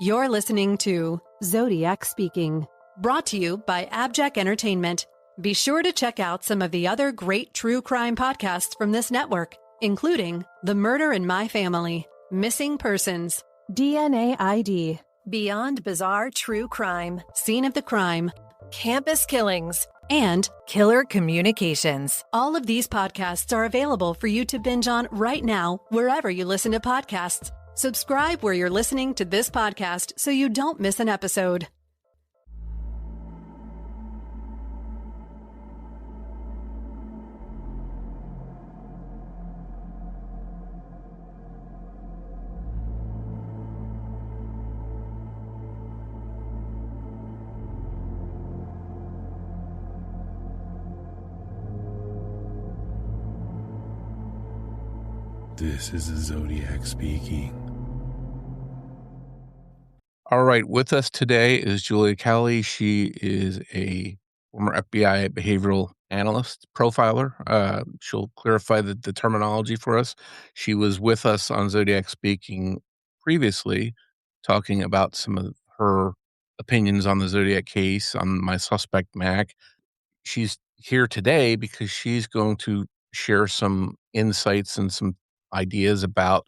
You're listening to Zodiac Speaking, brought to you by AbJack Entertainment. Be sure to check out some of the other great true crime podcasts from this network, including The Murder in My Family, Missing Persons, DNA ID, Beyond Bizarre True Crime, Scene of the Crime, Campus Killings, and Killer Communications. All of these podcasts are available for you to binge on right now, wherever you listen to podcasts. Subscribe where you're listening to this podcast so you don't miss an episode. This is a Zodiac Speaking. All right, with us today is Julia Kelly. She is a former FBI behavioral analyst, profiler. She'll clarify the terminology for us. She was with us on Zodiac Speaking previously, talking about some of her opinions on the Zodiac case, on my suspect, Mac. She's here today because she's going to share some insights and some ideas about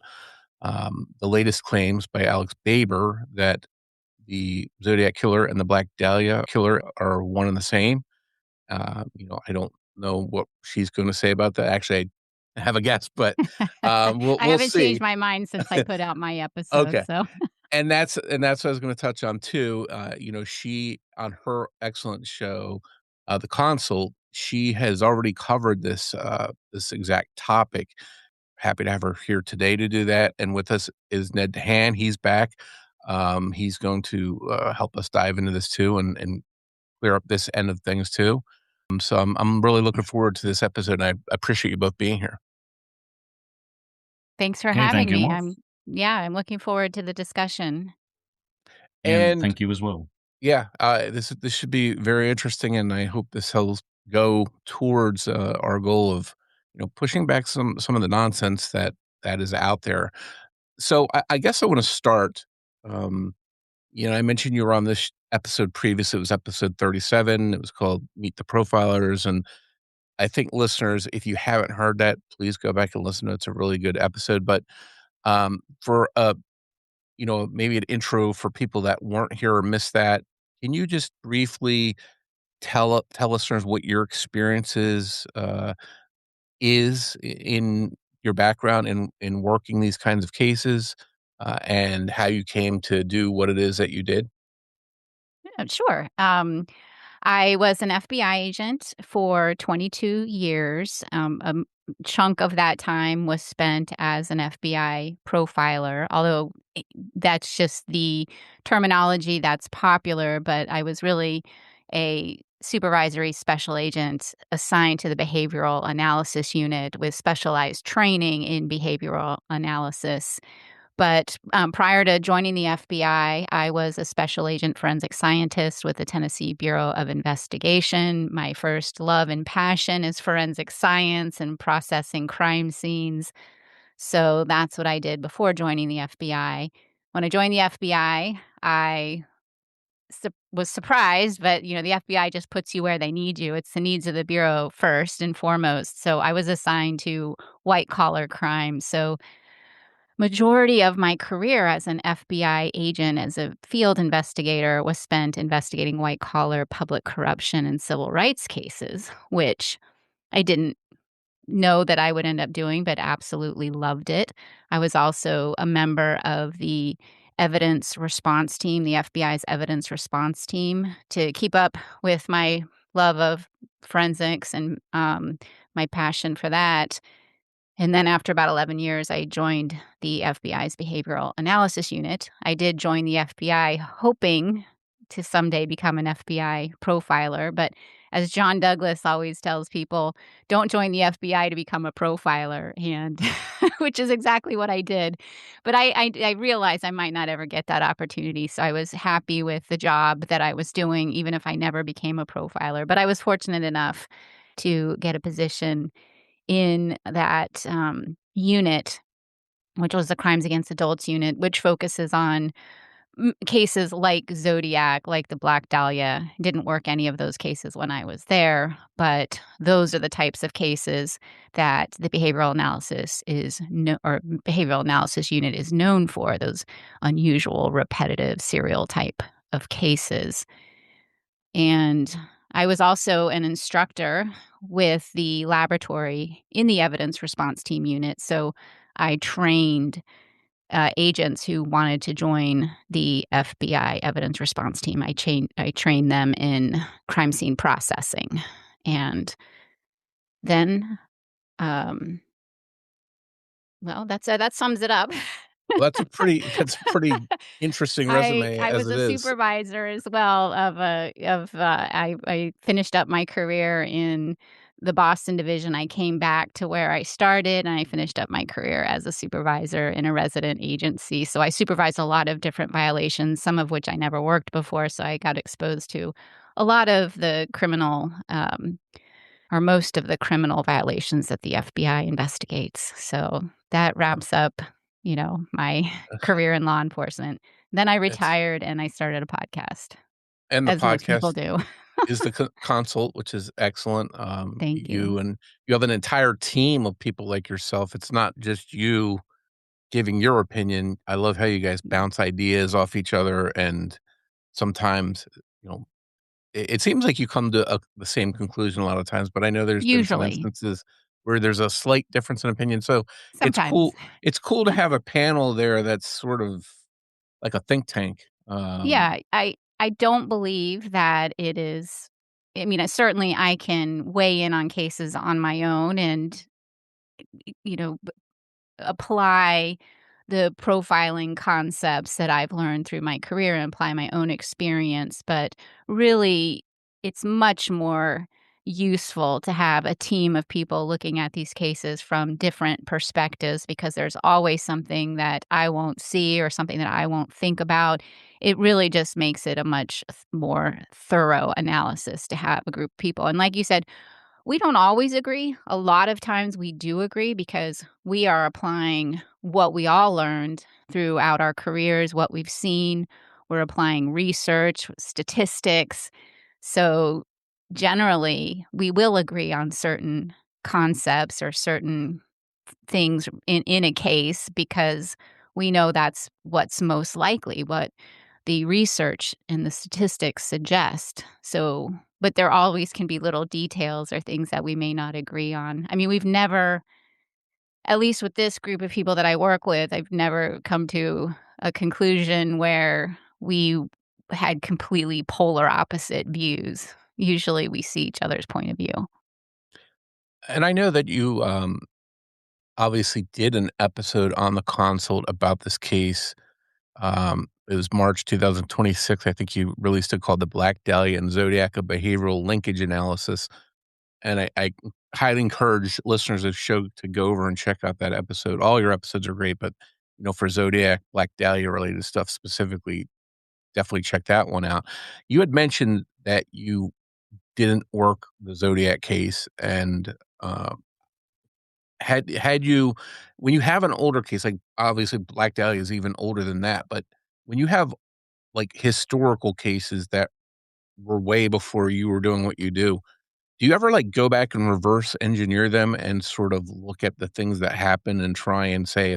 the latest claims by Alex Baber that the Zodiac killer and the Black Dahlia killer are one and the same. I don't know what she's going to say about that. Actually, I have a guess, but we'll I haven't see. changed my mind since I put out my episode. Okay. So And that's what I was going to touch on too. She on her excellent show, The Consult, she has already covered this exact topic. Happy to have her here today to do that. And with us is Ned DeHaan. He's back. He's going to help us dive into this too and clear up this end of things too. So I'm really looking forward to this episode, and I appreciate you both being here. thanks for Hey, having thank you, me. Moss. I'm looking forward to the discussion. And thank you as well. Yeah, this should be very interesting, and I hope this helps go towards our goal of pushing back some of the nonsense that is out there. So I guess I want to start. I mentioned you were on this episode previous. It was episode 37. It was called Meet the Profilers. And I think listeners, if you haven't heard that, please go back and listen to it. It's a really good episode. But for maybe an intro for people that weren't here or missed that, can you just briefly tell listeners what your experiences is in your background in working these kinds of cases, and how you came to do what it is that you did? Sure. I was an FBI agent for 22 years. A chunk of that time was spent as an FBI profiler, although that's just the terminology that's popular, but I was really a supervisory special agent assigned to the behavioral analysis unit with specialized training in behavioral analysis. But prior to joining the FBI, I was a special agent forensic scientist with the Tennessee Bureau of Investigation. My first love and passion is forensic science and processing crime scenes. So that's what I did before joining the FBI. When I joined the FBI, I was surprised, but the FBI just puts you where they need you. It's the needs of the Bureau first and foremost. So I was assigned to white collar crime. So majority of my career as an FBI agent, as a field investigator, was spent investigating white-collar public corruption and civil rights cases, which I didn't know that I would end up doing, but absolutely loved it. I was also a member of the evidence response team, the FBI's evidence response team, to keep up with my love of forensics and my passion for that. And then after about 11 years, I joined the FBI's behavioral analysis unit. I did join the FBI hoping to someday become an FBI profiler. But as John Douglas always tells people, don't join the FBI to become a profiler, and which is exactly what I did. But I realized I might not ever get that opportunity. So I was happy with the job that I was doing, even if I never became a profiler. But I was fortunate enough to get a position in that unit, which was the Crimes Against Adults unit, which focuses on cases like Zodiac, like the Black Dahlia. Didn't work any of those cases when I was there, but those are the types of cases that the behavioral analysis behavioral analysis unit is known for, those unusual, repetitive, serial type of cases. And I was also an instructor with the laboratory in the evidence response team unit. So I trained agents who wanted to join the FBI evidence response team. I trained them in crime scene processing. And then, um, well, that sums it up. Well, that's a pretty interesting resume I as was it a is. supervisor as well I finished up my career in the Boston division. I came back to where I started, and I finished up my career as a supervisor in a resident agency. So I supervised a lot of different violations, some of which I never worked before, so I got exposed to a lot of the criminal, or most of the criminal violations that the FBI investigates. So that wraps up, my career in law enforcement. Then I It's retired and I started a podcast, and the as most people podcast do. is the consult, which is excellent. Thank you. You have an entire team of people like yourself. It's not just you giving your opinion. I love how you guys bounce ideas off each other, and sometimes, you know, it seems like you come to the same conclusion a lot of times, but I know there's been some Usually, instances where there's a slight difference in opinion. So it's sometimes. cool. It's cool to have a panel there that's sort of like a think tank. Yeah, I don't believe that it is. I mean, certainly I can weigh in on cases on my own and, you know, apply the profiling concepts that I've learned through my career and apply my own experience. But really, it's much more useful to have a team of people looking at these cases from different perspectives, because there's always something that I won't see or something that I won't think about. It really just makes it a much more thorough analysis to have a group of people. And like you said, we don't always agree. A lot of times we do agree because we are applying what we all learned throughout our careers, what we've seen. We're applying research, statistics. So generally, we will agree on certain concepts or certain things in a case because we know that's what's most likely, what the research and the statistics suggest. So, but there always can be little details or things that we may not agree on. I mean, we've never, at least with this group of people that I work with, I've never come to a conclusion where we had completely polar opposite views. Usually we see each other's point of view. And I know that you obviously did an episode on the consult about this case. It was March 2026. I think you released it called The Black Dahlia and Zodiac, a behavioral linkage analysis. And I highly encourage listeners of the show to go over and check out that episode. All your episodes are great, but for Zodiac, Black Dahlia related stuff specifically, definitely check that one out. You had mentioned that you didn't work the Zodiac case, and had you when you have an older case, like obviously Black Dahlia is even older than that, but when you have like historical cases that were way before you were doing what you do you ever like go back and reverse engineer them and sort of look at the things that happen and try and say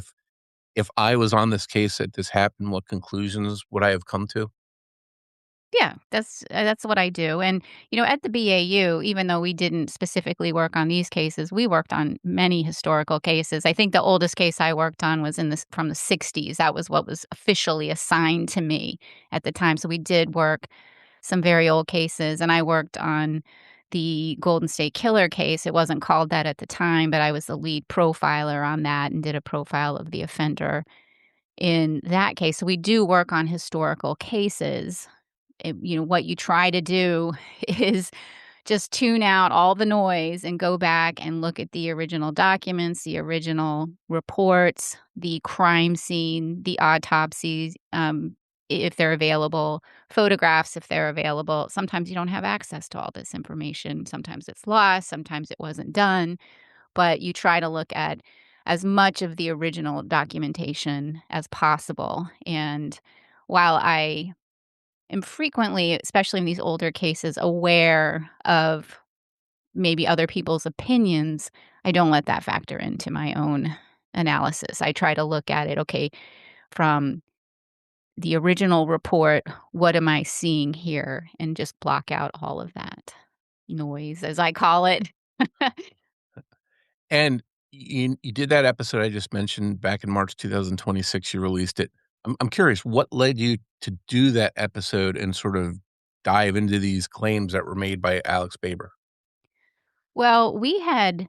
if I was on this case that this happened, what conclusions would I have come to? Yeah, that's what I do. And at the BAU, even though we didn't specifically work on these cases, we worked on many historical cases. I think the oldest case I worked on was from the 60s. That was what was officially assigned to me at the time. So we did work some very old cases, and I worked on the Golden State Killer case. It wasn't called that at the time, but I was the lead profiler on that and did a profile of the offender in that case. So we do work on historical cases. What you try to do is just tune out all the noise and go back and look at the original documents, the original reports, the crime scene, the autopsies, if they're available, photographs if they're available. Sometimes you don't have access to all this information. Sometimes it's lost. Sometimes it wasn't done. But you try to look at as much of the original documentation as possible. And while I am frequently, especially in these older cases, aware of maybe other people's opinions, I don't let that factor into my own analysis. I try to look at it, okay, from the original report, what am I seeing here? And just block out all of that noise, as I call it. And you did that episode I just mentioned back in March 2026, you released it. I'm curious, what led you to do that episode and sort of dive into these claims that were made by Alex Baber? Well, we had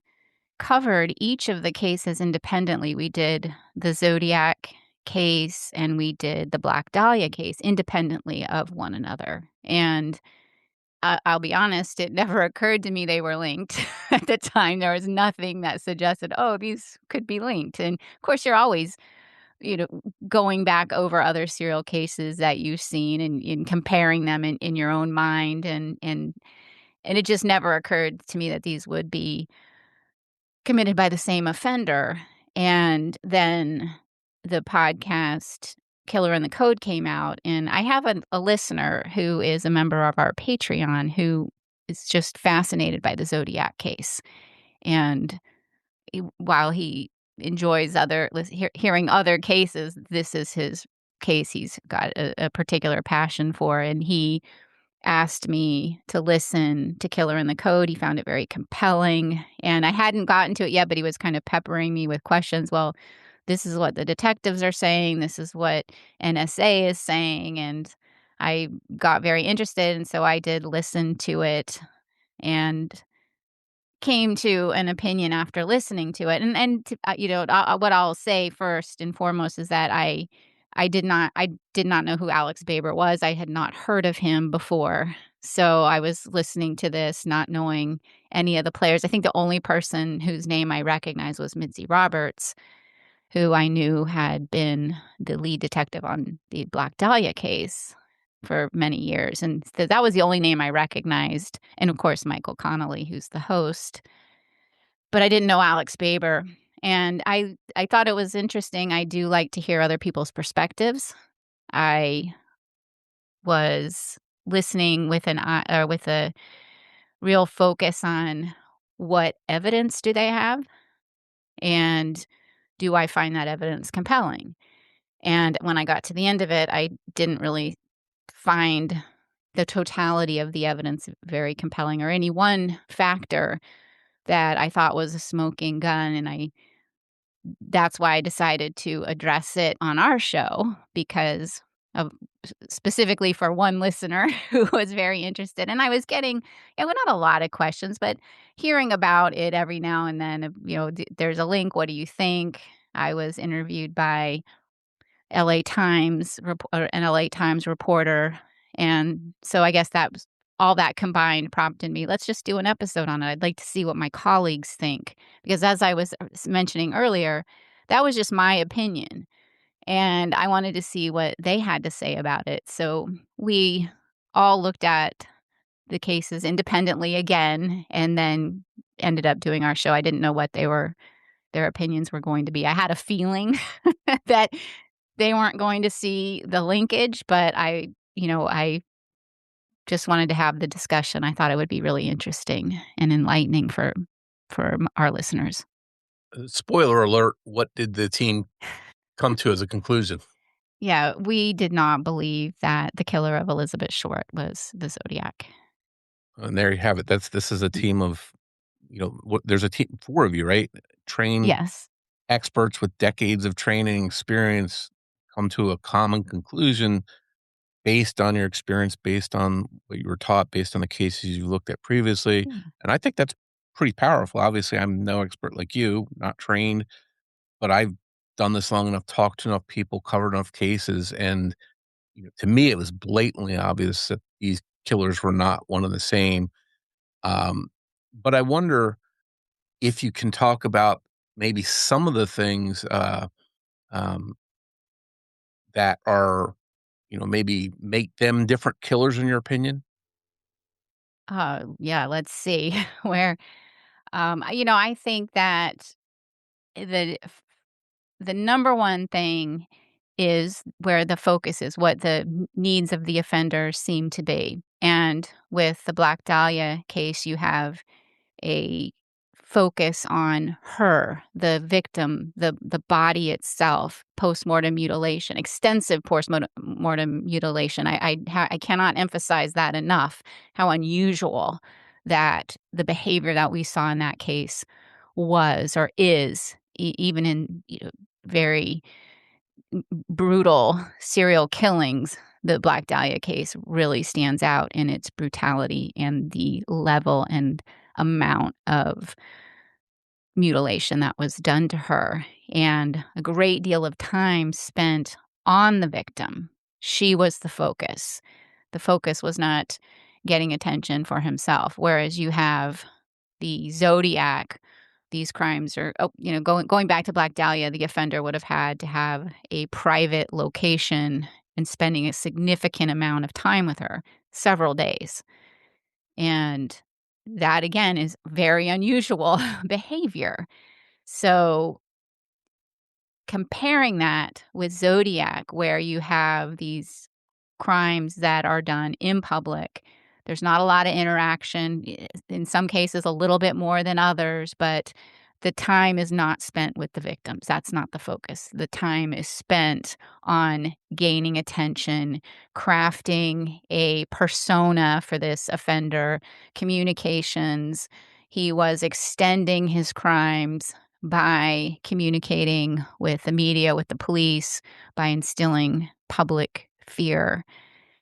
covered each of the cases independently. We did the Zodiac case and we did the Black Dahlia case independently of one another. And I'll be honest, it never occurred to me they were linked. At the time, there was nothing that suggested, oh, these could be linked. And of course, you're always, you know, going back over other serial cases that you've seen and comparing them in your own mind. And it just never occurred to me that these would be committed by the same offender. And then the podcast Killer in the Code came out, and I have a listener who is a member of our Patreon who is just fascinated by the Zodiac case. And while he enjoys hearing other cases, this is his case he's got a particular passion for, and he asked me to listen to Killer in the Code. He found it very compelling, and I hadn't gotten to it yet, but he was kind of peppering me with questions. Well, this is what the detectives are saying. This is what NSA is saying. And I got very interested, and so I did listen to it and came to an opinion after listening to it. What I'll say first and foremost is that I did not know who Alex Baber was. I had not heard of him before. So I was listening to this not knowing any of the players. I think the only person whose name I recognized was Mitzi Roberts, who I knew had been the lead detective on the Black Dahlia case for many years. And that was the only name I recognized. And of course, Michael Connolly, who's the host. But I didn't know Alex Baber. And I thought it was interesting. I do like to hear other people's perspectives. I was listening with an eye or with a real focus on what evidence do they have, and do I find that evidence compelling? And when I got to the end of it, I didn't really find the totality of the evidence very compelling, or any one factor that I thought was a smoking gun. And that's why I decided to address it on our show, because of specifically for one listener who was very interested. And I was getting, well, not a lot of questions, but hearing about it every now and then. There's a link. What do you think? I was interviewed by an LA Times reporter. And so I guess that was all that combined prompted me, let's just do an episode on it. I'd like to see what my colleagues think. Because as I was mentioning earlier, that was just my opinion. And I wanted to see what they had to say about it. So we all looked at the cases independently again, and then ended up doing our show. I didn't know what their opinions were going to be. I had a feeling that they weren't going to see the linkage, but I just wanted to have the discussion. I thought it would be really interesting and enlightening for our listeners. Spoiler alert, what did the team come to as a conclusion? Yeah, we did not believe that the killer of Elizabeth Short was the Zodiac. And there you have it. This is a team of, there's a team, 4 of you, right? Trained Yes. experts with decades of training experience come to a common conclusion based on your experience, based on what you were taught, based on the cases you looked at previously. Yeah. And I think that's pretty powerful. Obviously, I'm no expert like you, not trained, but I've done this long enough, talked to enough people, covered enough cases, and to me, it was blatantly obvious that these killers were not one and the same. Um, but I wonder if you can talk about maybe some of the things um, that are, maybe make them different killers in your opinion. Yeah, let's see where, I think that the the number one thing is where the focus is, what the needs of the offender seem to be. And with the Black Dahlia case, you have a focus on her, the victim, the body itself, postmortem mutilation, extensive postmortem mutilation. I cannot emphasize that enough, how unusual that the behavior that we saw in that case was or is, even in very brutal serial killings. The Black Dahlia case really stands out in its brutality and the level and amount of mutilation that was done to her, and a great deal of time spent on the victim. She was the focus. The focus was not getting attention for himself, whereas you have the Zodiac. These crimes are, going back to Black Dahlia, the offender would have had to have a private location and spending a significant amount of time with her, several days. And that, again, is very unusual behavior. So comparing that with Zodiac, where you have these crimes that are done in public, there's not a lot of interaction, in some cases a little bit more than others, but the time is not spent with the victims. That's not the focus. The time is spent on gaining attention, crafting a persona for this offender, communications. He was extending his crimes by communicating with the media, with the police, by instilling public fear.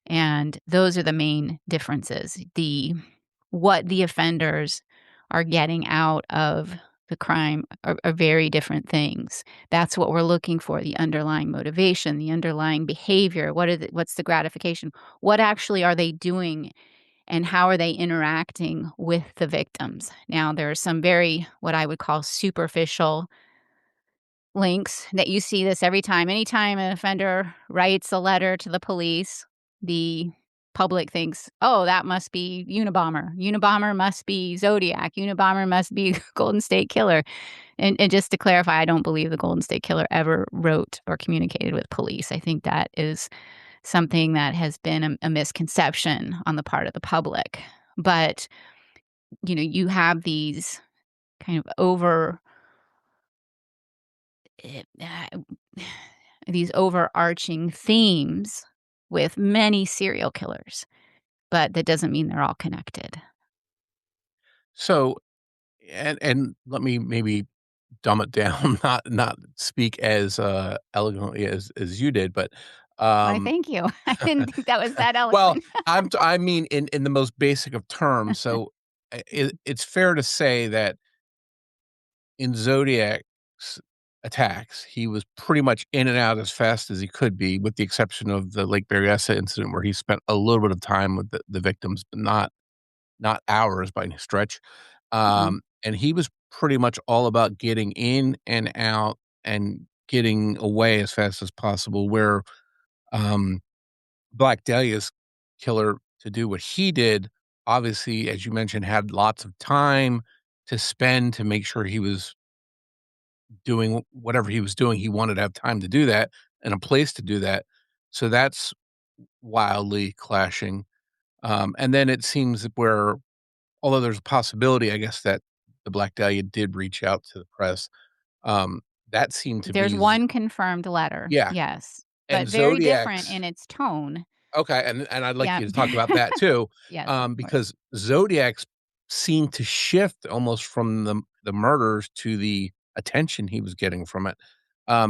And those are the main differences. What the offenders are getting out of the crime are very different things. That's what we're looking for, the underlying motivation, the underlying behavior. What's the gratification? What actually are they doing, and how are they interacting with the victims? Now, there are some very, what I would call, superficial links that you see this every time. Anytime an offender writes a letter to the police, the public thinks, oh, that must be Unabomber. Unabomber must be Zodiac. Unabomber must be Golden State Killer. And just to clarify, I don't believe the Golden State Killer ever wrote or communicated with police. I think that is something that has been a misconception on the part of the public. But, you have these kind of these overarching themes with many serial killers, but that doesn't mean they're all connected. So, and let me maybe dumb it down, not speak as eloquently as you did, but Why, um, thank you. I didn't think that was that well, eloquent. I mean in the most basic of terms. So, it's fair to say that in Zodiac's attacks, he was pretty much in and out as fast as he could be, with the exception of the Lake Berryessa incident where he spent a little bit of time with the victims, but not hours by any stretch. Mhm. And he was pretty much all about getting in and out and getting away as fast as possible, where, um, Black Dahlia's killer, to do what he did, obviously, as you mentioned, had lots of time to spend to make sure he was doing whatever he was doing. He wanted to have time to do that and a place to do that. So that's wildly clashing. And then it seems that where, although there's a possibility, I guess, that the Black Dahlia did reach out to the press, um, that seemed to There's be one confirmed letter, yeah, yes, and but very different Zodiac's in its tone. okay, and I'd like Yeah. you to talk about that too, Yes, of course. because Zodiac's seemed to shift almost from the murders to the attention he was getting from it.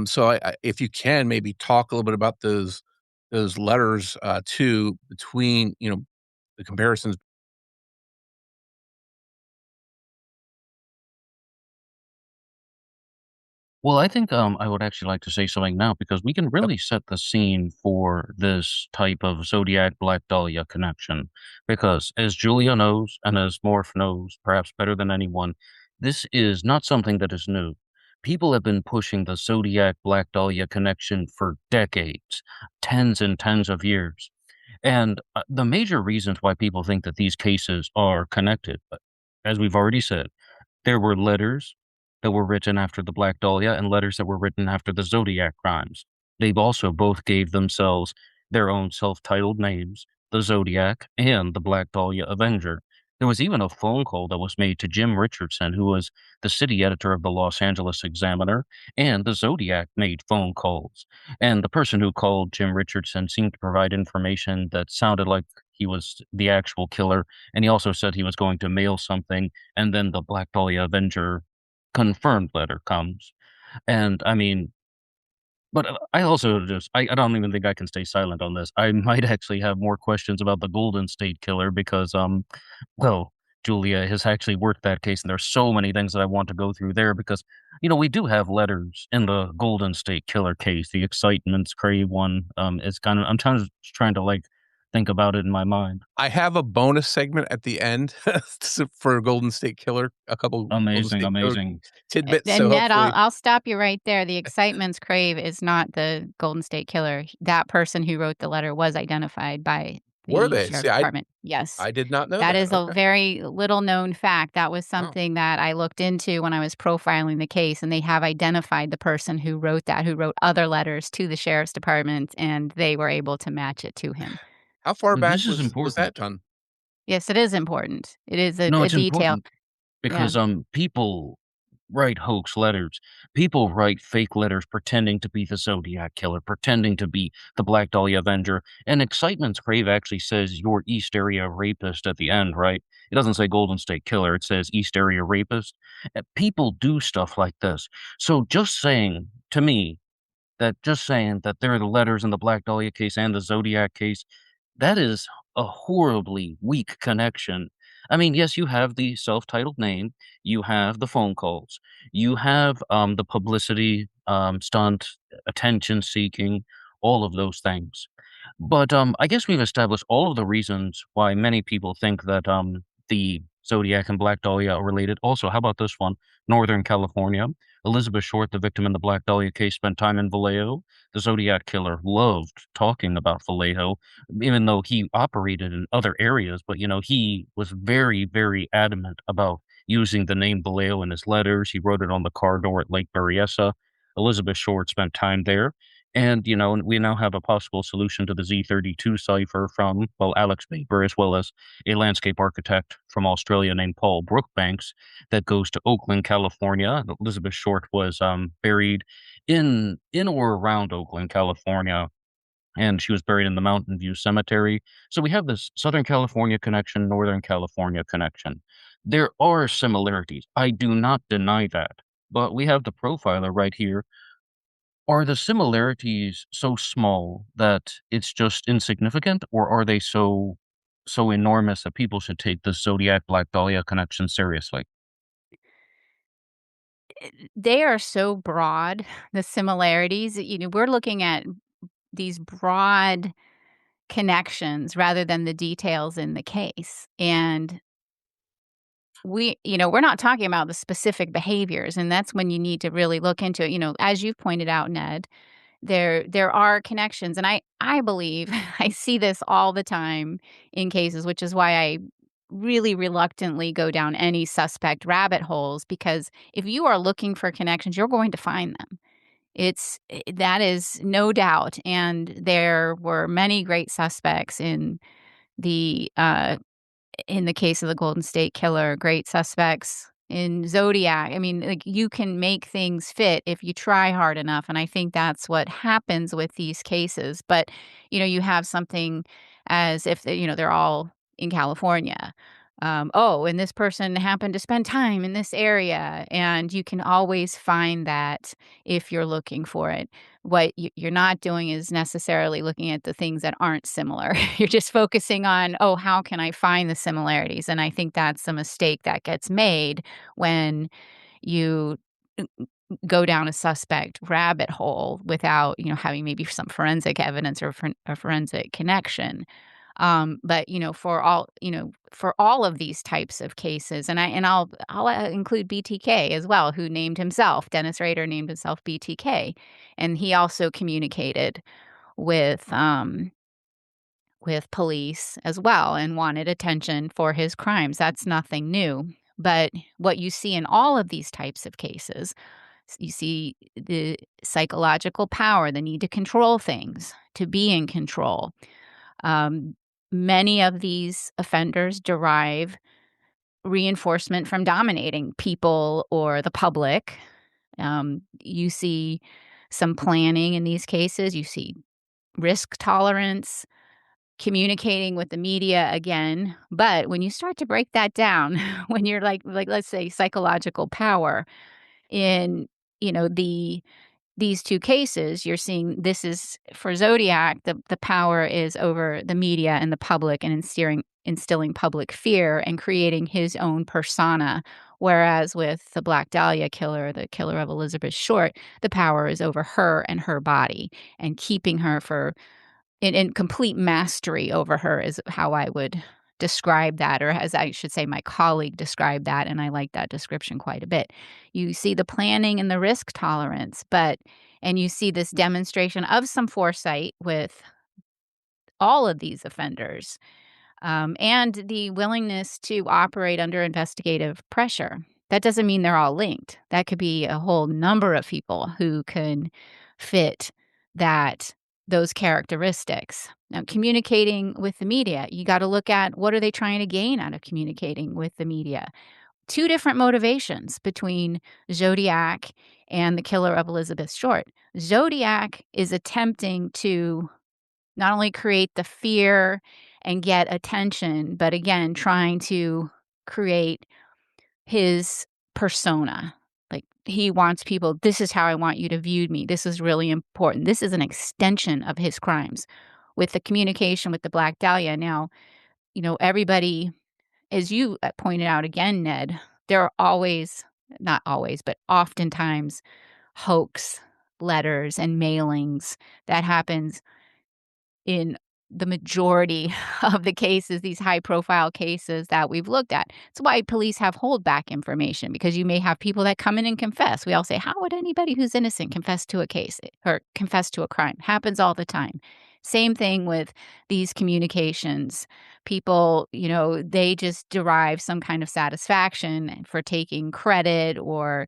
So if you can maybe talk a little bit about those letters, too, between, the comparisons. Well, I think I would actually like to say something now because we can really set the scene for this type of Zodiac Black Dahlia connection. Because as Julia knows, and as Morph knows, perhaps better than anyone, this is not something that is new. People have been pushing the Zodiac Black Dahlia connection for decades, tens and tens of years. And the major reasons why people think that these cases are connected, as we've already said, there were letters that were written after the Black Dahlia and letters that were written after the Zodiac crimes. they've also both gave themselves their own self-titled names, the Zodiac and the Black Dahlia Avenger. There was even a phone call that was made to Jim Richardson, who was the city editor of the Los Angeles Examiner, and the Zodiac made phone calls. And the person who called Jim Richardson seemed to provide information that sounded like he was the actual killer, and he also said he was going to mail something, and then the Black Dahlia Avenger confirmed letter comes. And I mean, but I also I don't even think I can stay silent on this. I might actually have more questions about the Golden State Killer because, well, Julia has actually worked that case, and there's so many things that I want to go through there because, we do have letters in the Golden State Killer case, the Excitements Crave one. It's kind of I'm trying to like think about it in my mind. I have a bonus segment at the end for Golden State Killer, a couple Golden Amazing, State Killer amazing. tidbits, And so Ned, I'll hopefully I'll stop you right there. The Excitements Crave is not the Golden State Killer. That person who wrote the letter was identified by were the they? See, sheriff's department. Yes. I did not know That that, is a okay. very little known fact. That was Oh, something that I looked into when I was profiling the case, and they have identified the person who wrote that, who wrote other letters to the sheriff's department, and they were able to match it to him. how far back This is was that important. done? Yes, it is important. It is a No, a it's detail. important Yeah. because people write hoax letters. People write fake letters pretending to be the Zodiac Killer, pretending to be the Black Dahlia Avenger. And Excitement's Crave actually says your East Area rapist at the end, right? It doesn't say Golden State Killer, it says East Area rapist. People do stuff like this. So just saying that there are the letters in the Black Dahlia case and the Zodiac case, that is a horribly weak connection. I mean, yes, you have the self-titled name, you have the phone calls, you have the publicity stunt, attention seeking, all of those things. But I guess we've established all of the reasons why many people think that the Zodiac and Black Dahlia are related. Also, how about this one? Northern California. Elizabeth Short, the victim in the Black Dahlia case, spent time in Vallejo. The Zodiac killer loved talking about Vallejo, even though he operated in other areas. But, he was very, very adamant about using the name Vallejo in his letters. He wrote it on the car door at Lake Berryessa. Elizabeth Short spent time there. And, we now have a possible solution to the Z32 cipher from, well, Alex Baber, as well as a landscape architect from Australia named Paul Brookbanks that goes to Oakland, California. Elizabeth Short was buried in or around Oakland, California, and she was buried in the Mountain View Cemetery. So we have this Southern California connection, Northern California connection. There are similarities. I do not deny that. But we have the profiler right here. Are the similarities so small that it's just insignificant, or are they so enormous that people should take the Zodiac Black Dahlia connection seriously? They are so broad, the similarities. We're looking at these broad connections rather than the details in the case. And we're not talking about the specific behaviors, and that's when you need to really look into it. As you've pointed out, Ned, there are connections, and I believe I see this all the time in cases, which is why I really reluctantly go down any suspect rabbit holes, because if you are looking for connections, you're going to find them. That is no doubt, and there were many great suspects the in the case of the Golden State Killer, great suspects in Zodiac. I mean, like, you can make things fit if you try hard enough, and I think that's what happens with these cases. But, you have something as if, they're all in California. Oh, and this person happened to spend time in this area, and you can always find that if you're looking for it. What you're not doing is necessarily looking at the things that aren't similar. You're just focusing on, oh, how can I find the similarities? And I think that's a mistake that gets made when you go down a suspect rabbit hole without, having maybe some forensic evidence or a forensic connection. But for all of these types of cases, I'll include BTK as well, who named himself, Dennis Rader named himself BTK, and he also communicated with police as well and wanted attention for his crimes. That's nothing new. But what you see in all of these types of cases, You see the psychological power, the need to control things, to be in control. Um, Many of these offenders derive reinforcement from dominating people or the public. You see some planning in these cases. You see risk tolerance, communicating with the media again. But when you start to break that down, when you're like let's say psychological power in these two cases, you're seeing this is for Zodiac, the power is over the media and the public and instilling public fear and creating his own persona. Whereas with the Black Dahlia killer, the killer of Elizabeth Short, the power is over her and her body and keeping her in complete mastery over her is how I would describe that, or as I should say, my colleague described that, and I like that description quite a bit. You see the planning and the risk tolerance, and you see this demonstration of some foresight with all of these offenders, and the willingness to operate under investigative pressure. That doesn't mean they're all linked. That could be a whole number of people who can fit those characteristics. Now, communicating with the media, you got to look at what are they trying to gain out of communicating with the media. Two different motivations between Zodiac and the killer of Elizabeth Short. Zodiac is attempting to not only create the fear and get attention, but again, trying to create his persona. Like he wants people, this is how I want you to view me. This is really important. This is an extension of his crimes. With the communication with the Black Dahlia, now, everybody, as you pointed out again, Ned, there are always, not always, but oftentimes hoax letters and mailings that happens in the majority of the cases, these high profile cases that we've looked at. It's why police have holdback information, because you may have people that come in and confess. We all say, how would anybody who's innocent confess to a case or confess to a crime? Happens all the time. Same thing with these communications. People, they just derive some kind of satisfaction for taking credit or,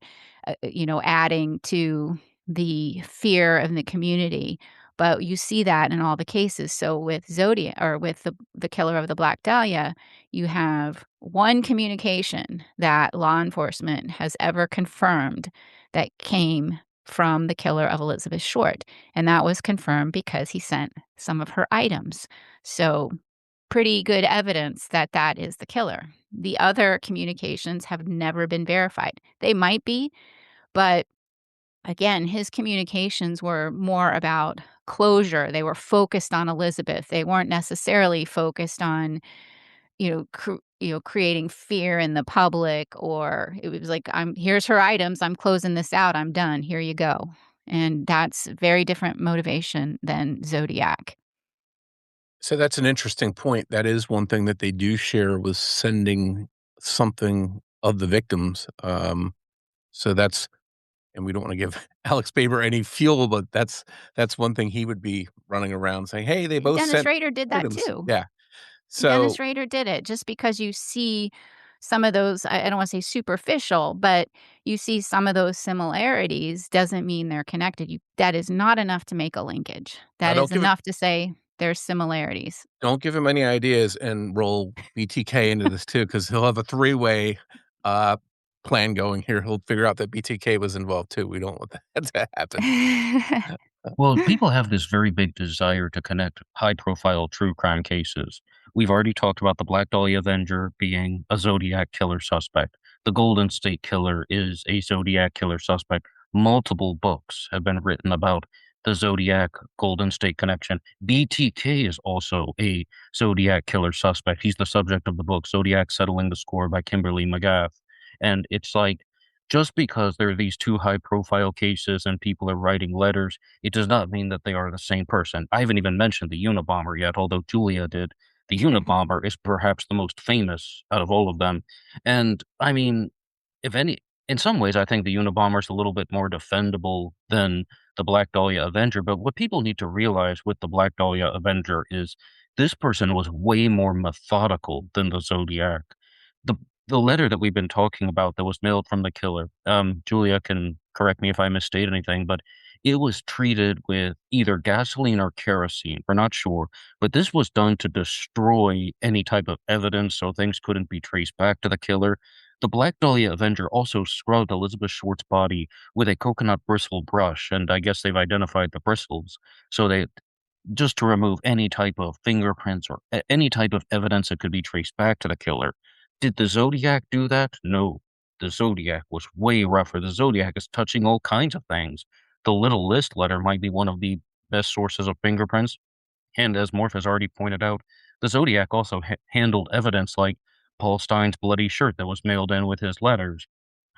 adding to the fear of the community. But you see that in all the cases. So with Zodiac, or with the killer of the Black Dahlia, you have one communication that law enforcement has ever confirmed that came from the killer of Elizabeth Short. And that was confirmed because he sent some of her items. So pretty good evidence that that is the killer. The other communications have never been verified. They might be, but again, his communications were more about closure. They were focused on Elizabeth. They weren't necessarily focused on, creating fear in the public, or it was like, here's her items. I'm closing this out. I'm done. Here you go. And that's very different motivation than Zodiac. So that's an interesting point. That is one thing that they do share, was sending something of the victims. So that's, and we don't want to give Alex Baber any fuel, but that's one thing he would be running around saying, "Hey, they both Dennis sent Rader did that items." too. Yeah. Dennis So Rader did it. Just because you see some of those, I don't want to say superficial, but you see some of those similarities doesn't mean they're connected. That is not enough to make a linkage. now That is enough to say there's similarities. don't give him any ideas and roll BTK into this too, because he'll have a three-way uh, plan going here. He'll figure out that BTK was involved too. We don't want that to happen. Well, people have this very big desire to connect high-profile true crime cases. We've already talked about the Black Dahlia Avenger being a Zodiac killer suspect. The Golden State Killer is a Zodiac killer suspect. Multiple books have been written about the Zodiac Golden State connection. BTK is also a Zodiac killer suspect. He's the subject of the book Zodiac Settling the Score by Kimberly McGath. And it's like, just because there are these two high profile cases and people are writing letters, it does not mean that they are the same person. I haven't even mentioned the Unabomber yet, although Julia did. The Unabomber is perhaps the most famous out of all of them. And I mean, if any, in some ways, I think the Unabomber is a little bit more defendable than the Black Dahlia Avenger. But what people need to realize with the Black Dahlia Avenger is this person was way more methodical than the Zodiac. The the letter that we've been talking about that was mailed from the killer, Julia can correct me if I misstate anything, but it was treated with either gasoline or kerosene. We're not sure, but this was done to destroy any type of evidence so things couldn't be traced back to the killer. The Black Dahlia Avenger also scrubbed Elizabeth Short's body with a coconut bristle brush, and I guess they've identified the bristles. So they just to remove any type of fingerprints or any type of evidence that could be traced back to the killer. Did the Zodiac do that? No. The Zodiac was way rougher. The Zodiac is touching all kinds of things. The Little List letter might be one of the best sources of fingerprints. And as Morph has already pointed out, the Zodiac also handled evidence like Paul Stein's bloody shirt that was mailed in with his letters.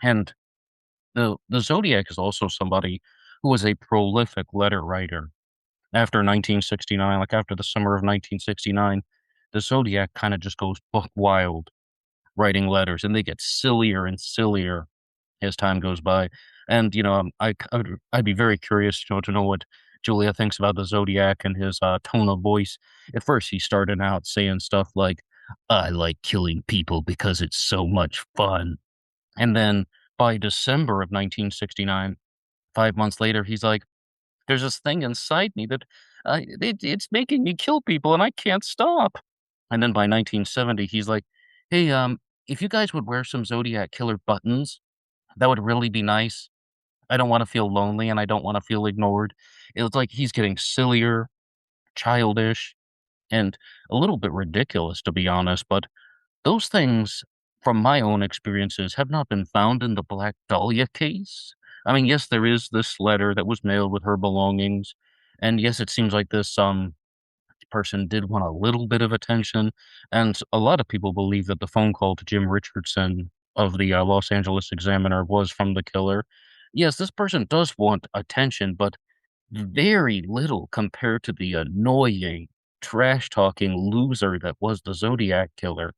And the Zodiac is also somebody who was a prolific letter writer. After 1969, like after the summer of 1969, the Zodiac kind of just goes buck wild writing letters, and they get sillier and sillier as time goes by. And I'd be very curious, to know what Julia thinks about the Zodiac and his tone of voice. At first, he started out saying stuff like, "I like killing people because it's so much fun," and then by December of 1969, 5 months later, he's like, "There's this thing inside me that it's making me kill people, and I can't stop." And then by 1970, he's like, "Hey, if you guys would wear some Zodiac Killer buttons, that would really be nice. I don't want to feel lonely, and I don't want to feel ignored." It's like he's getting sillier, childish, and a little bit ridiculous, to be honest. But those things, from my own experiences, have not been found in the Black Dahlia case. I mean, yes, there is this letter that was mailed with her belongings, and yes, it seems like this person did want a little bit of attention, and a lot of people believe that the phone call to Jim Richardson of the Los Angeles Examiner was from the killer. Yes, this person does want attention, but very little compared to the annoying, trash talking loser that was the Zodiac killer.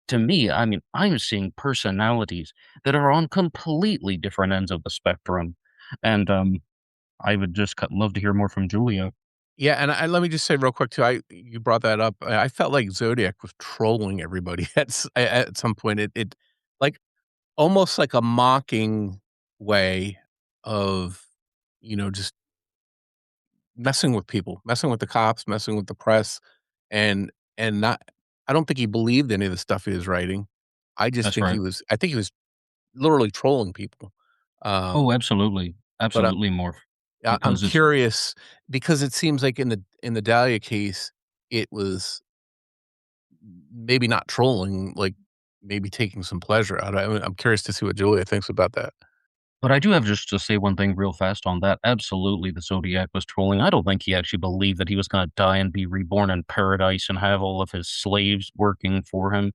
To me, I mean, I'm seeing personalities that are on completely different ends of the spectrum. And I would just love to hear more from Julia. Yeah, and let me just say real quick too, you brought that up. I felt like Zodiac was trolling everybody at some point. It like almost like a mocking way of, just messing with people, messing with the cops, messing with the press, and not. I don't think he believed any of the stuff he was writing. That's right. I think he was literally trolling people. Oh, Um, absolutely. but Absolutely, Morph. I'm Because it's curious because it seems like in the Dahlia case, it was maybe not trolling, like, maybe taking some pleasure out of it. I'm curious to see what Julia thinks about that. But I do have just to say one thing real fast on that. Absolutely, the Zodiac was trolling. I don't think he actually believed that he was gonna die and be reborn in paradise and have all of his slaves working for him.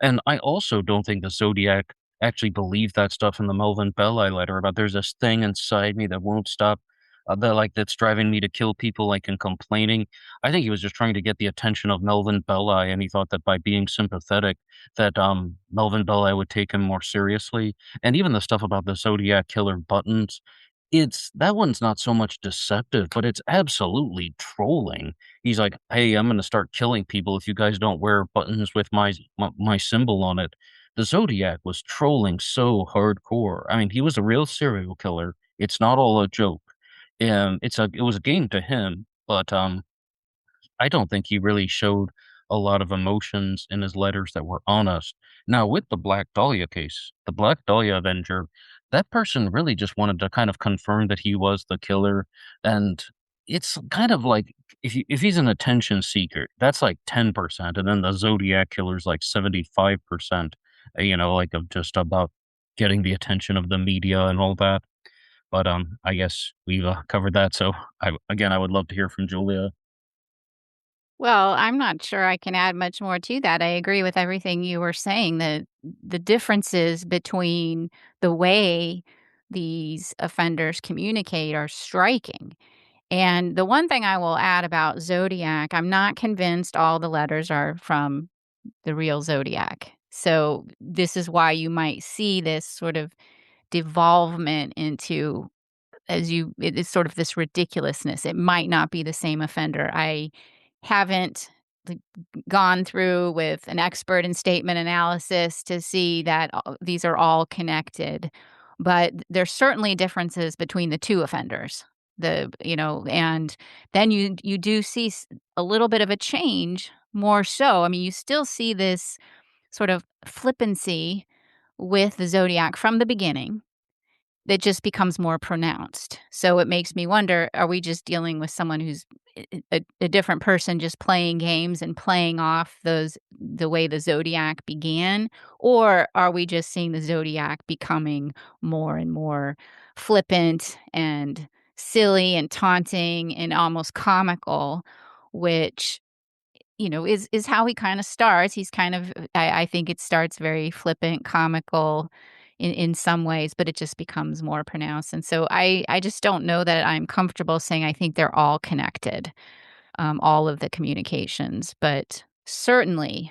And I also don't think the Zodiac actually believed that stuff in the Melvin Belli letter about there's this thing inside me that won't stop, that's driving me to kill people, like, and complaining. I think he was just trying to get the attention of Melvin Belli, and he thought that by being sympathetic that, Melvin Belli would take him more seriously. And even the stuff about the Zodiac killer buttons, it's that one's not so much deceptive, but it's absolutely trolling. He's like, "Hey, I'm gonna start killing people if you guys don't wear buttons with my symbol on it." The Zodiac was trolling so hardcore. I mean, he was a real serial killer. It's not all a joke. It was a game to him, but I don't think he really showed a lot of emotions in his letters that were honest. Now, with the Black Dahlia case, the Black Dahlia Avenger, that person really just wanted to kind of confirm that he was the killer. And it's kind of like if he's an attention seeker, that's like 10%. And then the Zodiac killer's like 75%, like of just about getting the attention of the media and all that. But I guess we've covered that. So I would love to hear from Julia. Well, I'm not sure I can add much more to that. I agree with everything you were saying. The differences between the way these offenders communicate are striking. And the one thing I will add about Zodiac, I'm not convinced all the letters are from the real Zodiac. So this is why you might see this sort of devolvement into it is sort of this ridiculousness. It might not be the same offender. I haven't gone through with an expert in statement analysis to see that these are all connected. But there's certainly differences between the two offenders. And then you do see a little bit of a change more so. I mean, you still see this sort of flippancy with the Zodiac from the beginning that just becomes more pronounced. So it makes me wonder, are we just dealing with someone who's a different person just playing games and playing off the way the Zodiac began? Or are we just seeing the Zodiac becoming more and more flippant and silly and taunting and almost comical, which is how he kinda starts. He's kind of I think it starts very flippant, comical in some ways, but it just becomes more pronounced, and so I just don't know that I'm comfortable saying I think they're all connected, all of the communications, but certainly,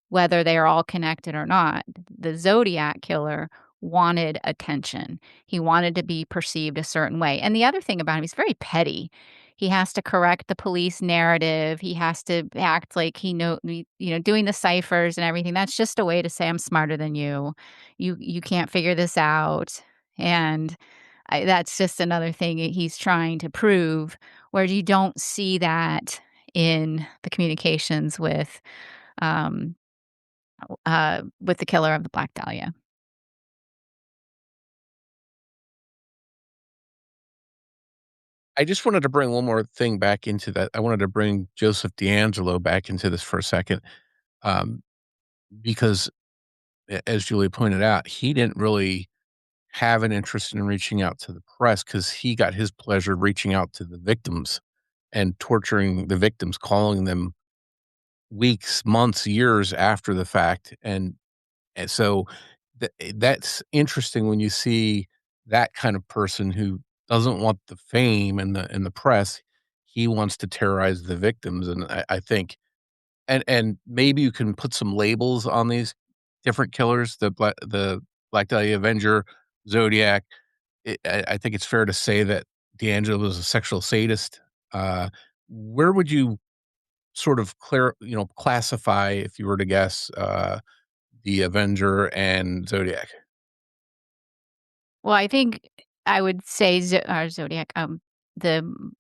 whether they are all connected or not, the Zodiac killer wanted attention. He wanted to be perceived a certain way, and the other thing about him, he's very petty. He has to correct the police narrative. He has to act like doing the ciphers and everything. That's just a way to say, "I'm smarter than you. You can't figure this out." And that's just another thing he's trying to prove, where you don't see that in the communications um, with the killer of the Black Dahlia. I just wanted to bring one more thing back into that. I wanted to bring Joseph D'Angelo back into this for a second, um, because as Julie pointed out, he didn't really have an interest in reaching out to the press because he got his pleasure reaching out to the victims and torturing the victims, calling them weeks, months, years after the fact, and so that's interesting when you see that kind of person who doesn't want the fame and the press. He wants to terrorize the victims, and I think and maybe you can put some labels on these different killers, the Black Dahlia Avenger, Zodiac. I think it's fair to say that D'Angelo was a sexual sadist. Where would you sort of classify, if you were to guess, the Avenger and Zodiac? Well, I think I would say Zodiac, the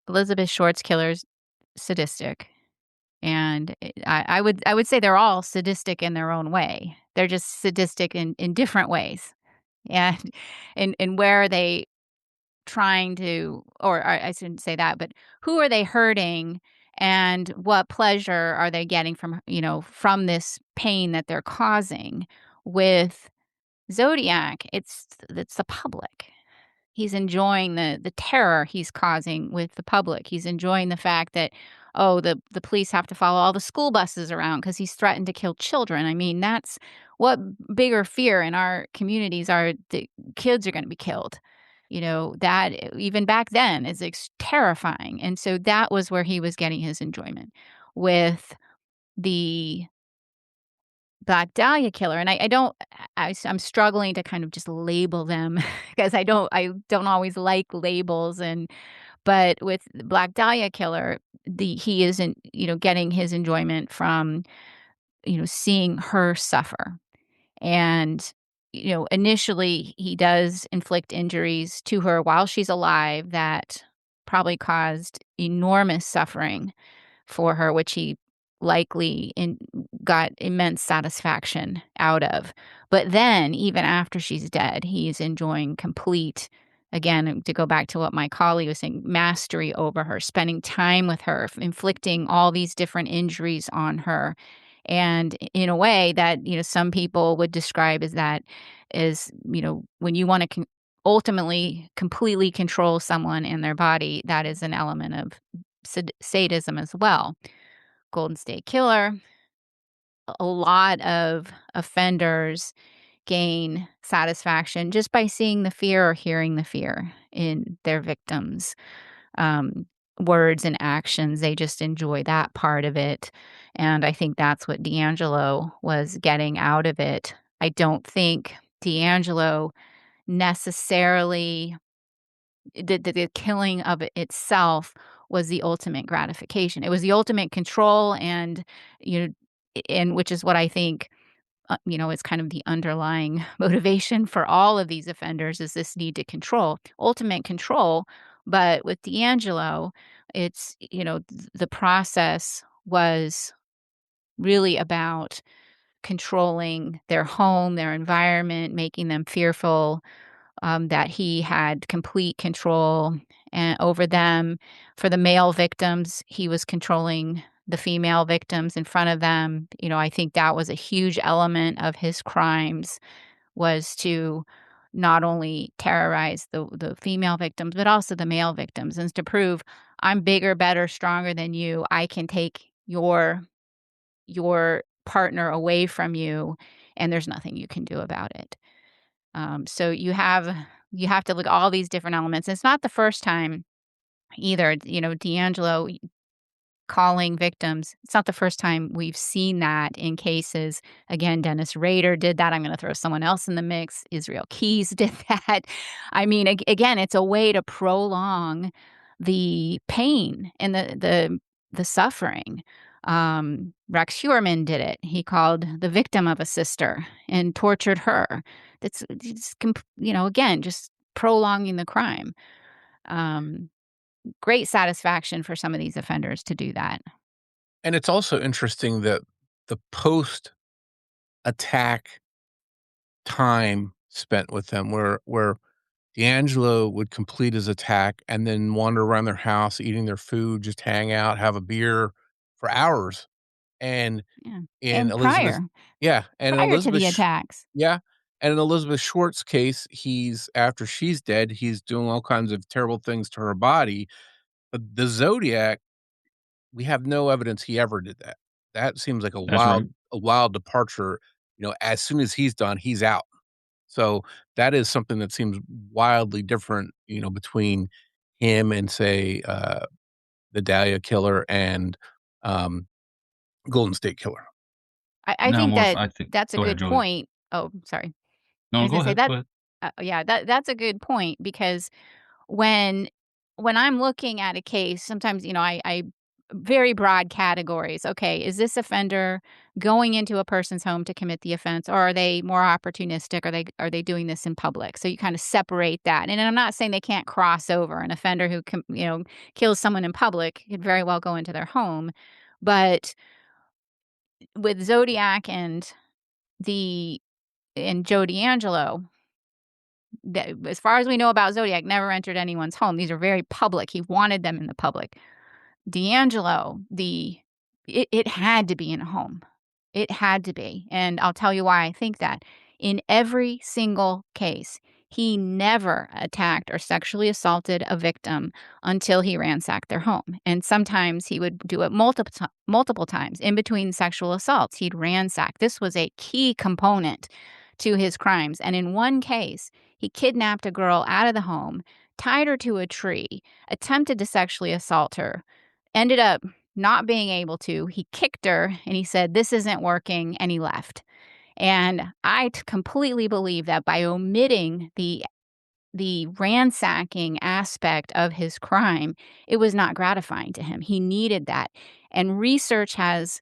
Elizabeth Short's killer's sadistic, and I would say they're all sadistic in their own way. They're just sadistic in different ways, and and where are they trying to, or I shouldn't say that, but who are they hurting, and what pleasure are they getting from this pain that they're causing? With Zodiac, it's the public. He's enjoying the terror he's causing with the public. He's enjoying the fact that, oh, the police have to follow all the school buses around because he's threatened to kill children. I mean, that's what bigger fear in our communities are, the kids are gonna be killed. That even back then is terrifying, and so that was where he was getting his enjoyment. With the Black Dahlia killer, and I don't I'm struggling to kind of just label them because I don't always like labels, but with the Black Dahlia killer, he isn't, getting his enjoyment from, seeing her suffer. And, initially he does inflict injuries to her while she's alive that probably caused enormous suffering for her, which he likely got immense satisfaction out of. But then, even after she's dead, he's enjoying complete, again, to go back to what my colleague was saying, mastery over her, spending time with her, inflicting all these different injuries on her. And in a way that, some people would describe as that is, when you want to ultimately completely control someone and their body, that is an element of sadism as well. Golden State Killer, a lot of offenders gain satisfaction just by seeing the fear or hearing the fear in their victims' um, words and actions. They just enjoy that part of it. And I think that's what D'Angelo was getting out of it. I don't think D'Angelo necessarily the killing of it itself was the ultimate gratification. It was the ultimate control, and you know, and which is what I think is kind of the underlying motivation for all of these offenders, is this need to control, ultimate control. But with D'Angelo, it's, the process was really about controlling their home, their environment, making them fearful, that he had complete control over them. For the male victims, he was controlling the female victims in front of them. I think that was a huge element of his crimes, was to not only terrorize the female victims, but also the male victims, and to prove, I'm bigger, better, stronger than you. I can take your partner away from you, and there's nothing you can do about it. So you have to look at all these different elements. It's not the first time either. D'Angelo calling victims. It's not the first time we've seen that in cases. Again, Dennis Rader did that. I'm going to throw someone else in the mix. Israel Keys did that. I mean, again, it's a way to prolong the pain and the suffering. Rex Heuermann did it. He called the victim of a sister and tortured her. Again, just prolonging the crime. Great satisfaction for some of these offenders to do that. And it's also interesting that the post-attack time spent with them, where D'Angelo would complete his attack and then wander around their house, eating their food, just hang out, have a beer for hours. And Yeah. in And Elizabeth, yeah, and in prior to Elizabeth, the attacks. yeah, and in Elizabeth Short's case, he's after she's dead, he's doing all kinds of terrible things to her body. But the Zodiac, we have no evidence he ever did that. That seems like That's right. a wild departure. As soon as he's done, he's out. So that is something that seems wildly different, between him and, say, the Dahlia Killer and um, Golden State Killer. I Now, think Morph, I think that's a go ahead, good Julia. point. Oh, sorry. I No, was go gonna say ahead, that. go ahead. Yeah, that's a good point, because when I'm looking at a case, sometimes, I very broad categories. Okay, is this offender going into a person's home to commit the offense, or are they more opportunistic? Are they doing this in public? So you kind of separate that. And I'm not saying they can't cross over. An offender who kills someone in public could very well go into their home, but with Zodiac and Joe D'Angelo, as far as we know about Zodiac, never entered anyone's home. These are very public. He wanted them in the public. D'Angelo, it had to be in a home. It had to be. And I'll tell you why I think that. In every single case, he never attacked or sexually assaulted a victim until he ransacked their home. And sometimes he would do it multiple times. In between sexual assaults, he'd ransack. This was a key component to his crimes. And in one case, he kidnapped a girl out of the home, tied her to a tree, attempted to sexually assault her, ended up not being able to. He kicked her and he said, "This isn't working," and he left. And I completely believe that by omitting the ransacking aspect of his crime, it was not gratifying to him. He needed that. And research has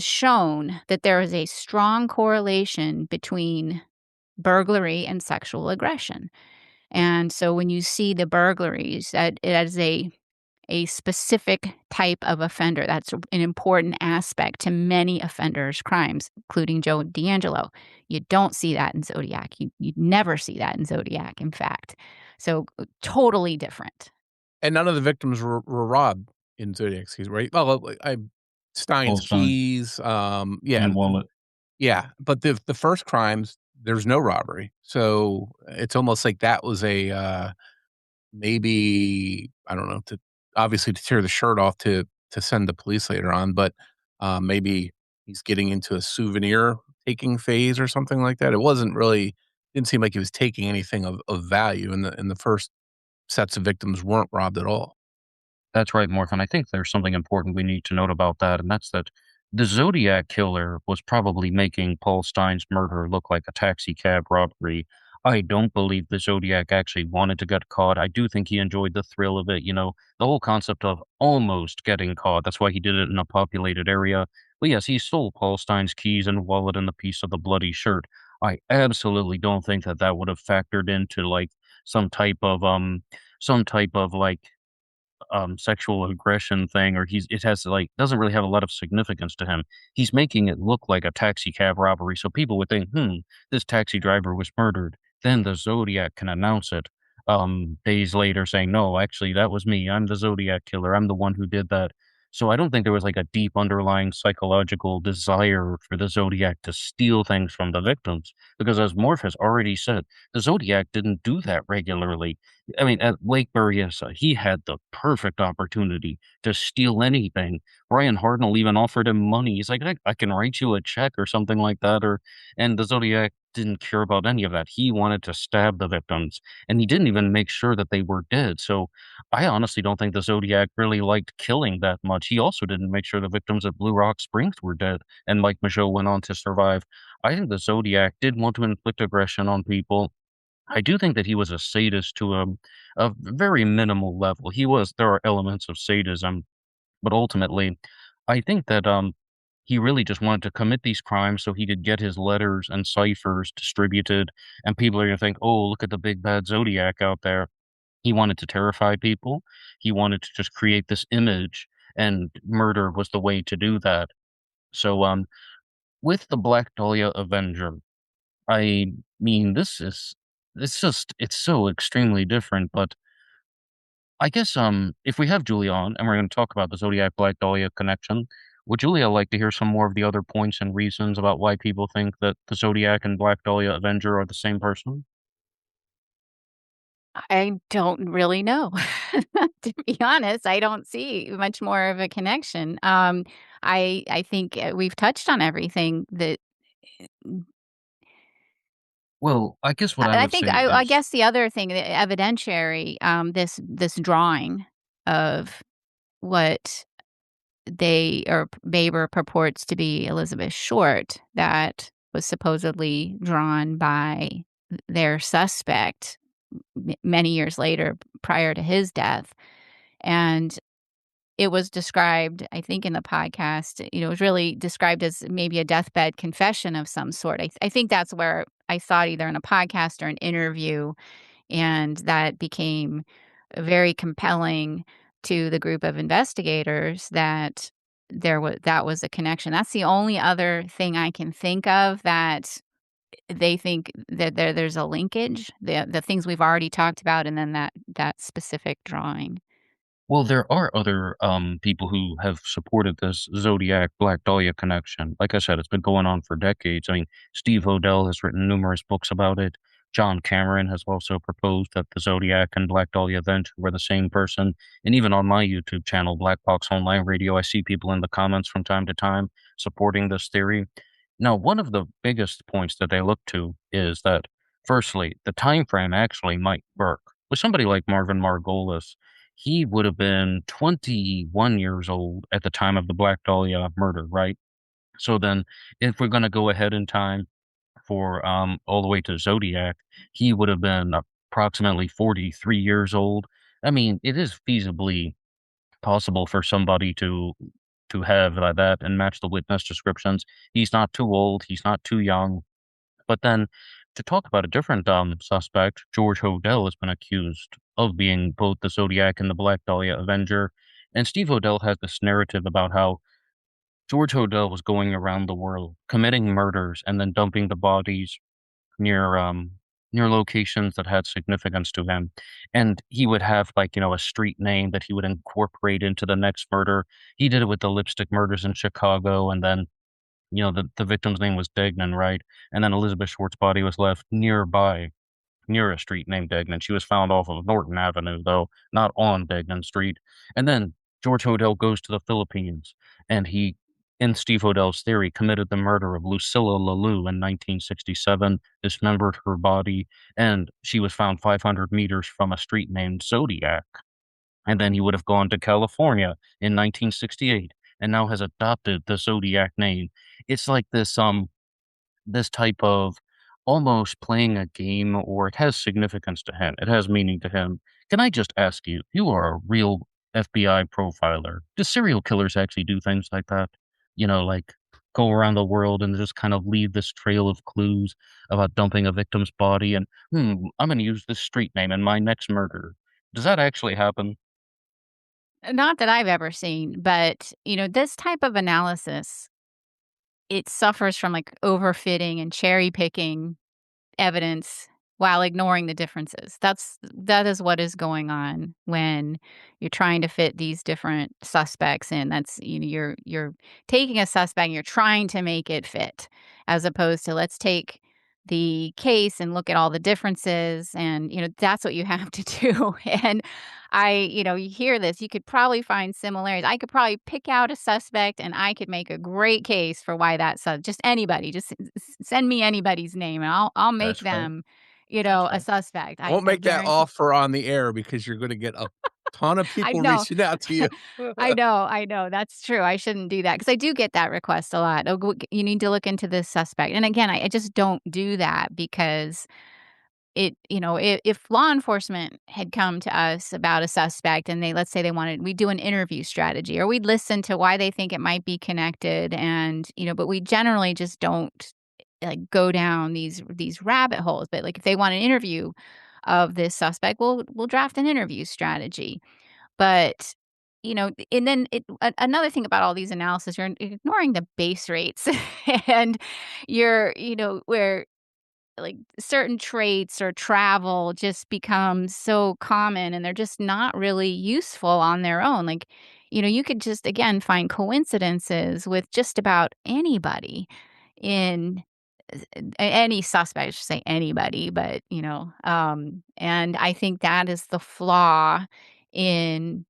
shown that there is a strong correlation between burglary and sexual aggression. And so when you see the burglaries, that it is a specific type of offender. That's an important aspect to many offenders' crimes, including Joe D'Angelo. You don't see that in Zodiac. You never see that in Zodiac, in fact. So totally different. And none of the victims were robbed in Zodiac's case, right? Well, Stein's Holstein keys, yeah, and Wallet. yeah, but the first crimes, there's no robbery. So it's almost like that was maybe, I don't know, to obviously to tear the shirt off to send the police later on, but, maybe he's getting into a souvenir taking phase or something like that. It wasn't really, didn't seem like he was taking anything of value, and the first sets of victims weren't robbed at all. That's right, Morph, and I think there's something important we need to note about that, and that's that the Zodiac Killer was probably making Paul Stein's murder look like a taxi cab robbery I don't believe the Zodiac actually wanted to get caught. I do think he enjoyed the thrill of it, the whole concept of almost getting caught. That's why he did it in a populated area. But yes, he stole Paul Stein's keys and wallet and the piece of the bloody shirt. I absolutely don't think that that would have factored into like some type of like sexual aggression thing, or it has like doesn't really have a lot of significance to him. He's making it look like a taxi cab robbery, so people would think, this taxi driver was murdered. Then the Zodiac can announce it days later, saying, no, actually that was me. I'm the Zodiac killer. I'm the one who did that. So I don't think there was like a deep underlying psychological desire for the Zodiac to steal things from the victims, because as Morph has already said, the Zodiac didn't do that regularly. I mean, at Lake Berryessa, he had the perfect opportunity to steal anything. Brian Hartnell even offered him money. He's like, I can write you a check or something like that. And the Zodiac didn't care about any of that. He wanted to stab the victims, and he didn't even make sure that they were dead. So I honestly don't think the Zodiac really liked killing that much. He also didn't make sure the victims at Blue Rock Springs were dead, and Mike Michaud went on to survive. I think the Zodiac did want to inflict aggression on people. I do think that he was a sadist to a very minimal level. There are elements of sadism, but ultimately, I think that he really just wanted to commit these crimes so he could get his letters and ciphers distributed, and people are going to think, oh, look at the big bad Zodiac out there. He wanted to terrify people. He wanted to just create this image, and murder was the way to do that. So, with the Black Dahlia Avenger, I mean, it's so extremely different, but I guess, if we have Julia on and we're gonna talk about the Zodiac Black Dahlia connection, would Julia like to hear some more of the other points and reasons about why people think that the Zodiac and Black Dahlia Avenger are the same person? I don't really know. To be honest, I don't see much more of a connection. I think, we've touched on everything that Well, I guess what I I would think say I is, guess the other thing, the evidentiary, this drawing of what Baber purports to be Elizabeth Short that was supposedly drawn by their suspect many years later prior to his death. And it was described, I think, in the podcast, it was really described as maybe a deathbed confession of some sort. I think that's where I saw it, either in a podcast or an interview, and that became very compelling to the group of investigators that that was a connection. That's the only other thing I can think of that they think that there's a linkage, the things we've already talked about, and then that specific drawing. well, there are other, people who have supported this Zodiac Black Dahlia connection. Like I said, it's been going on for decades. I mean, Steve Odell has written numerous books about it. John Cameron has also proposed that the Zodiac and Black Dahlia event were the same person. And even on my YouTube channel, Black Box Online Radio, I see people in the comments from time to time supporting this theory. Now, one of the biggest points that they look to is that, firstly, the time frame actually might work. With somebody like Marvin Margolis, he would have been 21 years old at the time of the Black Dahlia murder, right? So then, if we're going to go ahead in time for all the way to Zodiac, he would have been approximately 43 years old. I mean, it is feasibly possible for somebody to have that and match the witness descriptions. He's not too old. He's not too young. But then, to talk about a different suspect, George Hodel has been accused of being both the Zodiac and the Black Dahlia Avenger. And Steve Hodel has this narrative about how George Hodel was going around the world committing murders and then dumping the bodies near near locations that had significance to him. And he would have like, a street name that he would incorporate into the next murder. He did it with the lipstick murders in Chicago, and then the victim's name was Degnan, right? And then Elizabeth Short's body was left nearby, near a street named Degnan. She was found off of Norton Avenue, though, not on Degnan Street. And then George Hodel goes to the Philippines, and he, in Steve Hodell's theory, committed the murder of Lucilla Lalou in 1967, dismembered her body, and she was found 500 meters from a street named Zodiac. And then he would have gone to California in 1968 and now has adopted the Zodiac name. It's like this type of almost playing a game, or it has significance to him. It has meaning to him. Can I just ask you, you are a real FBI profiler. Do serial killers actually do things like that? Like go around the world and just kind of leave this trail of clues about dumping a victim's body and, I'm going to use this street name in my next murder. Does that actually happen? Not that I've ever seen, but, this type of analysis, it suffers from, like, overfitting and cherry picking evidence while ignoring the differences. That is what is going on when you're trying to fit these different suspects in. That's you're taking a suspect and you're trying to make it fit, as opposed to let's take the case and look at all the differences, and that's what you have to do. And you hear this, you could probably find similarities. I could probably pick out a suspect and I could make a great case for why just anybody, just send me anybody's name and I'll make That's right. them, That's a right. suspect. I won't I make that guarantee. offer on the air because you're gonna get a ton of I people know. reaching out to you. I know, that's true. I shouldn't do that because I do get that request a lot. "Oh, you need to look into this suspect." And again, I just don't do that because if law enforcement had come to us about a suspect and let's say they wanted, we do an interview strategy or we'd listen to why they think it might be connected. And, but we generally just don't like go down these rabbit holes. But like if they want an interview of this suspect, we'll draft an interview strategy. But, and then another thing about all these analysis, you're ignoring the base rates and where like certain traits or travel just become so common and they're just not really useful on their own. Like, you could just again find coincidences with just about anybody in any suspect, I should say anybody, but and I think that is the flaw in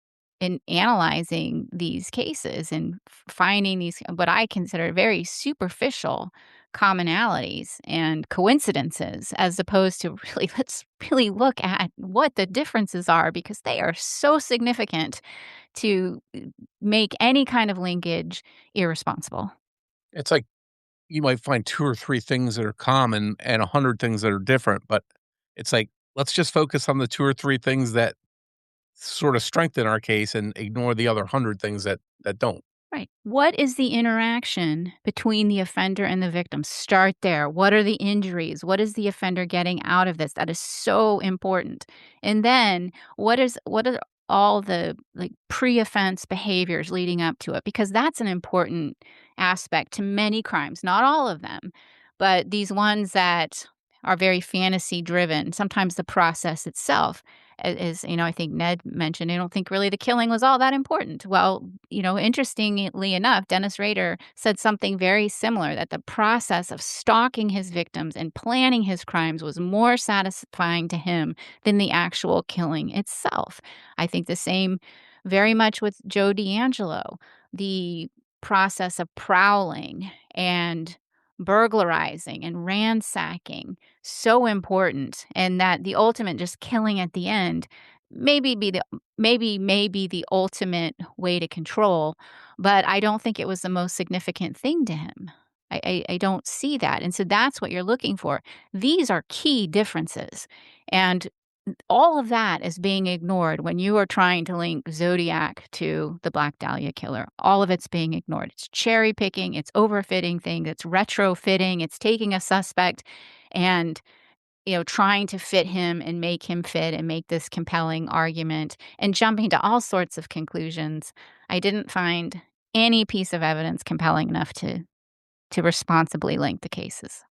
analyzing these cases and finding these what I consider very superficial commonalities and coincidences as opposed to really let's really look at what the differences are because they are so significant to make any kind of linkage irresponsible. It's like you might find 2 or 3 things that are common and 100 things that are different, but it's like, let's just focus on the 2 or 3 things that sort of strengthen our case and ignore the other 100 things that don't. Right. What is the interaction between the offender and the victim? Start there. What are the injuries? What is the offender getting out of this? That is so important. And then what are all the like pre-offense behaviors leading up to it? Because that's an important aspect to many crimes, not all of them, but these ones that are very fantasy driven. Sometimes the process itself is, I think Ned mentioned, I don't think really the killing was all that important. Well, interestingly enough, Dennis Rader said something very similar that the process of stalking his victims and planning his crimes was more satisfying to him than the actual killing itself. I think the same very much with Joe D'Angelo. The process of prowling and burglarizing and ransacking so important and that the ultimate just killing at the end maybe the ultimate way to control, but I don't think it was the most significant thing to him. I don't see that. And so that's what you're looking for. These are key differences. And all of that is being ignored when you are trying to link Zodiac to the Black Dahlia killer. All of it's being ignored. It's cherry picking, it's overfitting things, it's retrofitting, it's taking a suspect and trying to fit him and make him fit and make this compelling argument and jumping to all sorts of conclusions. I didn't find any piece of evidence compelling enough to responsibly link the cases.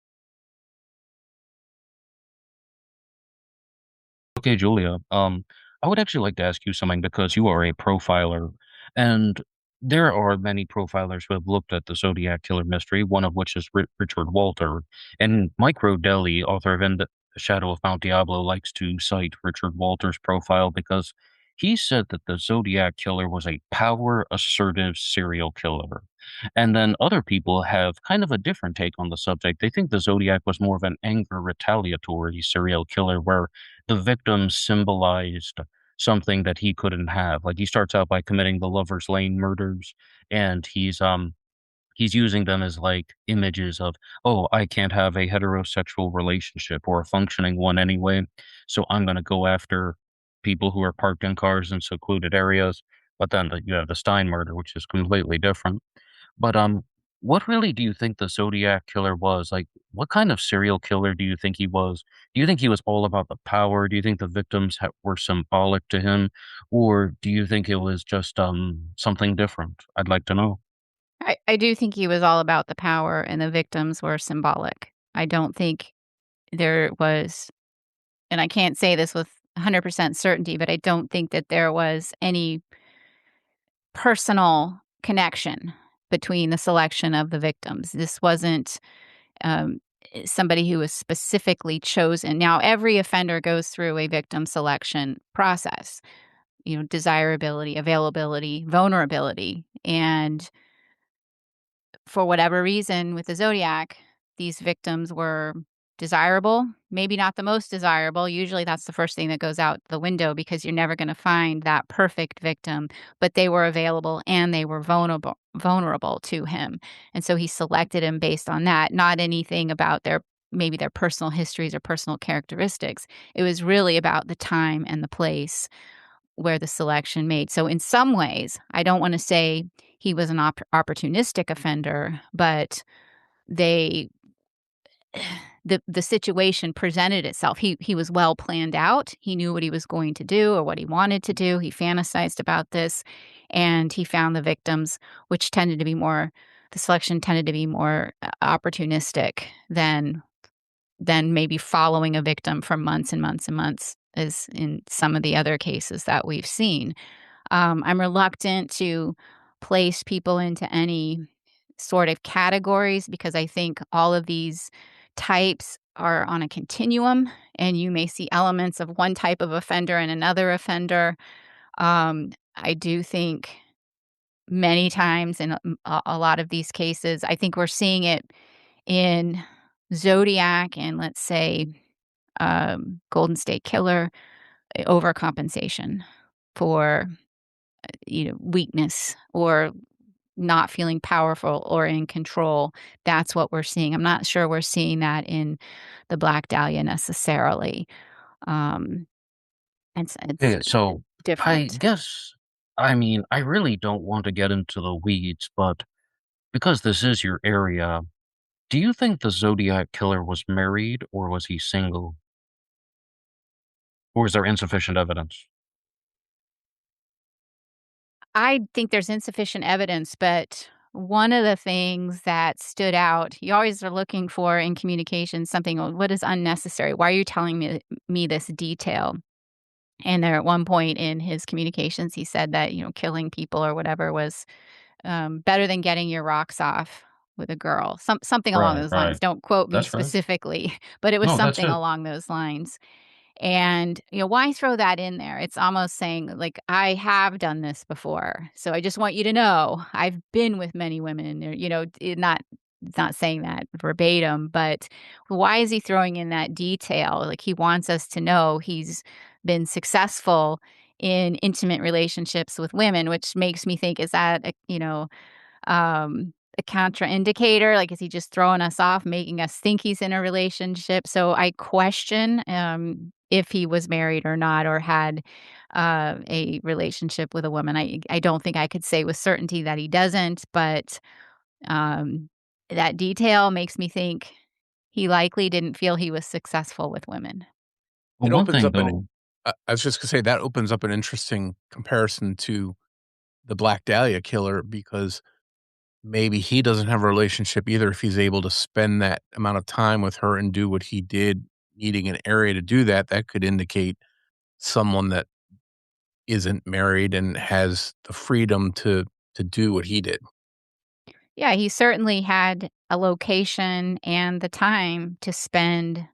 Okay, Julia. I would actually like to ask you something because you are a profiler, and there are many profilers who have looked at the Zodiac killer mystery. One of which is Richard Walter, and Mike Rodelli, author of In the Shadow of Mount Diablo, likes to cite Richard Walter's profile because he said that the Zodiac killer was a power assertive serial killer. And then other people have kind of a different take on the subject. They think the Zodiac was more of an anger retaliatory serial killer where the victim symbolized something that he couldn't have. Like he starts out by committing the Lover's Lane murders, and he's he's using them as like images of, oh, I can't have a heterosexual relationship or a functioning one anyway, so I'm going to go after people who are parked in cars in secluded areas. But then you have the Stein murder, which is completely different. But what really do you think the Zodiac killer was? Like, what kind of serial killer do you think he was? Do you think he was all about the power? Do you think the victims were symbolic to him, or do you think it was just something different? I'd like to know. I do think he was all about the power and the victims were symbolic. I don't think there was, and I can't say this with 100% certainty, but I don't think that there was any personal connection between the selection of the victims. This wasn't um, somebody who was specifically chosen. Now, every offender goes through a victim selection process, desirability, availability, vulnerability. And for whatever reason with the Zodiac, these victims were desirable, maybe not the most desirable. Usually that's the first thing that goes out the window because you're never going to find that perfect victim, but they were available and they were vulnerable to him. And so he selected him based on that, not anything about maybe their personal histories or personal characteristics. It was really about the time and the place where the selection made. So in some ways, I don't want to say he was an opportunistic offender, but they the situation presented itself. He was well planned out. He knew what he was going to do or what he wanted to do. He fantasized about this, and he found the victims, which tended to be more. The selection tended to be more opportunistic than maybe following a victim for months and months and months, as in some of the other cases that we've seen. I'm reluctant to place people into any sort of categories because I think all of these types are on a continuum, and you may see elements of one type of offender and another offender. I do think many times in a lot of these cases, I think we're seeing it in Zodiac and let's say Golden State Killer, overcompensation for weakness or not feeling powerful or in control. That's what we're seeing. I'm not sure we're seeing that in the Black Dahlia necessarily. Um, it's Yeah, so I different. guess, I mean, I really don't want to get into the weeds, but because this is your area, do you think the Zodiac killer was married or was he single? Or is there insufficient evidence? I think there's insufficient evidence, but one of the things that stood out, you always are looking for in communication something, "Oh, what is unnecessary? Why are you telling me this detail?" And there at one point in his communications, he said that, killing people or whatever was better than getting your rocks off with a girl. Something along Right, those lines. right. Don't quote me That's right. specifically, but it was No, that's something it. along those lines. And, why throw that in there? It's almost saying, like, I have done this before. So I just want you to know I've been with many women, or, not saying that verbatim, but why is he throwing in that detail? Like, he wants us to know he's been successful in intimate relationships with women, which makes me think, is that, a contraindicator? Like, is he just throwing us off, making us think he's in a relationship? So I question if he was married or not, or had a relationship with a woman. I don't think I could say with certainty that he doesn't, but um, that detail makes me think he likely didn't feel he was successful with women. Well, It one opens thing up an though, I was just gonna say that opens up an interesting comparison to the Black Dahlia killer because maybe he doesn't have a relationship either if he's able to spend that amount of time with her and do what he did, needing an area to do that, that could indicate someone that isn't married and has the freedom to do what he did. Yeah, he certainly had a location and the time to spend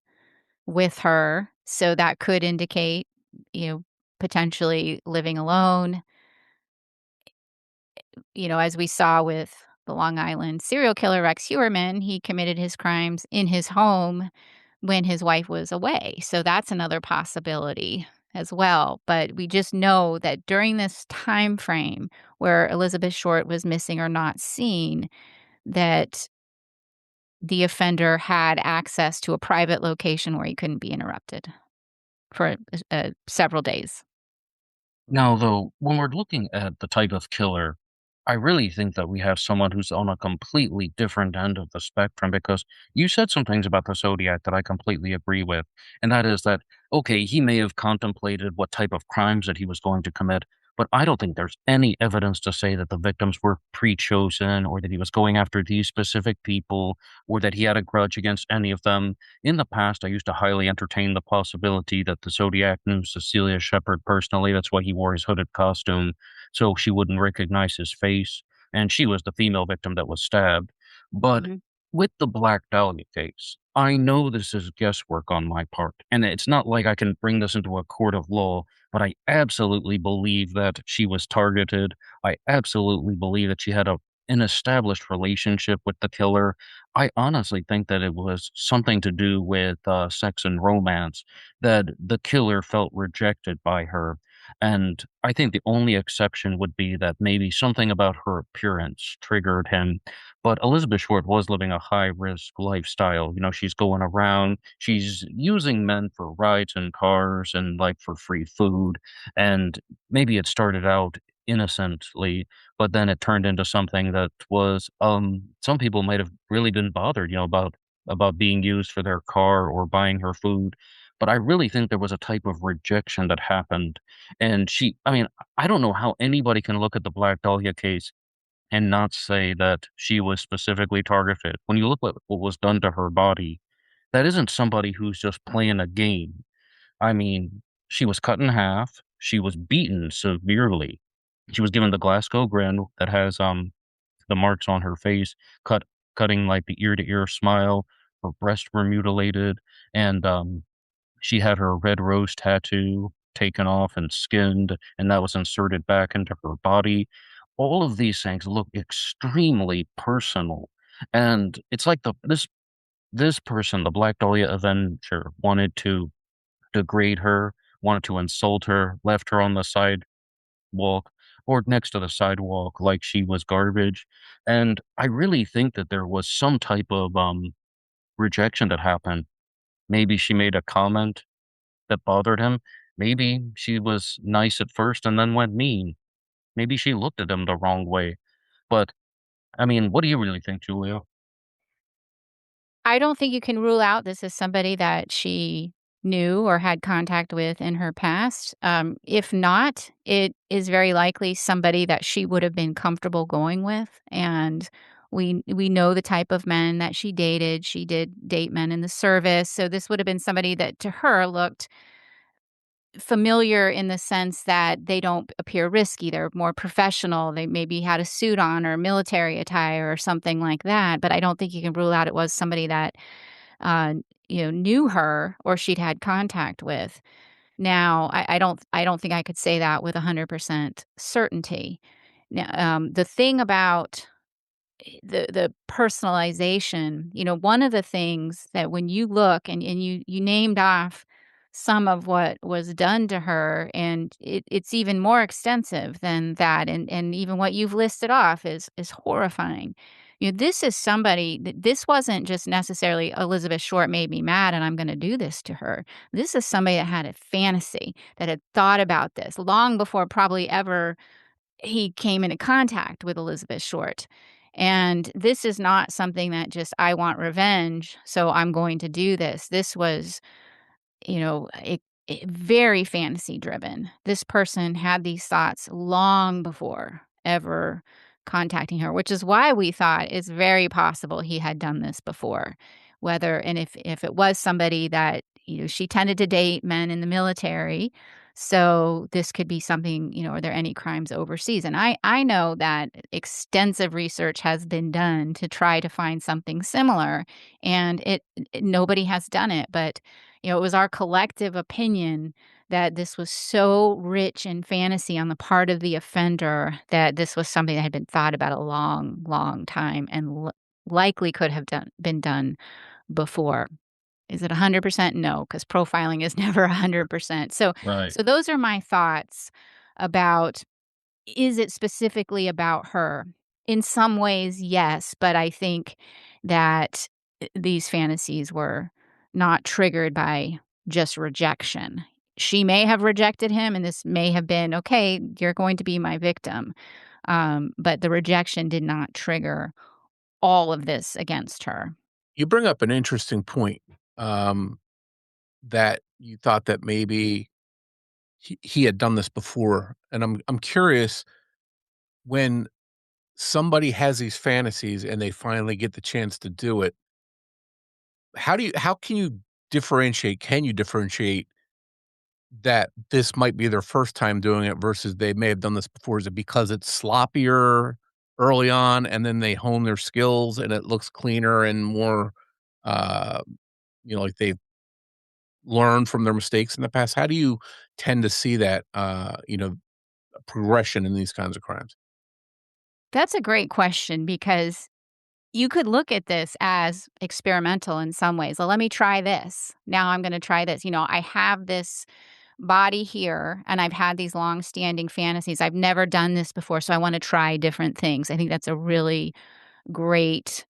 with her. So that could indicate, potentially living alone, as we saw with the Long Island serial killer Rex Heuermann. He committed his crimes in his home when his wife was away. So that's another possibility as well. But we just know that during this time frame where Elizabeth Short was missing or not seen, that the offender had access to a private location where he couldn't be interrupted for several days. Now, though, when we're looking at the type of killer, I really think that we have someone who's on a completely different end of the spectrum because you said some things about the Zodiac that I completely agree with. And that is that, okay, he may have contemplated what type of crimes that he was going to commit, but I don't think there's any evidence to say that the victims were pre chosen or that he was going after these specific people or that he had a grudge against any of them. In the past, I used to highly entertain the possibility that the Zodiac knew Cecilia Shepard personally. That's why he wore his hooded costume, so she wouldn't recognize his face. And she was the female victim that was stabbed. But Mhm. with the Black Dahlia case, I know this is guesswork on my part. And it's not like I can bring this into a court of law, but I absolutely believe that she was targeted. I absolutely believe that she had an established relationship with the killer. I honestly think that it was something to do with sex and romance, that the killer felt rejected by her. And I think the only exception would be that maybe something about her appearance triggered him. But Elizabeth Short was living a high risk lifestyle. You know, she's going around, she's using men for rides and cars and like for free food. And maybe it started out innocently, but then it turned into something that was some people might have really been bothered, about being used for their car or buying her food. But I really think there was a type of rejection that happened. And I mean, I don't know how anybody can look at the Black Dahlia case and not say that she was specifically targeted. When you look at what was done to her body, that isn't somebody who's just playing a game. I mean, she was cut in half. She was beaten severely. She was given the Glasgow grin that has the marks on her face, cutting like the ear to ear smile. Her breasts were mutilated, and she had her red rose tattoo taken off and skinned, and that was inserted back into her body. All of these things look extremely personal, and it's like this person, the Black Dahlia Avenger, wanted to degrade her, wanted to insult her, left her on the sidewalk or next to the sidewalk like she was garbage. And I really think that there was some type of rejection that happened. Maybe she made a comment that bothered him. Maybe she was nice at first and then went mean. Maybe she looked at him the wrong way. But I mean, what do you really think, Julia? I don't think you can rule out this is somebody that she knew or had contact with in her past. If not, it is very likely somebody that she would have been comfortable going with. And we know the type of men that she dated. She did date men in the service. So this would have been somebody that to her looked familiar in the sense that they don't appear risky. They're more professional. They maybe had a suit on or military attire or something like that. But I don't think you can rule out it was somebody that uh, knew her or she'd had contact with. Now, I don't think I could say that with 100% certainty. Now, the thing about the personalization, one of the things that when you look and you named off some of what was done to her, and it's even more extensive than that, and even what you've listed off is horrifying. This is somebody that this wasn't just necessarily Elizabeth Short made me mad and I'm going to do this to her. This is somebody that had a fantasy, that had thought about this long before probably ever he came into contact with Elizabeth Short. And this is not something that just, I want revenge, so I'm going to do this. This was, very fantasy driven. This person had these thoughts long before ever contacting her, which is why we thought it's very possible he had done this before. And if it was somebody that, she tended to date men in the military, so this could be something, are there any crimes overseas? And I know that extensive research has been done to try to find something similar, and nobody has done it. But it was our collective opinion that this was so rich in fantasy on the part of the offender that this was something that had been thought about a long, long time and likely could have been done before. Is it 100%? No, because profiling is never 100%. So, Right. so those are my thoughts about, is it specifically about her? in some ways, yes, but I think that these fantasies were not triggered by just rejection. She may have rejected him, and this may have been, "Okay, you're going to be my victim." But the rejection did not trigger all of this against her. You bring up an interesting point, um, that you thought that maybe he had done this before, and I'm curious, when somebody has these fantasies and they finally get the chance to do it, how can you differentiate that this might be their first time doing it versus they may have done this before? Is it because it's sloppier early on and then they hone their skills and it looks cleaner and more, uh, like they've learned from their mistakes in the past? How do you tend to see that, progression in these kinds of crimes? That's a great question because you could look at this as experimental in some ways. Well, let me try this. Now I'm going to try this. I have this body here and I've had these long-standing fantasies. I've never done this before, so I want to try different things. I think that's a really great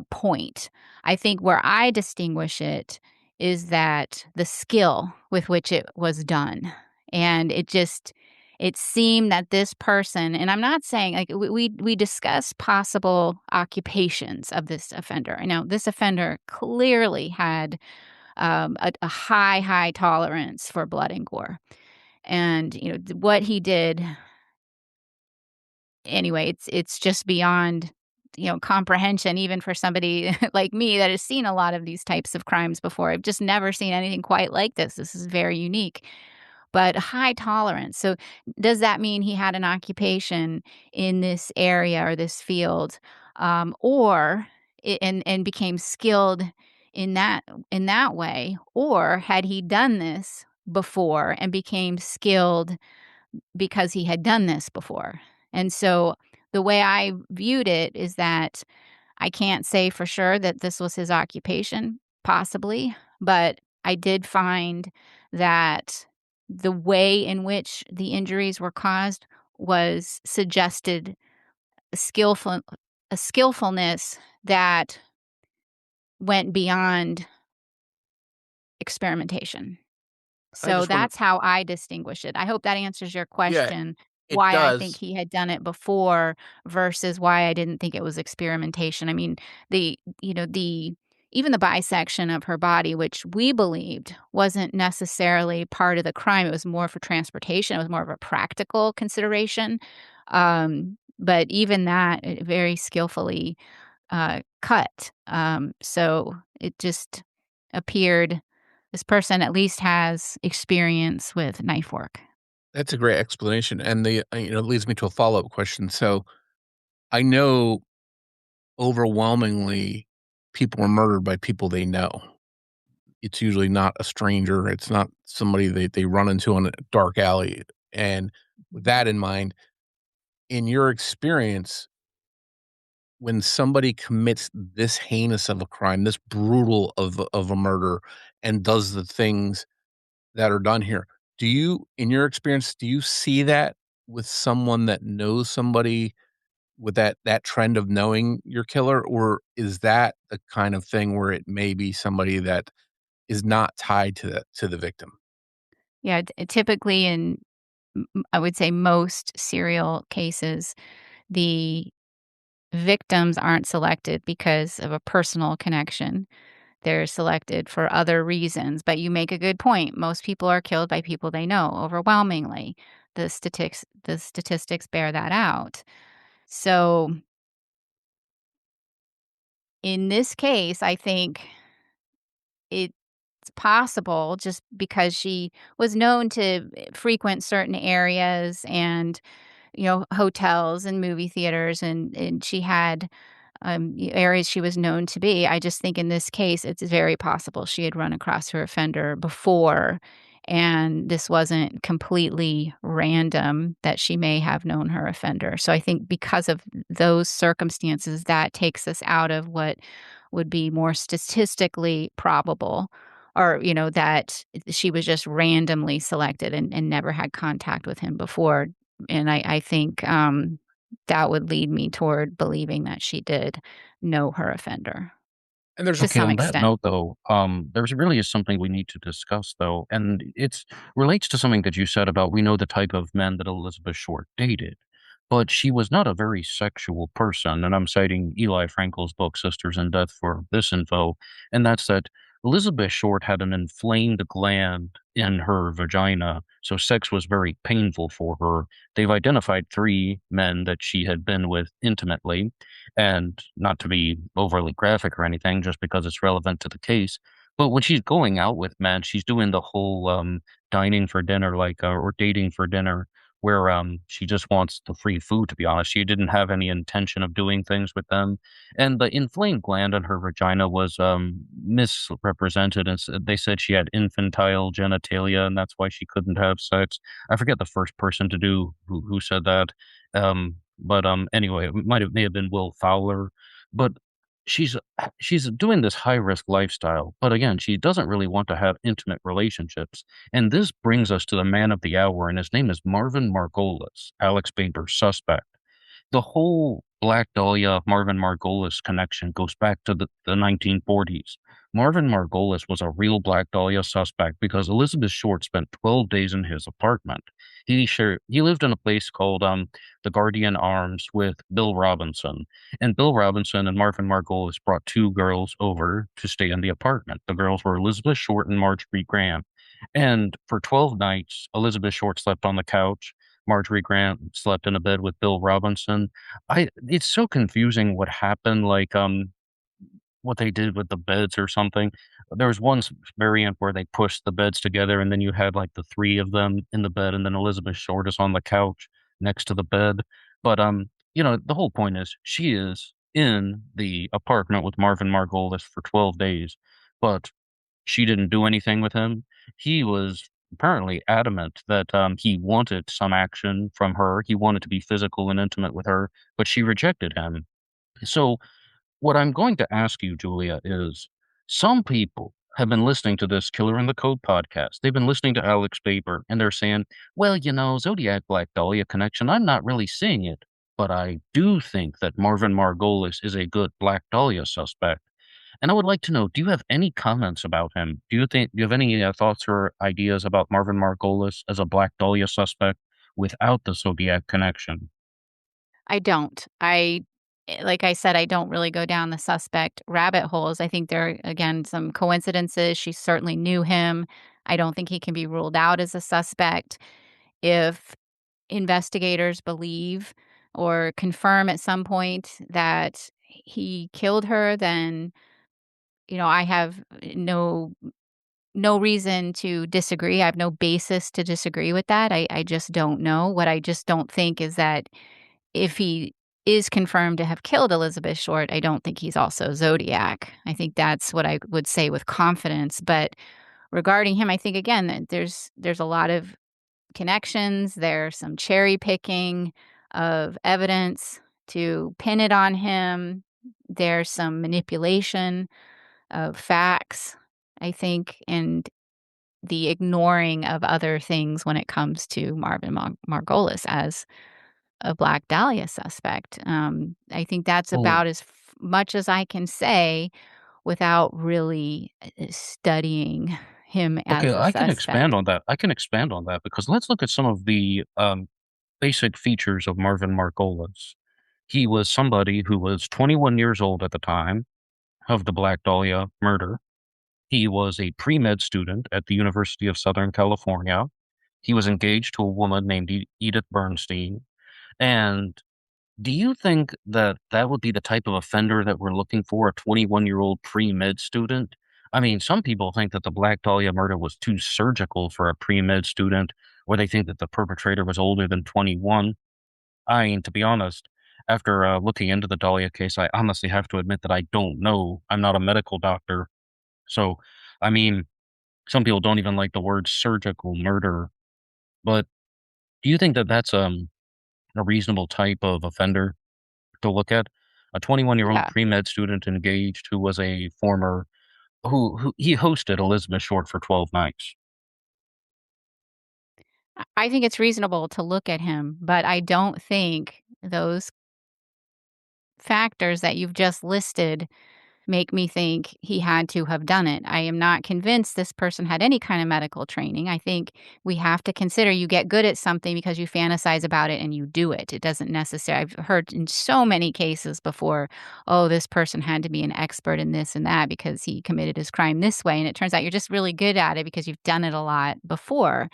point. I think where I distinguish it is that the skill with which it was done. And it seemed that this person, and I'm not saying like we discuss possible occupations of this offender. I know this offender clearly had a high tolerance for blood and gore, and what he did anyway, it's just beyond, comprehension even for somebody like me that has seen a lot of these types of crimes before. I've just never seen anything quite like this. This is very unique, but high tolerance. So does that mean he had an occupation in this area or this field, and became skilled in that way, or had he done this before and became skilled because he had done this before? And so the way I viewed it is that I can't say for sure that this was his occupation, possibly, but I did find that the way in which the injuries were caused was suggested skillful a skillfulness that went beyond experimentation. I So just want to that's how I distinguish it. I hope that answers your Yeah, question, it why I think does. he had done it before versus why I didn't think it was experimentation. I mean, the even the bisection of her body, which we believed wasn't necessarily part of the crime, it was more for transportation, it was more of a practical consideration. But even that, very skillfully cut. So it just appeared this person at least has experience with knife work. That's a great explanation, and it leads me to a follow-up question. So, I know overwhelmingly people are murdered by people they know. It's usually not a stranger, it's not somebody they run into in a dark alley, and with that in mind, in your experience, when somebody commits this heinous of a crime, this brutal of a murder, and does the things that are done here, in your experience, do you see that with someone that knows somebody with that trend of knowing your killer, or is that the kind of thing where it may be somebody that is not tied to the victim? Yeah, typically in I would say most serial cases, the victims aren't selected because of a personal connection. They're selected for other reasons. But you make a good point. Most people are killed by people they know overwhelmingly. The statistics bear that out. So in this case, I think it's possible just because she was known to frequent certain areas and hotels and movie theaters, and she had areas she was known to be. I just think in this case, it's very possible she had run across her offender before, and this wasn't completely random that she may have known her offender. So I think because of those circumstances, that takes us out of what would be more statistically probable, or that she was just randomly selected and never had contact with him before. And I think that would lead me toward believing that she did know her offender And there's to Okay, some on that extent. note, though, there's really is something we need to discuss, though, and it's relates to something that you said about we know the type of men that Elizabeth Short dated, but she was not a very sexual person, and I'm citing Eli Frankel's book Sisters in Death for this info, and that's that Elizabeth Short had an inflamed gland in her vagina, so sex was very painful for her. They've identified 3 men that she had been with intimately, and not to be overly graphic or anything, just because it's relevant to the case. But when she's going out with men, she's doing the whole dining for dinner, like or dating for dinner, where she just wants the free food. To be honest, she didn't have any intention of doing things with them, and the inflamed gland in her vagina was misrepresented. And they said she had infantile genitalia, and that's why she couldn't have sex. I forget the first person to do who said that. But anyway, it may have been Will Fowler, but she's she's doing this high risk lifestyle. But again, she doesn't really want to have intimate relationships. And this brings us to the man of the hour, and his name is Marvin Margolis, Alex Baber's suspect. The whole Black Dahlia Marvin Margolis connection goes back to the 1940s. Marvin Margolis was a real Black Dahlia suspect because Elizabeth Short spent 12 days in his apartment. He lived in a place called the Guardian Arms with Bill Robinson, and Bill Robinson and Marvin Margolis brought 2 girls over to stay in the apartment. The girls were Elizabeth Short and Marjorie Grant, and for 12 nights, Elizabeth Short slept on the couch. Marjorie Grant slept in a bed with Bill Robinson. It's so confusing what happened, like, what they did with the beds or something. There was one variant where they pushed the beds together, and then you had, like, the 3 of them in the bed, and then Elizabeth Short is on the couch next to the bed. But, the whole point is she is in the apartment with Marvin Margolis for 12 days, but she didn't do anything with him. He was apparently adamant that, he wanted some action from her. He wanted to be physical and intimate with her, but she rejected him. So, what I'm going to ask you, Julia, is some people have been listening to this Killer in the Code podcast. They've been listening to Alex Baber, and they're saying, well, Zodiac Black Dahlia connection, I'm not really seeing it. But I do think that Marvin Margolis is a good Black Dahlia suspect. And I would like to know, do you have any comments about him? Do you have any thoughts or ideas about Marvin Margolis as a Black Dahlia suspect without the Zodiac connection? I don't. Like I said, I don't really go down the suspect rabbit holes. I think there are, again, some coincidences. She certainly knew him. I don't think he can be ruled out as a suspect. If investigators believe or confirm at some point that he killed her, then, I have no reason to disagree. I have no basis to disagree with that. I just don't know. What I just don't think is that if he is confirmed to have killed Elizabeth Short, I don't think he's also Zodiac. I think that's what I would say with confidence. But regarding him, I think again that there's a lot of connections. There's some cherry picking of evidence to pin it on him. There's some manipulation of facts, I think, and the ignoring of other things when it comes to Marvin Margolis as a Black Dahlia suspect. I think that's Well, about as much as I can say without really studying him okay, as a I can expand suspect. on that. I can expand on that because let's look at some of the basic features of Marvin Margolis. He was somebody who was 21 years old at the time of the Black Dahlia murder. He was a pre med student at the University of Southern California. He was engaged to a woman named Edith Bernstein. And do you think that that would be the type of offender that we're looking for, a 21-year-old pre-med student? I mean, some people think that the Black Dahlia murder was too surgical for a pre-med student, or they think that the perpetrator was older than 21. I mean, to be honest, after looking into the Dahlia case, I honestly have to admit that I don't know. I'm not a medical doctor. So, I mean, some people don't even like the word surgical murder. But do you think that that's a reasonable type of offender to look at? A 21-year-old Yeah. pre-med student engaged who was a former who he hosted Elizabeth Short for 12 nights. I think it's reasonable to look at him, but I don't think those factors that you've just listed make me think he had to have done it. I am not convinced this person had any kind of medical training. I think we have to consider you get good at something because you fantasize about it and you do it. It doesn't necessarily, I've heard in so many cases before, oh, this person had to be an expert in this and that because he committed his crime this way. And it turns out you're just really good at it because you've done it a lot before.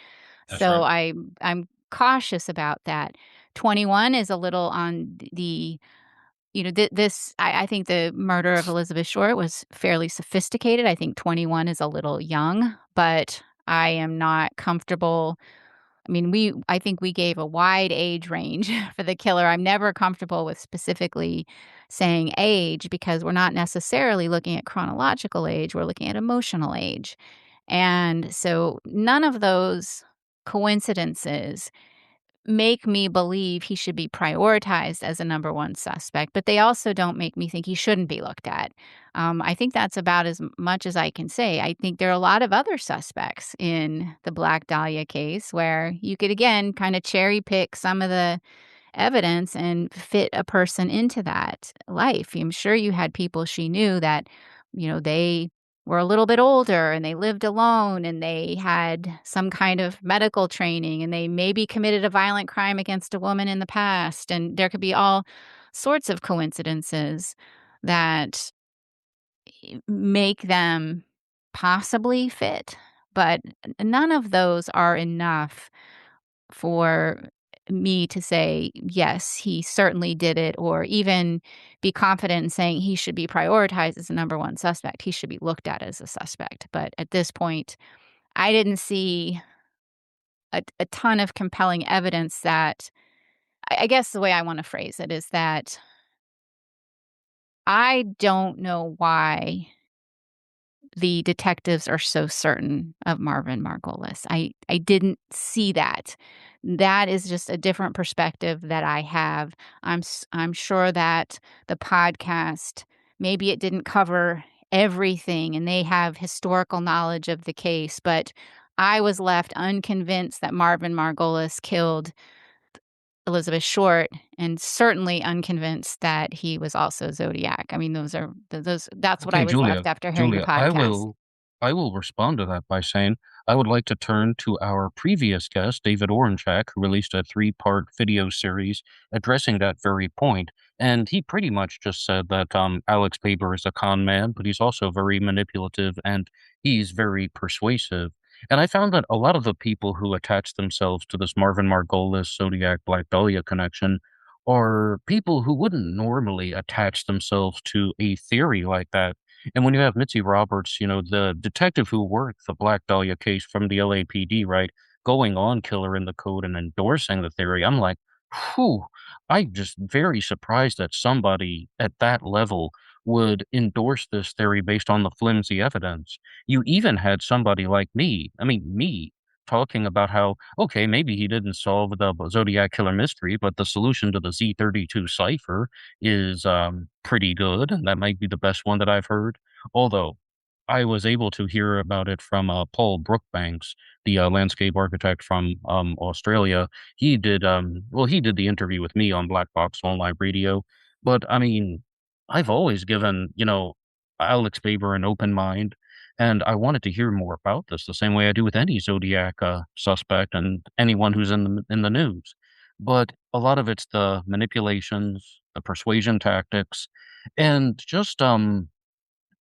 That's So right. I'm cautious about that. 21 is a little on the this I think the murder of Elizabeth Short was fairly sophisticated. I think 21 is a little young, but I am not comfortable. I mean, I think we gave a wide age range for the killer. I'm never comfortable with specifically saying age because we're not necessarily looking at chronological age, we're looking at emotional age. And so none of those coincidences make me believe he should be prioritized as a number one suspect, but they also don't make me think he shouldn't be looked at. I think that's about as much as I can say. I think there are a lot of other suspects in the Black Dahlia case where you could, again, kind of cherry pick some of the evidence and fit a person into that life. I'm sure you had people she knew that, they were a little bit older and they lived alone and they had some kind of medical training and they maybe committed a violent crime against a woman in the past. And there could be all sorts of coincidences that make them possibly fit, but none of those are enough for me to say, yes, he certainly did it, or even be confident in saying he should be prioritized as a number one suspect. He should be looked at as a suspect. But at this point, I didn't see a ton of compelling evidence that I guess the way I want to phrase it is that I don't know why the detectives are so certain of Marvin Margolis. I didn't see that. That is just a different perspective that I have. I'm sure that the podcast, maybe it didn't cover everything and they have historical knowledge of the case, but I was left unconvinced that Marvin Margolis killed Elizabeth Short and certainly unconvinced that he was also Zodiac. I mean, that's what I Okay, was left Julia, after hearing the Julia, podcast. I will respond to that by saying I would like to turn to our previous guest, David Oranchak, who released a three-part video series addressing that very point. And he pretty much just said that Alex Paber is a con man, but he's also very manipulative and he's very persuasive. And I found that a lot of the people who attach themselves to this Marvin Margolis Zodiac Black Dahlia connection are people who wouldn't normally attach themselves to a theory like that. And when you have Mitzi Roberts, the detective who worked the Black Dahlia case from the LAPD, right, going on Killer in the Code and endorsing the theory, I'm like, whew, I'm just very surprised that somebody at that level would endorse this theory based on the flimsy evidence. You even had somebody like me, I mean, me, talking about how, okay, maybe he didn't solve the Zodiac killer mystery, but the solution to the Z32 cipher is pretty good. That might be the best one that I've heard. Although I was able to hear about it from Paul Brookbanks, the landscape architect from Australia. He did the interview with me on Black Box Online Radio. But I mean, I've always given, Alex Faber an open mind. And I wanted to hear more about this the same way I do with any Zodiac suspect and anyone who's in the news. But a lot of it's the manipulations, the persuasion tactics, and just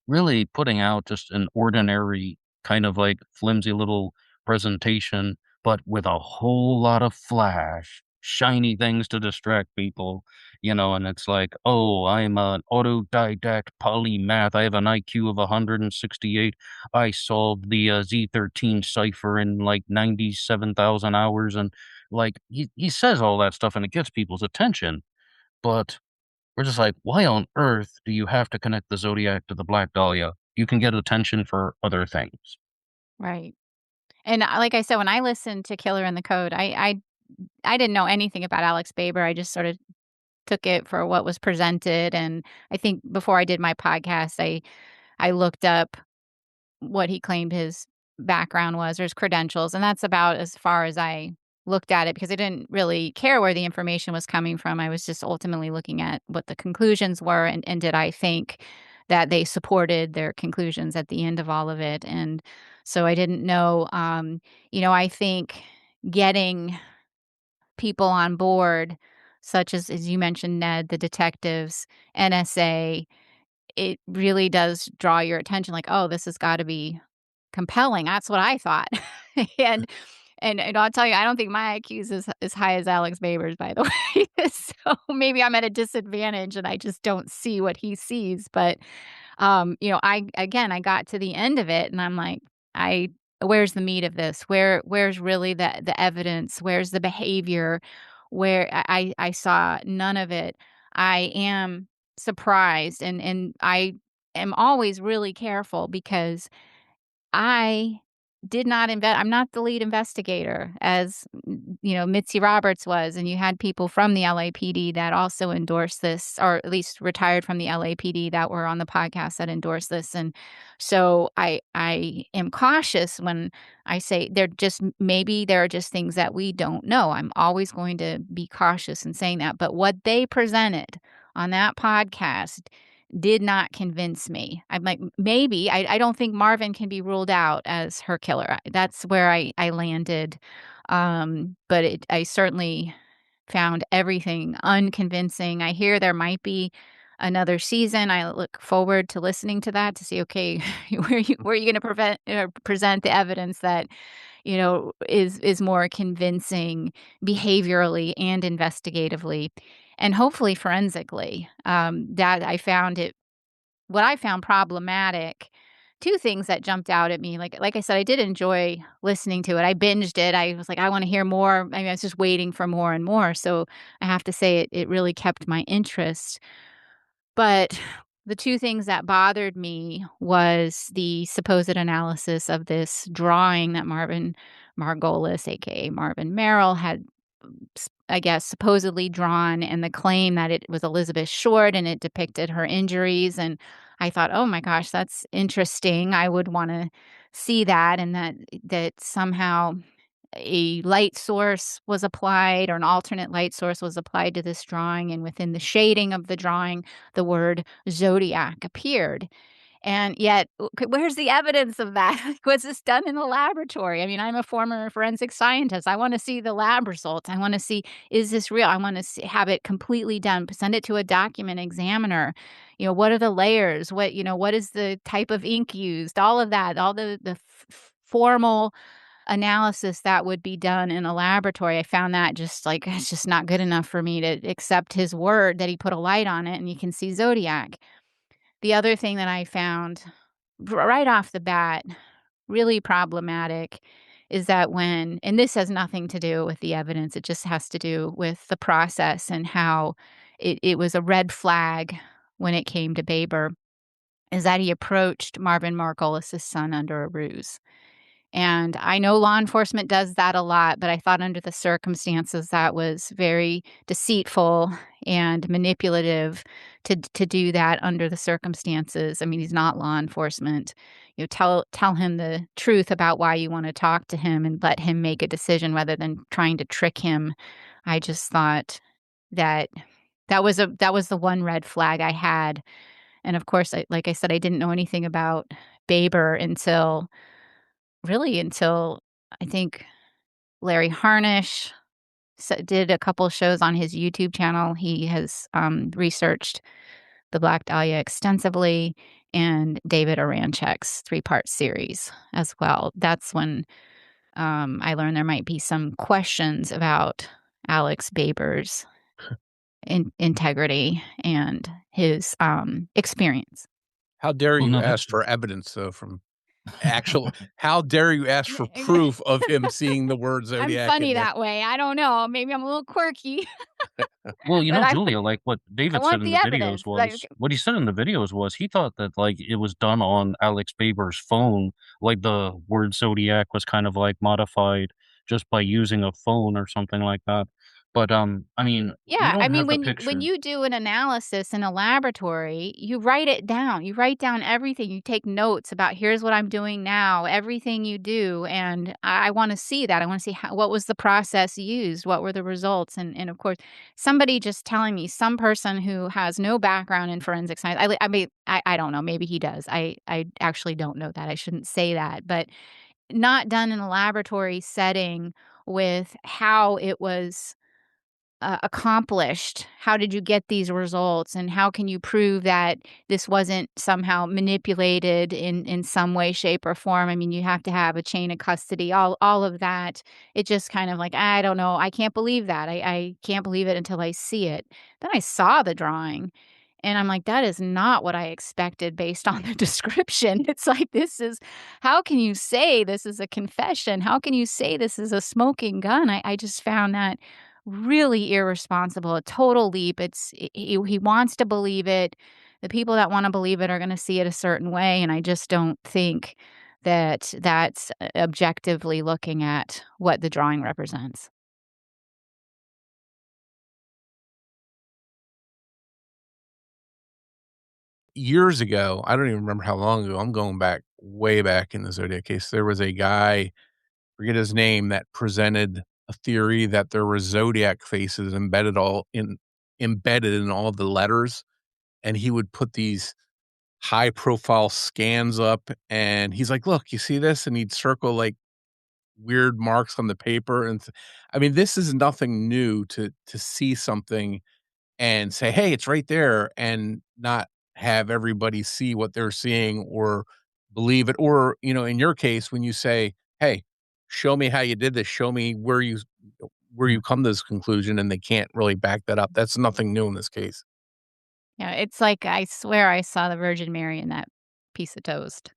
really putting out just an ordinary kind of like flimsy little presentation, but with a whole lot of flash, shiny things to distract people, and it's like, oh, I'm an autodidact polymath. I have an IQ of 168. I solved the Z13 cipher in like 97,000 hours. And like, he says all that stuff and it gets people's attention. But we're just like, why on earth do you have to connect the Zodiac to the Black Dahlia? You can get attention for other things. Right. And like I said, when I listened to Killer in the Code, I didn't know anything about Alex Baber. I just sort of took it for what was presented. And I think before I did my podcast, I looked up what he claimed his background was or his credentials, and that's about as far as I looked at it because I didn't really care where the information was coming from. I was just ultimately looking at what the conclusions were and did I think that they supported their conclusions at the end of all of it. And so I didn't know, I think getting people on board, such as you mentioned, Ned, the detectives, NSA, it really does draw your attention like, oh, this has got to be compelling. That's what I thought. and and I'll tell you, I don't think my IQ is as high as Alex Baber's, by the way. So maybe I'm at a disadvantage and I just don't see what he sees. But I got to the end of it and I'm like, I where's the meat of this? Where's really the evidence? Where's the behavior? Where I saw none of it. I am surprised and I am always really careful because I did not I'm not the lead investigator as, Mitzi Roberts was, and you had people from the LAPD that also endorsed this, or at least retired from the LAPD that were on the podcast that endorsed this, and so I am cautious when I say maybe there are just things that we don't know. I'm always going to be cautious in saying that, but what they presented on that podcast did not convince me. I'm like, maybe I don't think Marvin can be ruled out as her killer. That's where I landed. But I certainly found everything unconvincing. I hear there might be another season. I look forward to listening to that to see, okay, where are you going to present the evidence that is more convincing behaviorally and investigatively, and hopefully forensically. That what I found problematic. Two things that jumped out at me, like I said, I did enjoy listening to it. I binged it. I was like, I want to hear more. I mean, I was just waiting for more and more. So I have to say it really kept my interest. But the two things that bothered me was the supposed analysis of this drawing that Marvin Margolis, aka Marvin Merrill, had, I guess, supposedly drawn, and the claim that it was Elizabeth Short and it depicted her injuries. And I thought, oh my gosh, that's interesting. I would want to see that, and that somehow a light source was applied, or an alternate light source was applied to this drawing, and within the shading of the drawing, the word Zodiac appeared. And yet, where's the evidence of that? Was this done in the laboratory? I mean, I'm a former forensic scientist. I want to see the lab results. I want to see, is this real? I want to have it completely done. Send it to a document examiner. What are the layers? What is the type of ink used? All of that, all the formal analysis that would be done in a laboratory. I found that just like, it's just not good enough for me to accept his word that he put a light on it and you can see Zodiac. The other thing that I found right off the bat really problematic is that and this has nothing to do with the evidence, it just has to do with the process and how it was a red flag when it came to Baber, is that he approached Marvin Margolis' son under a ruse. And I know law enforcement does that a lot, but I thought under the circumstances that was very deceitful and manipulative to do that under the circumstances. I mean, he's not law enforcement. Tell him the truth about why you want to talk to him and let him make a decision rather than trying to trick him. I just thought that that was the one red flag I had. And of course, like I said, I didn't know anything about Baber until I think Larry Harnish did a couple shows on his YouTube channel. He has researched the Black Dahlia extensively, and David Aranchek's 3-part series as well. That's when I learned there might be some questions about Alex Baber's integrity and his experience. How dare Well, you no, ask for evidence, though, from actual how dare you ask for proof of him seeing the word I'm Zodiac funny in there? that way. I don't know. Maybe I'm a little quirky, Well, but Julia, like what I David said want in the the videos evidence. Like, was, what he said in the videos was he thought that like it was done on Alex Baber's phone, like the word Zodiac was kind of like modified just by using a phone or something like that. But, I mean, we Yeah, I don't mean, have the when picture. you do an analysis in a laboratory, you write it down. You write down everything. You take notes about here's what I'm doing now, everything you do, and I want to see that. I want to see what was the process used, what were the results, and of course, somebody just telling me, some person who has no background in forensic science. I mean, I don't know. Maybe he does. I actually don't know that. I shouldn't say that, but not done in a laboratory setting with how it was accomplished? How did you get these results, and how can you prove that this wasn't somehow manipulated in some way, shape, or form? I mean, you have to have a chain of custody, all of that. It just kind of like, I don't know, I can't believe that. I can't believe it until I see it. Then I saw the drawing, and I'm like, that is not what I expected based on the description. It's like, this is, how can you say this is a confession? How can you say this is a smoking gun? I just found that really irresponsible, a total leap. He wants to believe it. The people that wanna believe it are gonna see it a certain way, and I just don't think that that's objectively looking at what the drawing represents. Years ago, I don't even remember how long ago, I'm going back way back in the Zodiac case, there was a guy, forget his name, that presented a theory that there were Zodiac faces embedded in all the letters, and he would put these high profile scans up, and he's like, "Look, you see this?" And he'd circle, like, weird marks on the paper, and I mean, this is nothing new to see something and say, "Hey, it's right there," and not have everybody see what they're seeing or believe it. Or, in your case, when you say, "Hey, show me how you did this. Show me where you come to this conclusion," and they can't really back that up. That's nothing new in this case. Yeah, it's like, I swear I saw the Virgin Mary in that piece of toast.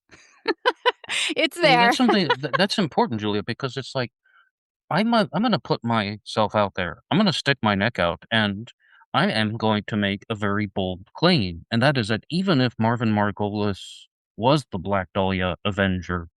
It's Well, there. that's something that's important, Julia, because it's like I'm gonna put myself out there. I'm gonna stick my neck out, and I am going to make a very bold claim, and that is that even if Marvin Margolis was the Black Dahlia Avenger,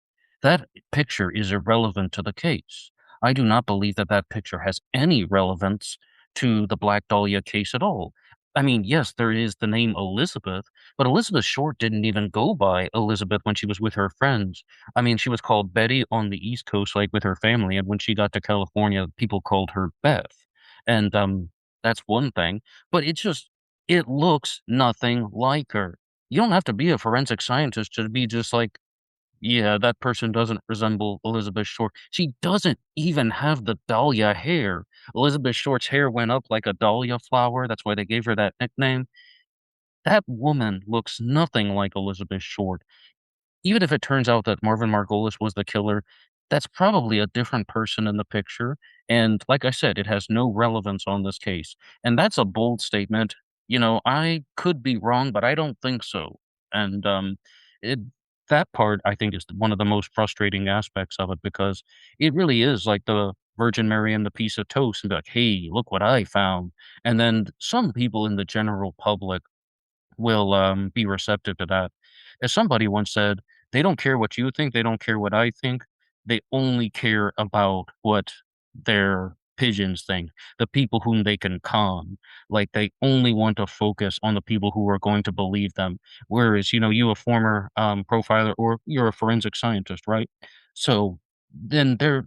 that picture is irrelevant to the case. I do not believe that that picture has any relevance to the Black Dahlia case at all. I mean, yes, there is the name Elizabeth, but Elizabeth Short didn't even go by Elizabeth when she was with her friends. I mean, she was called Betty on the East Coast, like with her family, and when she got to California, people called her Beth. And that's one thing. But it looks nothing like her. You don't have to be a forensic scientist to be just like, yeah, that person doesn't resemble Elizabeth Short. She doesn't even have the dahlia hair. Elizabeth Short's hair went up like a dahlia flower. That's why they gave her that nickname. That woman looks nothing like Elizabeth Short. Even if it turns out that Marvin Margolis was the killer, that's probably a different person in the picture, and like I said, it has no relevance on this case, and that's a bold statement. I could be wrong, but I don't think so, and, it that part, I think, is one of the most frustrating aspects of it because it really is like the Virgin Mary and the piece of toast and be like, "Hey, look what I found," and then some people in the general public will be receptive to that. As somebody once said, they don't care what you think, they don't care what I think, they only care about what their pigeons think, the people whom they can con. Like they only want to focus on the people who are going to believe them. Whereas, you a former profiler or you're a forensic scientist, right? So then they're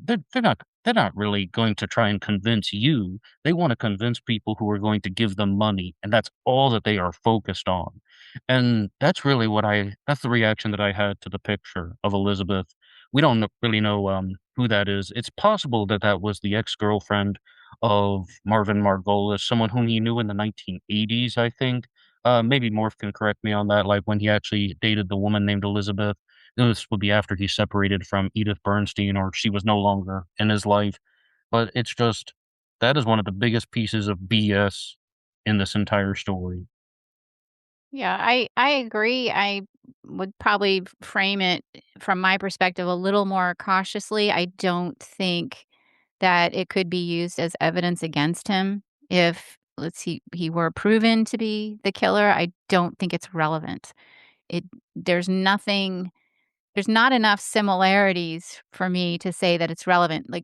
not really going to try and convince you. They want to convince people who are going to give them money, and that's all that they are focused on. And that's the reaction that I had to the picture of Elizabeth. We don't really know who that is. It's possible that that was the ex-girlfriend of Marvin Margolis, someone whom he knew in the 1980s, I think. Maybe Morph can correct me on that, like when he actually dated the woman named Elizabeth. This would be after he separated from Edith Bernstein or she was no longer in his life. But it's just that is one of the biggest pieces of BS in this entire story. Yeah, I agree. I would probably frame it from my perspective a little more cautiously. I don't think that it could be used as evidence against him if, let's see, he were proven to be the killer. I don't think it's relevant. It there's nothing there's not enough similarities for me to say that it's relevant. Like,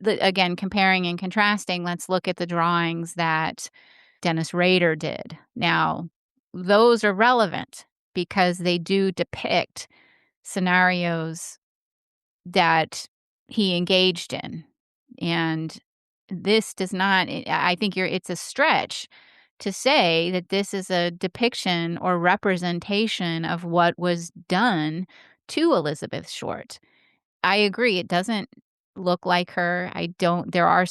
again, comparing and contrasting, let's look at the drawings that Dennis Rader did. Now, those are relevant because they do depict scenarios that he engaged in. And this does not, I think it's a stretch to say that this is a depiction or representation of what was done to Elizabeth Short. I agree. It doesn't look like her. There are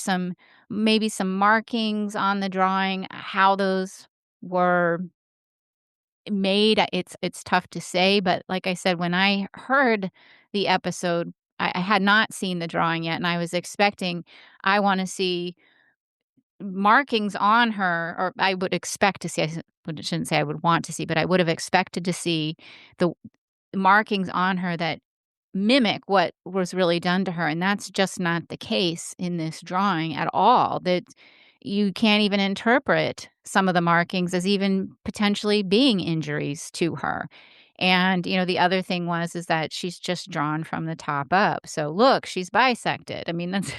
maybe some markings on the drawing. How those were made, it's tough to say. But like I said, when I heard the episode, I had not seen the drawing yet, and I was expecting, I want to see markings on her, or I would expect to see, shouldn't say I would want to see, but I would have expected to see the markings on her that mimic what was really done to her, and that's just not the case in this drawing at all. That you can't even interpret some of the markings as even potentially being injuries to her. And, the other thing is that she's just drawn from the top up. So look, she's bisected. I mean, that's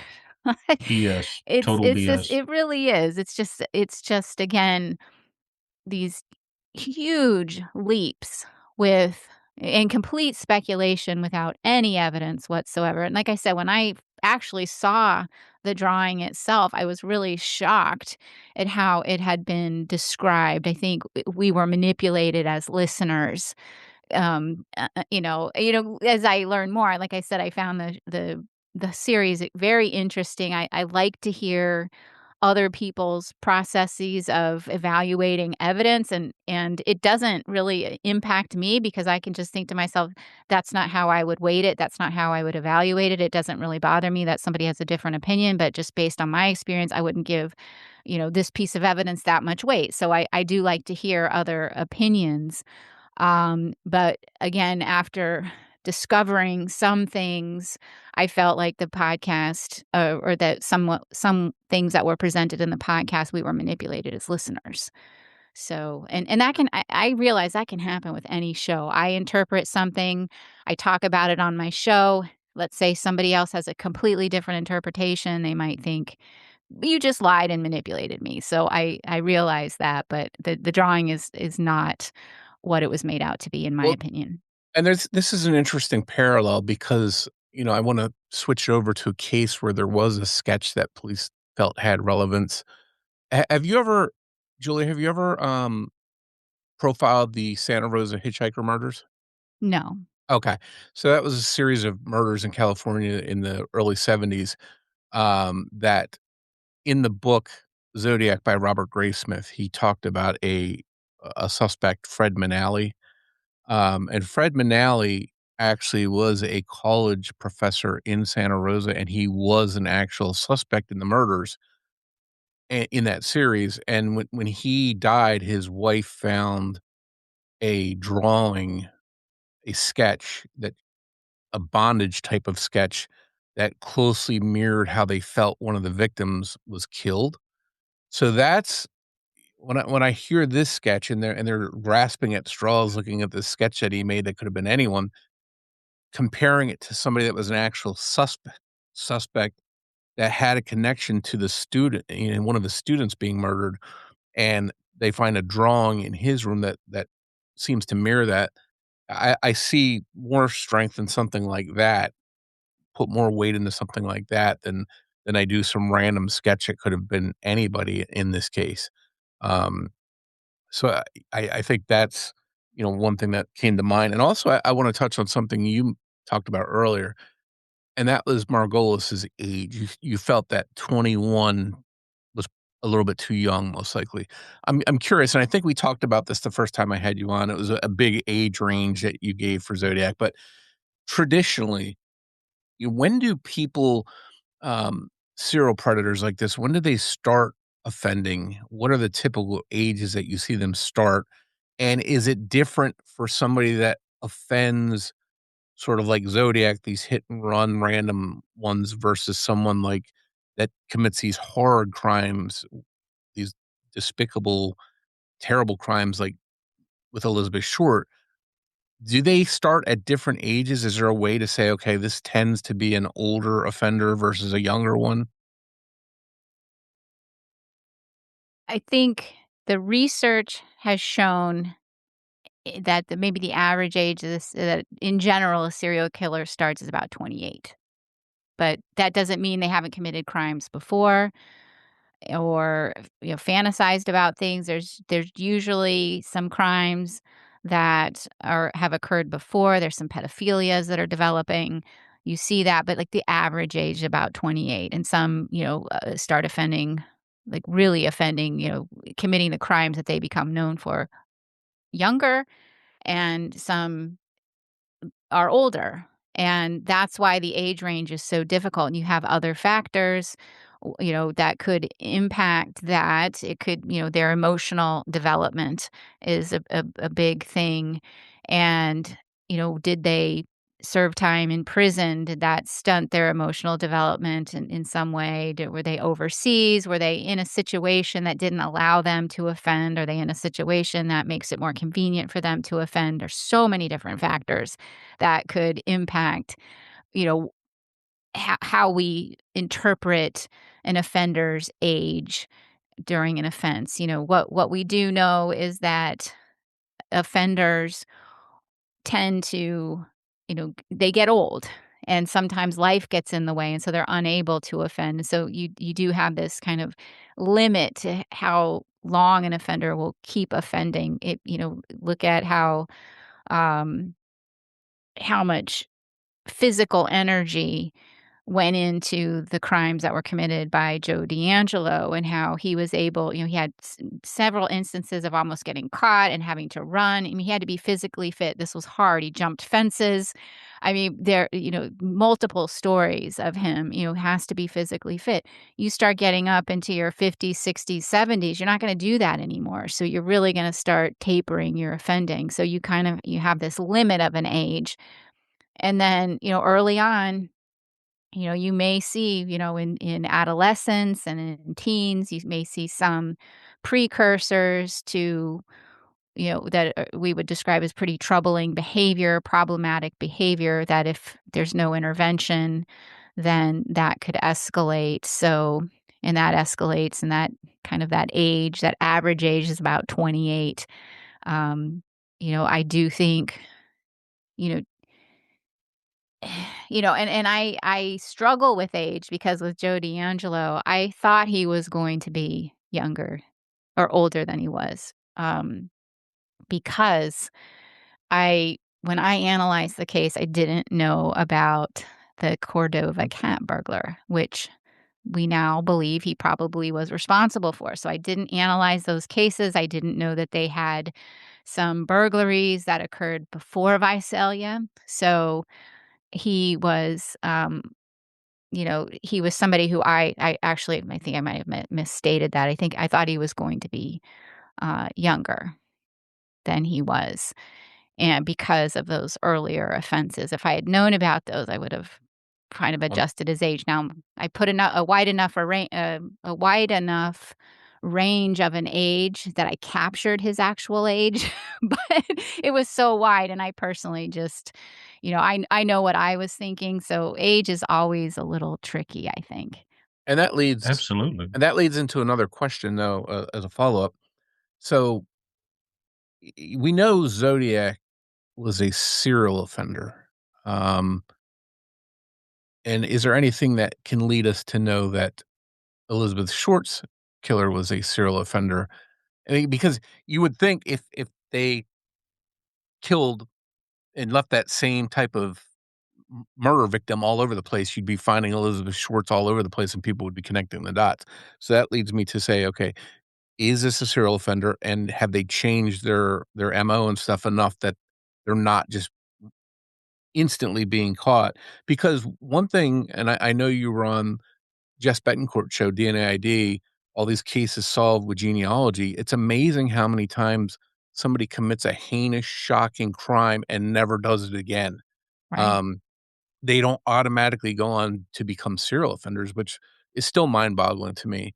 BS. Total it's just, BS. it really is. It's just again, these huge leaps with in complete speculation without any evidence whatsoever. And like I said, when I actually saw the drawing itself, I was really shocked at how it had been described. I think we were manipulated as listeners. As I learned more, like I said, I found the series very interesting. I like to hear other people's processes of evaluating evidence, and it doesn't really impact me because I can just think to myself, that's not how I would weight it, that's not how I would evaluate it. It doesn't really bother me that somebody has a different opinion, but just based on my experience, I wouldn't give this piece of evidence that much weight. So I do like to hear other opinions. But again, after discovering some things, I felt like the podcast, or that some things that were presented in the podcast, we were manipulated as listeners. So, and that I realize that can happen with any show. I interpret something, I talk about it on my show. Let's say somebody else has a completely different interpretation. They might think, you just lied and manipulated me. So I realize that, but the drawing is not what it was made out to be, in my Well, opinion. and this is an interesting parallel because, I wanna switch over to a case where there was a sketch that police felt had relevance. Have you ever Julie, have you ever, profiled the Santa Rosa hitchhiker murders? No. Okay. So that was a series of murders in California in the early '70s, that in the book Zodiac by Robert Graysmith, he talked about a suspect, Fred Manali. And Fred Manali actually was a college professor in Santa Rosa, and he was an actual suspect in the murders in that series. And when he died, his wife found a drawing, a sketch a bondage type of sketch that closely mirrored how they felt one of the victims was killed. So that's when I hear this sketch and they're grasping at straws looking at this sketch that he made that could have been anyone, comparing it to somebody that was an actual suspect that had a connection to the student, one of the students being murdered, and they find a drawing in his room that seems to mirror that. I see more strength in something like that, put more weight into something like that than I do some random sketch that could have been anybody in this case. Um, so I think that's, one thing that came to mind. And also I wanna touch on something you talked about earlier, and that was Margoles's age. You felt that 21 was a little bit too young, most likely. I'm curious, and I think we talked about this the first time I had you on. It was a big age range that you gave for Zodiac, but traditionally, when do people, serial predators like this, when do they start offending? What are the typical ages that you see them start? And is it different for somebody that offends sort of like Zodiac, these hit and run random ones versus someone like that commits these horrid crimes, these despicable, terrible crimes like with Elizabeth Short? Do they start at different ages? Is there a way to say, okay, this tends to be an older offender versus a younger one? I think the research has shown that maybe the average age of this, that in general, a serial killer starts is about 28. But that doesn't mean they haven't committed crimes before or fantasized about things. There's usually some crimes that are have occurred before. There's some pedophilias that are developing. You see that, but like the average age about 28, and some start offending, like really offending, committing the crimes that they become known for younger, and some are older. And that's why the age range is so difficult. And you have other factors, that could impact that. It could, their emotional development is a big thing. And, did they serve time in prison? Did that stunt their emotional development in some way? Were they overseas? Were they in a situation that didn't allow them to offend? Are they in a situation that makes it more convenient for them to offend? There's so many different factors that could impact, you know, how we interpret an offender's age during an offense. What we do know is that offenders tend to, they get old, and sometimes life gets in the way, and so they're unable to offend. So you do have this kind of limit to how long an offender will keep offending. Look at um how much physical energy went into the crimes that were committed by Joe D'Angelo, and how he was able, he had several instances of almost getting caught and having to run. I mean, he had to be physically fit. This was hard. He jumped fences. I mean, there, multiple stories of him, has to be physically fit. You start getting up into your 50s, 60s, 70s, you're not going to do that anymore. So you're really going to start tapering your offending. So you have this limit of an age. And then, early on, you may see, in adolescence and in teens, you may see some precursors to, that we would describe as pretty troubling behavior, problematic behavior, that if there's no intervention, then that could escalate. So, and that escalates, and that kind of that age, that average age is about 28. I do think, you know, and I struggle with age, because with Joe D'Angelo, I thought he was going to be younger or older than he was, because when I analyzed the case, I didn't know about the Cordova cat burglar, which we now believe he probably was responsible for. So I didn't analyze those cases. I didn't know that they had some burglaries that occurred before Visalia. So he was, he was somebody who I actually, I think I might have misstated that. I thought he was going to be younger than he was, and because of those earlier offenses. If I had known about those, I would have kind of adjusted his age. Now, I put a wide enough range of an age that I captured his actual age, but it was so wide, and I personally just, I know what I was thinking, so age is always a little tricky, I think. And that leads Absolutely. and that leads into another question, though, as a follow-up. So, we know Zodiac was a serial offender. Um, and is there anything that can lead us to know that Elizabeth Short's killer was a serial offender? I mean, because you would think if they killed and left that same type of murder victim all over the place, you'd be finding Elizabeth Schwartz all over the place, and people would be connecting the dots. So that leads me to say, okay, is this a serial offender, and have they changed their MO and stuff enough that they're not just instantly being caught? Because one thing, and I know you were on Jess Betancourt show, DNA ID, all these cases solved with genealogy. It's amazing how many times somebody commits a heinous, shocking crime and never does it again. Right. Um, they don't automatically go on to become serial offenders, which is still mind-boggling to me.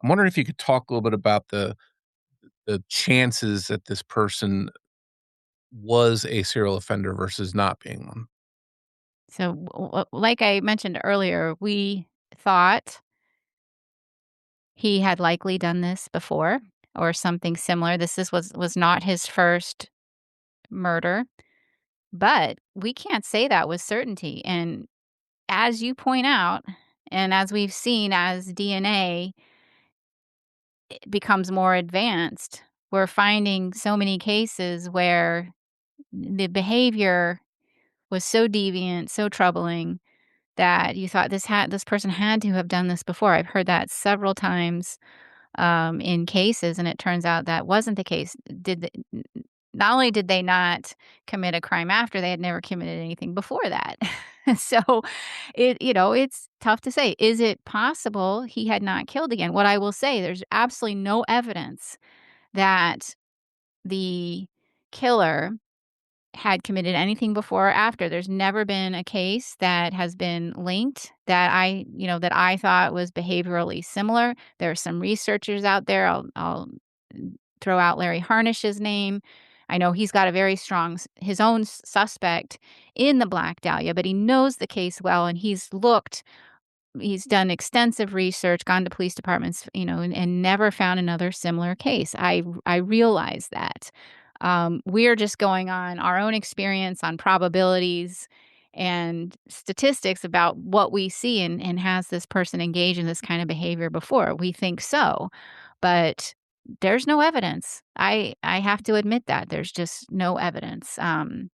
I'm wondering if you could talk a little bit about the chances that this person was a serial offender versus not being one. So, like I mentioned earlier, we thought he had likely done this before or something similar. Was not his first murder, but we can't say that with certainty. And as you point out, and as we've seen, as DNA becomes more advanced, we're finding so many cases where the behavior was so deviant, so troubling that you thought this person had to have done this before. I've heard that several times in cases, and it turns out that wasn't the case. Not only did they not commit a crime after, they had never committed anything before that. So it's tough to say. Is it possible he had not killed again? What I will say, there's absolutely no evidence that the killer had committed anything before or after. There's never been a case that has been linked that I thought was behaviorally similar. There are some researchers out there. I'll throw out Larry Harnish's name. I know he's got a very strong his own suspect in the Black Dahlia, but he knows the case well, and he's done extensive research, gone to police departments, and never found another similar case. I realize that. We're just going on our own experience, on probabilities and statistics about what we see, and has this person engaged in this kind of behavior before. We think so, but there's no evidence. I have to admit that there's just no evidence. And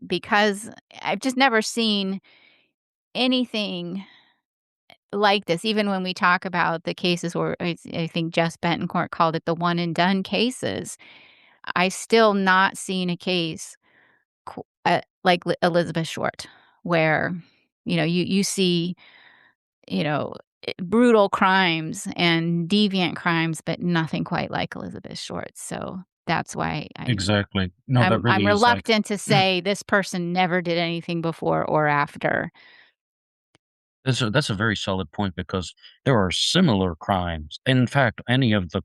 because I've just never seen anything like this, even when we talk about the cases where I think Jess Betancourt called it the one and done cases, I still not seen a case like Elizabeth Short, where you see brutal crimes and deviant crimes, but nothing quite like Elizabeth Short. So that's why Exactly. No, that I'm really is like reluctant to say this person never did anything before or after. that's a very solid point because there are similar crimes. In fact, any of the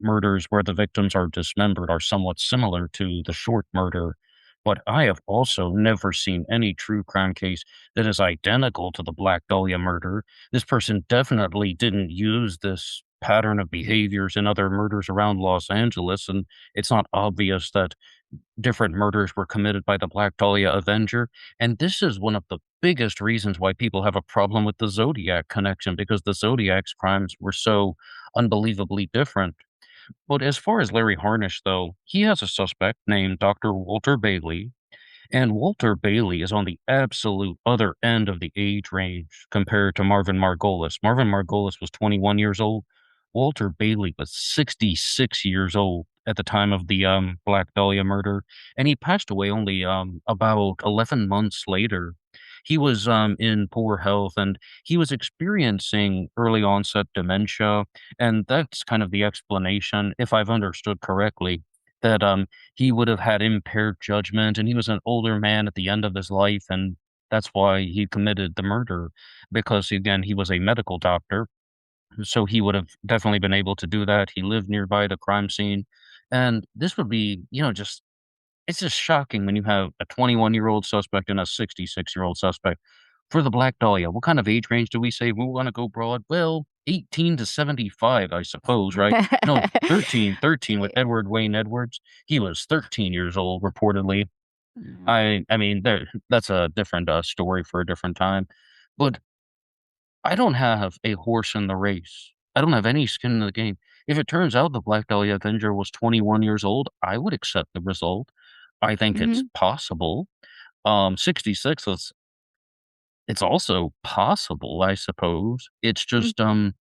murders where the victims are dismembered are somewhat similar to the Short murder. But I have also never seen any true crime case that is identical to the Black Dahlia murder. This person definitely didn't use this pattern of behaviors in other murders around Los Angeles, and it's not obvious that different murders were committed by the Black Dahlia Avenger. And this is one of the biggest reasons why people have a problem with the Zodiac connection, because the Zodiac's crimes were so unbelievably different. But as far as Larry Harnish, though, he has a suspect named Dr. Walter Bailey, and Walter Bailey is on the absolute other end of the age range compared to Marvin Margolis. Marvin Margolis was 21 years old. Walter Bailey was 66 years old at the time of the Black Dahlia murder, and he passed away only about 11 months later. He was in poor health, and he was experiencing early onset dementia, and that's kind of the explanation, if I've understood correctly, that he would have had impaired judgment, and he was an older man at the end of his life, and that's why he committed the murder, because, again, he was a medical doctor, so he would have definitely been able to do that. He lived nearby the crime scene, and this would be, just it's just shocking when you have a 21-year-old suspect and a 66-year-old suspect. For the Black Dahlia, what kind of age range do we say we wanna go broad? Well, 18 to 75, I suppose, right? No, 13 with Edward Wayne Edwards. He was 13 years old, reportedly. Mhm. I mean, that's a different, story for a different time, but I don't have a horse in the race. I don't have any skin in the game. If it turns out the Black Dahlia Avenger was 21 years old, I would accept the result. I think it's Mhm. possible. 66 is it's also possible, I suppose. It's just, Mhm.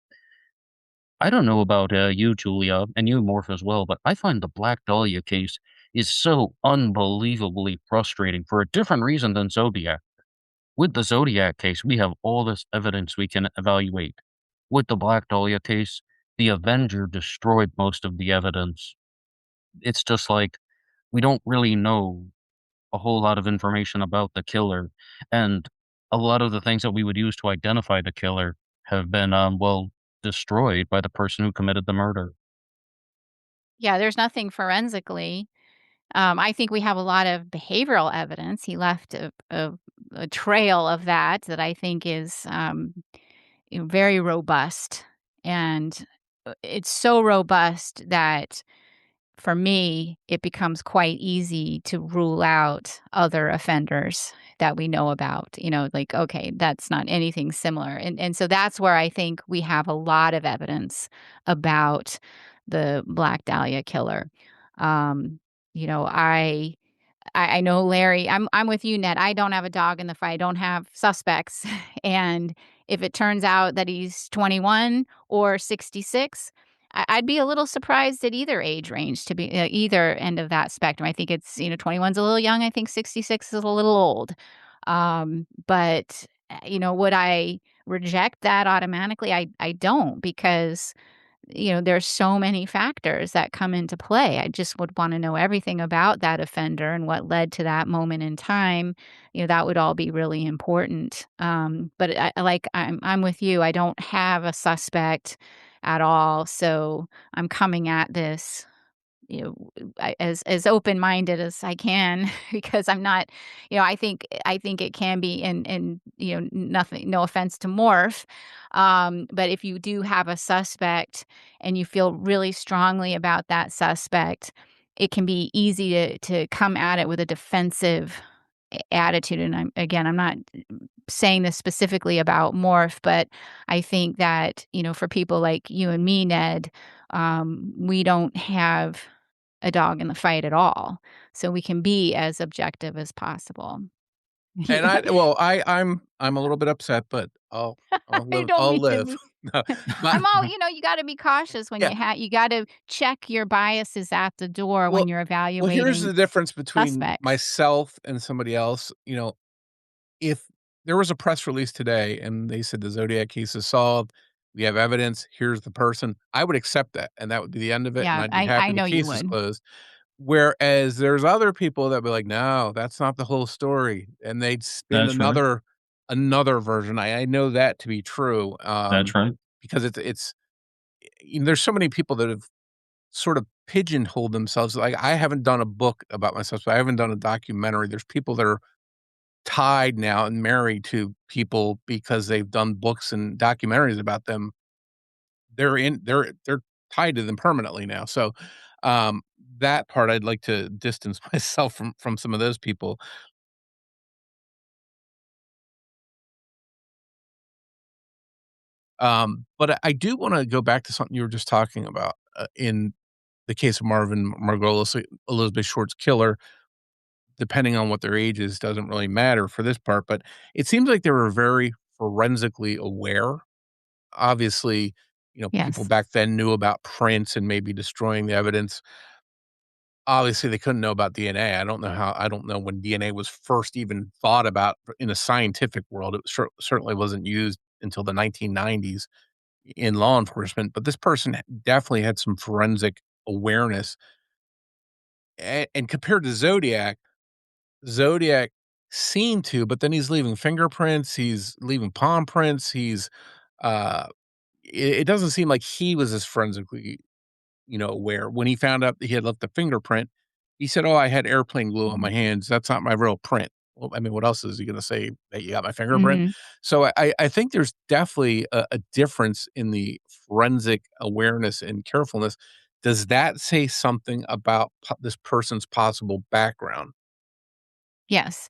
I don't know about, you, Julia, and you, Morph, as well, but I find the Black Dahlia case is so unbelievably frustrating for a different reason than Zodiac. With the Zodiac case, we have all this evidence we can evaluate. With the Black Dahlia case, the Avenger destroyed most of the evidence. It's just like, we don't really know a whole lot of information about the killer, and a lot of the things that we would use to identify the killer have been, destroyed by the person who committed the murder. Yeah, there's nothing forensically I think we have a lot of behavioral evidence. He left a trail of that I think is very robust. And it's so robust that for me, it becomes quite easy to rule out other offenders that we know about. Like, okay, that's not anything similar. And so that's where I think we have a lot of evidence about the Black Dahlia killer. Um, you know, I know Larry. I'm with you, Ned. I don't have a dog in the fight. I don't have suspects. And if it turns out that he's 21 or 66, I'd be a little surprised at either age range, to be either end of that spectrum. I think it's 21's a little young. I think 66 is a little old. But would I reject that automatically? I don't, because there's so many factors that come into play. I just would want to know everything about that offender and what led to that moment in time. That would all be really important. But I'm with you. I don't have a suspect at all, so I'm coming at this as open-minded as I can because I'm not, I think it can be, and nothing, no offense to Morph, but if you do have a suspect and you feel really strongly about that suspect, it can be easy to come at it with a defensive attitude. And I'm not saying this specifically about Morph, but I think that for people like you and me, Ned, we don't have a dog in the fight at all. So we can be as objective as possible. And Yeah. I'm a little bit upset, but I'll I live. don't I'll mean to live. be. No, my I'm all, you got to be cautious when yeah. you got to check your biases at the door Well, when you're well, here's evaluating the difference between suspects. myself and somebody else. If there was a press release today and they said the Zodiac case is solved, we have evidence, here's the person, I would accept that, and that would be the end of it, and Yeah, I'd be I happy the know you case is would. closed. Whereas there's other people that be like, "No, that's not the whole story," and they'd spin That's right. another version. I know that to be true, That's right. because there's so many people that have sort of pigeonholed themselves. Like, I haven't done a book about myself, so I haven't done a documentary. There's people that are tied now and married to people because they've done books and documentaries about them. They're tied to them permanently now. So, um, that part I'd like to distance myself from some of those people. But I do wanna go back to something you were just talking about, in the case of Marvin Margolis, Elizabeth Short's killer, depending on what their age is, doesn't really matter for this part, but it seems like they were very forensically aware. Obviously, people Yes. back then knew about prints and maybe destroying the evidence. Obviously, they couldn't know about DNA. I don't know when DNA was first even thought about in a scientific world. It certainly wasn't used until the 1990s in law enforcement, but this person definitely had some forensic awareness. And compared to Zodiac seemed to, but then he's leaving fingerprints, he's leaving palm prints, uh, it doesn't seem like he was as forensically, aware. When he found out that he had left a fingerprint, he said, "Oh, I had airplane glue on my hands. That's not my real print." Well, I mean, what else is he gonna say? That you got my fingerprint? Mhm. So I think there's definitely a difference in the forensic awareness and carefulness. Does that say something about this person's possible background? Yes.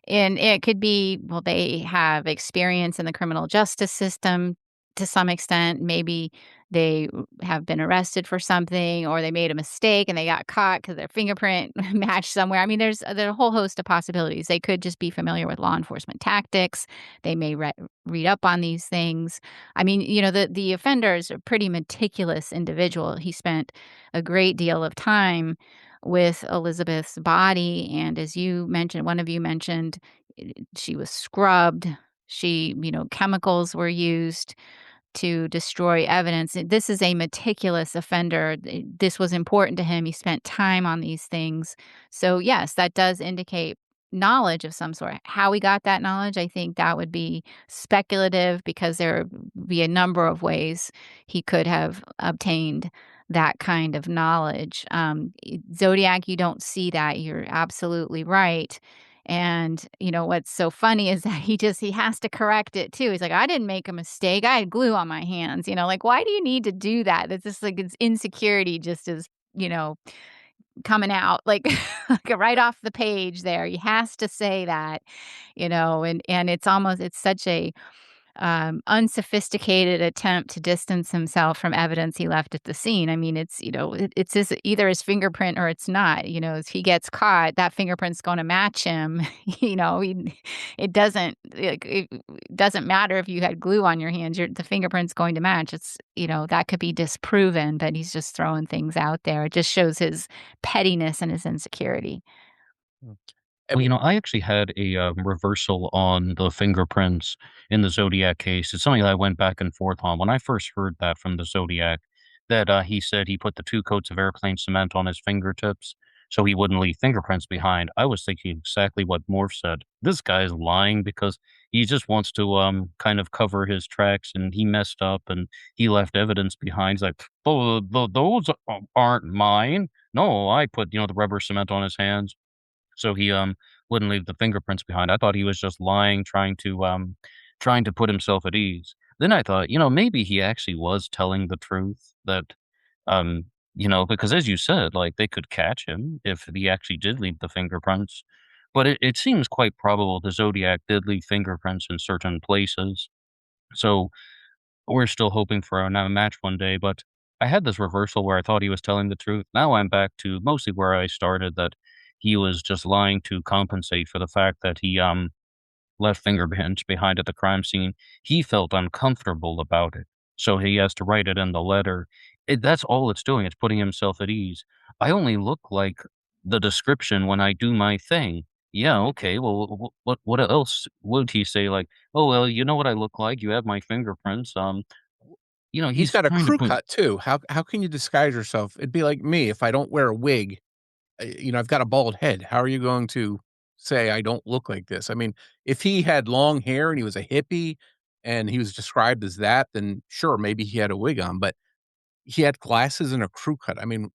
And it could be, well, they have experience in the criminal justice system to some extent. Maybe they have been arrested for something, or they made a mistake and they got caught because their fingerprint matched somewhere. I mean, there's a whole host of possibilities. They could just be familiar with law enforcement tactics. They may read up on these things. I mean, the offender is a pretty meticulous individual. He spent a great deal of time with Elizabeth's body. And as you mentioned, one of you mentioned, she was scrubbed. Chemicals were used to destroy evidence. This is a meticulous offender. This was important to him. He spent time on these things. So, yes, that does indicate knowledge of some sort. How he got that knowledge, I think that would be speculative because there would be a number of ways he could have obtained that kind of knowledge. Zodiac, you don't see that. You're absolutely right. And, what's so funny is that he has to correct it too. He's like, I didn't make a mistake. I had glue on my hands. Like, why do you need to do that? It's just like it's insecurity just is, coming out like, like right off the page there. He has to say that, and it's such a unsophisticated attempt to distance himself from evidence he left at the scene. I mean, it's either his fingerprint or it's not. If he gets caught, that fingerprint's going to match him. It doesn't matter if you had glue on your hands. The fingerprint's going to match. It's that could be disproven, but he's just throwing things out there. It just shows his pettiness and his insecurity. Mm. Well, I actually had a reversal on the fingerprints in the Zodiac case. It's something that I went back and forth on. When I first heard that from the Zodiac, that he said he put the 2 coats of airplane cement on his fingertips so he wouldn't leave fingerprints behind, I was thinking exactly what Morph said. This guy's lying because he just wants to kind of cover his tracks, and he messed up and he left evidence behind. He's like, those aren't mine. No, I put, the rubber cement on his hands so he wouldn't leave the fingerprints behind. I thought he was just lying, trying to put himself at ease. Then I thought, maybe he actually was telling the truth that because as you said, like they could catch him if he actually did leave the fingerprints. But it seems quite probable the Zodiac did leave fingerprints in certain places. So we're still hoping for a match one day, but I had this reversal where I thought he was telling the truth. Now I'm back to mostly where I started, that he was just lying to compensate for the fact that he left fingerprints behind at the crime scene. He felt uncomfortable about it, so he has to write it in the letter. That's all it's doing. It's putting himself at ease. I only look like the description when I do my thing. Yeah, okay. Well, what else would he say? Like, oh well, you know what I look like. You have my fingerprints. He's He's got a trying to crew put. cut too. How can you disguise yourself? It'd be like me if I don't wear a wig. I've got a bald head. How are you going to say I don't look like this? I mean, if he had long hair and he was a hippie and he was described as that, then sure, maybe he had a wig on, but he had glasses and a crew cut. I mean,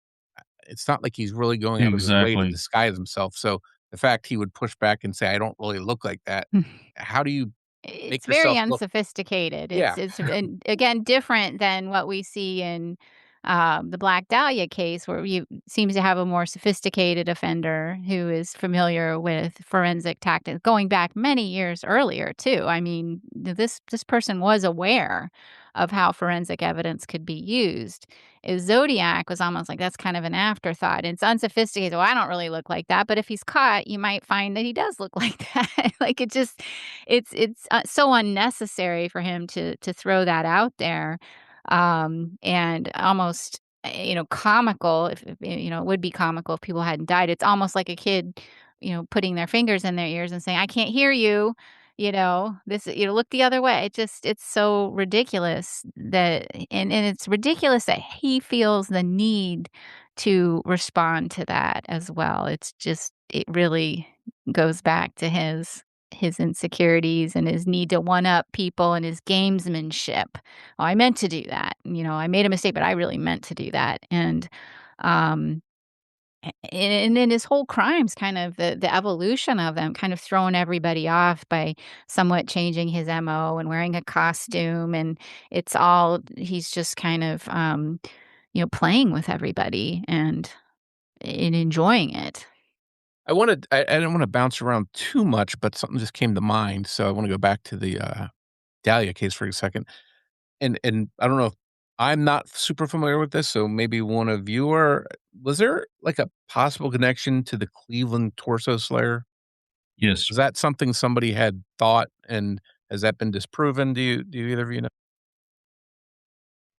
it's not like he's really going out of his way to Exactly. disguise himself. So the fact he would push back and say, I don't really look like that. How do you It's make very yourself look? unsophisticated. Yeah. It's and again, different than what we see in, the Black Dahlia case, where you seems to have a more sophisticated offender who is familiar with forensic tactics, going back many years earlier too. I mean, this person was aware of how forensic evidence could be used. Zodiac was almost like that's kind of an afterthought. It's unsophisticated. Well, I don't really look like that, but if he's caught, you might find that he does look like that. Like it just it's so unnecessary for him to throw that out there, and almost, comical if it would be comical if people hadn't died. It's almost like a kid, putting their fingers in their ears and saying, "I can't hear you." Look the other way. It's so ridiculous that and it's ridiculous that he feels the need to respond to that as well. It really goes back to his insecurities and his need to one up people and his gamesmanship. "Oh, I meant to do that. I made a mistake, but I really meant to do that." Um, and then his whole crimes, kind of the evolution of them, kind of throwing everybody off by somewhat changing his MO and wearing a costume, and he's just kind of, playing with everybody and enjoying it. I don't wanna bounce around too much, but something just came to mind, so I wanna go back to the, Dahlia case for a second. And I don't know if I'm not super familiar with this, so maybe one of you are. Was there, like, a possible connection to the Cleveland Torso Slayer? Yes. Was that something somebody had thought, and has that been disproven? Do either of you know?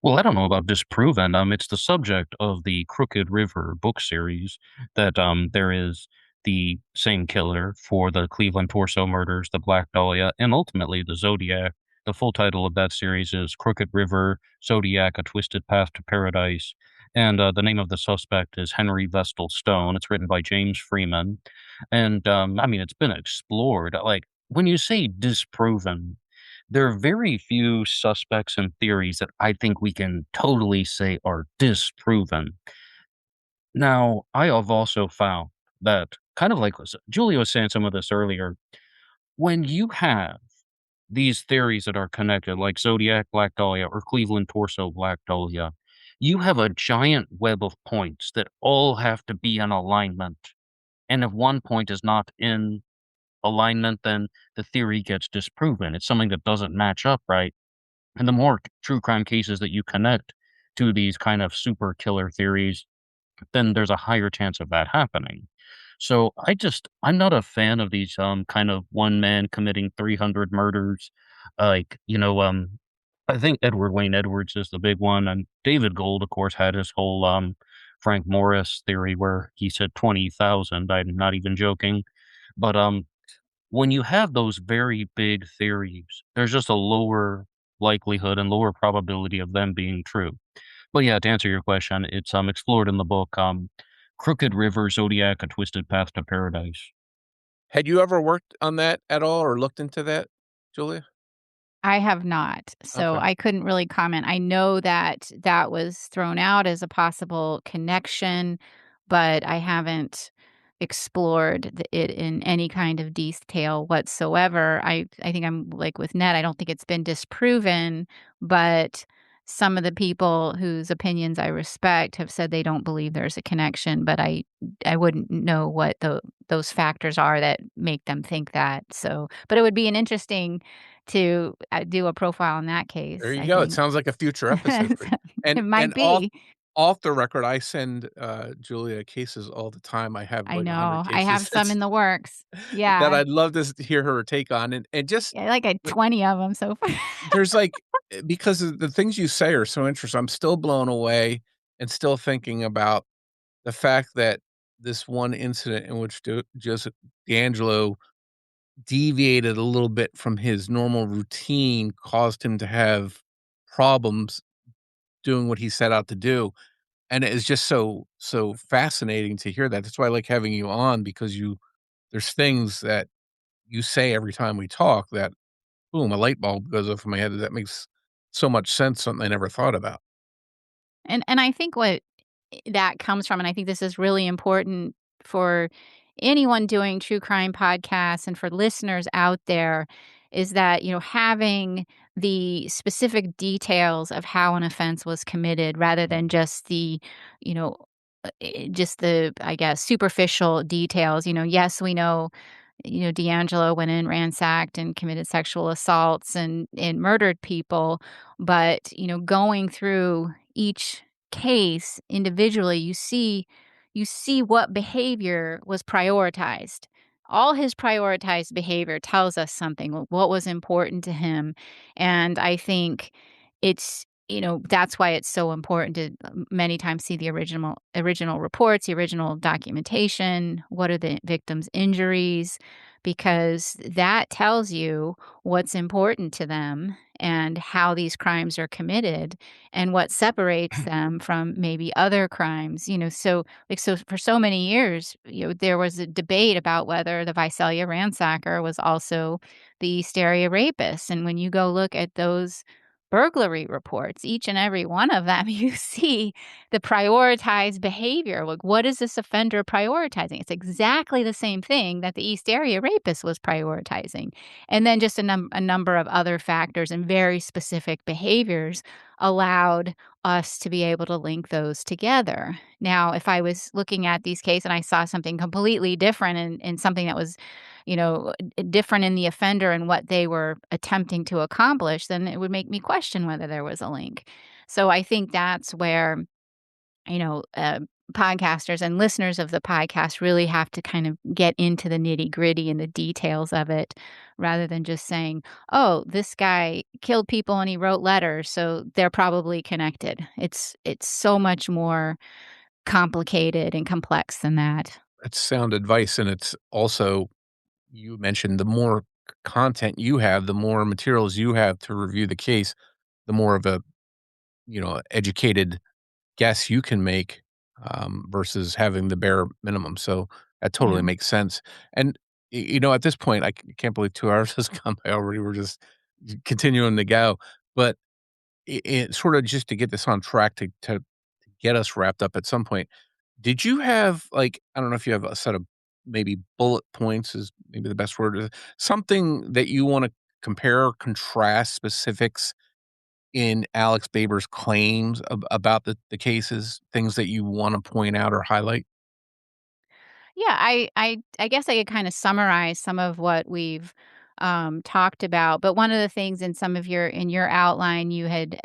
Well, I don't know about disproven. It's the subject of the Crooked River book series that there is the same killer for the Cleveland Torso murders, the Black Dahlia, and ultimately the Zodiac. The full title of that series is Crooked River, Zodiac, A Twisted Path to Paradise. And the name of the suspect is Henry Vestal Stone. It's written by James Freeman. And I mean, it's been explored. Like, when you say disproven, there are very few suspects and theories that I think we can totally say are disproven. Now, I have also found that, kind of like Julia was saying some of this earlier, when you have these theories that are connected, like Zodiac Black Dahlia or Cleveland Torso Black Dahlia, you have a giant web of points that all have to be in alignment. And if one point is not in alignment, then the theory gets disproven. It's something that doesn't match up right. And the more true crime cases that you connect to these kind of super killer theories, then there's a higher chance of that happening. So I'm not a fan of these kind of one man committing 300 murders. Like, I think Edward Wayne Edwards is the big one, and David Gold, of course, had his whole Frank Morris theory where he said 20,000. I'm not even joking. But when you have those very big theories, there's just a lower likelihood and lower probability of them being true. But yeah, to answer your question, it's explored in the book, Crooked River, Zodiac: A Twisted Path to Paradise. Had you ever worked on that at all or looked into that, Julia? I have not, so Okay. I couldn't really comment. I know that that was thrown out as a possible connection, but I haven't explored it in any kind of detail whatsoever. I think I'm like with Ned, I don't think it's been disproven, but some of the people whose opinions I respect have said they don't believe there's a connection, but I wouldn't know what those factors are that make them think that. So, but it would be an interesting to, do a profile in that There case, you I go. It think. sounds like a future episode for you. It And might be. off the record, I send, Julia cases all the time. I have, I like, 100 know. I have cases some in the works. that Yeah. I'd love to hear her take on, and just Yeah, like, 20 of them so far. there's, like because of the things you say are so interesting, I'm still blown away and still thinking about the fact that this one incident in which Joseph D'Angelo deviated a little bit from his normal routine caused him to have problems doing what he set out to do, and it is just so fascinating to hear that. That's why I like having you on because there's things that you say every time we talk that, boom, a light bulb goes off in my head that makes so much sense, something I never thought about. And I think what that comes from, and I think this is really important for anyone doing true crime podcasts and for listeners out there, is that, having the specific details of how an offense was committed rather than just you know, just the, I guess, superficial details. Yes, we know, D'Angelo went in, ransacked, and committed sexual assaults and murdered people. But, going through each case individually, you see what behavior was prioritized. All his prioritized behavior tells us something, what was important to him. And I think that's why it's so important to many times see the original reports, the original documentation. What are the victim's injuries? Because that tells you what's important to them and how these crimes are committed and what separates them from maybe other crimes. So for so many years, there was a debate about whether the Visalia ransacker was also the East Area rapist. And when you go look at those burglary reports, each and every one of them, you see the prioritized behavior. Like, what is this offender prioritizing? It's exactly the same thing that the East Area rapist was prioritizing. And then just a number of other factors and very specific behaviors allowed us to be able to link those together. Now, if I was looking at these cases and I saw something completely different and something that was, different in the offender and what they were attempting to accomplish, then it would make me question whether there was a link. So I think that's where, you know, uh, podcasters and listeners of the podcast really have to kind of get into the nitty gritty and the details of it rather than just saying, oh, this guy killed people and he wrote letters, so they're probably connected. It's so much more complicated and complex than that. That's sound advice, and it's also you mentioned the more content you have, the more materials you have to review the case, the more of a, educated guess you can make, versus having the bare minimum. So that totally Yeah. makes sense. And at this point, I can't believe 2 hours has gone by already. We're just continuing to go. But it sort of just to get this on track to get us wrapped up at some point, did you have, like, I don't know if you have a set of maybe bullet points is maybe the best word, something that you wanna compare or contrast specifics in Alex Baber's claims about the cases, things that you wanna point out or highlight? Yeah, I guess I could kinda summarize some of what we've, talked about, but one of the things in some of your outline, you had,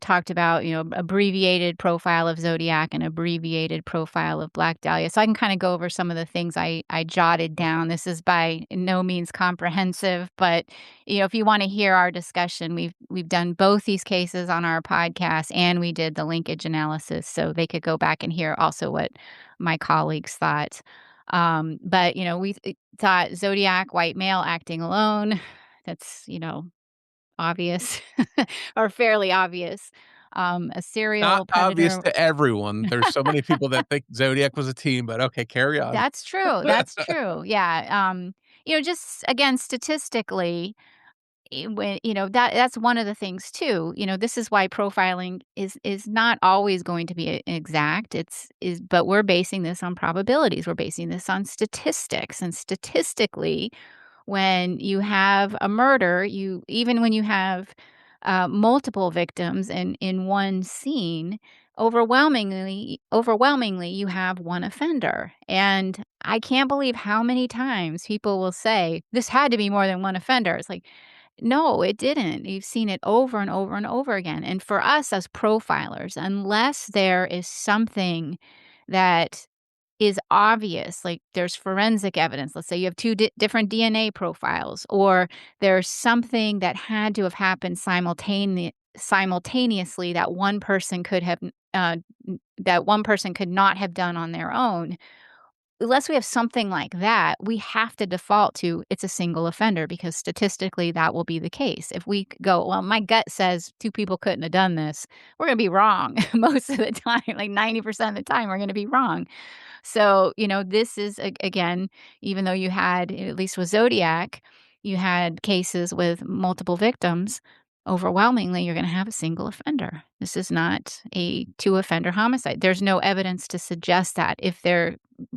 talked about, abbreviated profile of Zodiac and abbreviated profile of Black Dahlia. So I can kind of go over some of the things I jotted down. This is by no means comprehensive, but if you want to hear our discussion, we've done both these cases on our podcast, and we did the linkage analysis, so they could go back and hear also what my colleagues thought. But we thought Zodiac, white male, acting alone. That's obvious or fairly obvious. A Not serial obvious predator. to everyone. There's so many people that think Zodiac was a team, but okay, carry on. That's true. That's true. Yeah. Just again, statistically, when that's one of the things too. This is why profiling is not always going to be exact. But we're basing this on probabilities. We're basing this on statistics, and statistically, when you have a murder, even when you have multiple victims in one scene, overwhelmingly, you have one offender. And I can't believe how many times people will say this had to be more than one offender. It's like, no, it didn't. You've seen it over and over and over again. And for us as profilers, unless there is something that is obvious, like there's forensic evidence. Let's say you have two different DNA profiles, or there's something that had to have happened simultaneously that one person could have that one person could not have done on their own. Unless we have something like that, we have to default to it's a single offender, because statistically that will be the case. If we go, well, my gut says two people couldn't have done this, we're going to be wrong most of the time. Like 90% of the time, we're going to be wrong. So, this is, again, even though you had, at least with Zodiac, you had cases with multiple victims, overwhelmingly, you're going to have a single offender. This is not a two offender homicide. There's no evidence to suggest that. If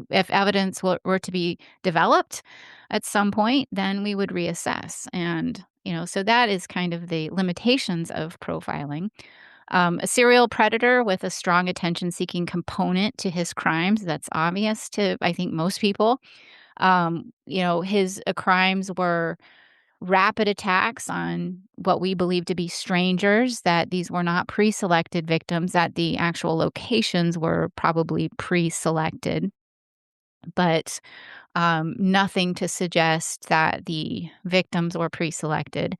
evidence were to be developed at some point, then we would reassess. And, so that is kind of the limitations of profiling. A serial predator with a strong attention-seeking component to his crimes. That's obvious to, I think, most people. His crimes were rapid attacks on what we believe to be strangers, that these were not pre-selected victims, that the actual locations were probably pre-selected. But nothing to suggest that the victims were pre-selected.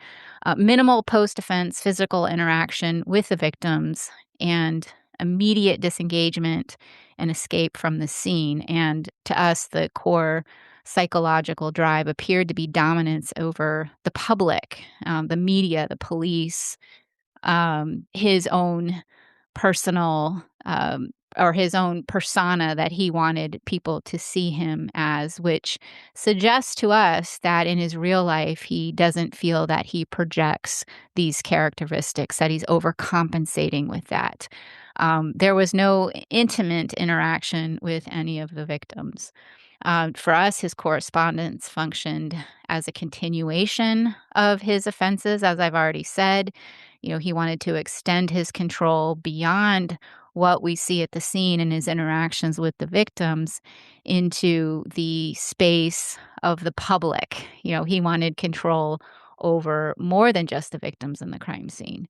Minimal post-offense physical interaction with the victims, and immediate disengagement and escape from the scene. And to us, the core psychological drive appeared to be dominance over the public, the media, the police, his own personal or his own persona that he wanted people to see him as, which suggests to us that in his real life, he doesn't feel that he projects these characteristics, that he's overcompensating with that. There was no intimate interaction with any of the victims. For us, his correspondence functioned as a continuation of his offenses, as I've already said. He wanted to extend his control beyond what we see at the scene in his interactions with the victims into the space of the public. He wanted control over more than just the victims in the crime scene.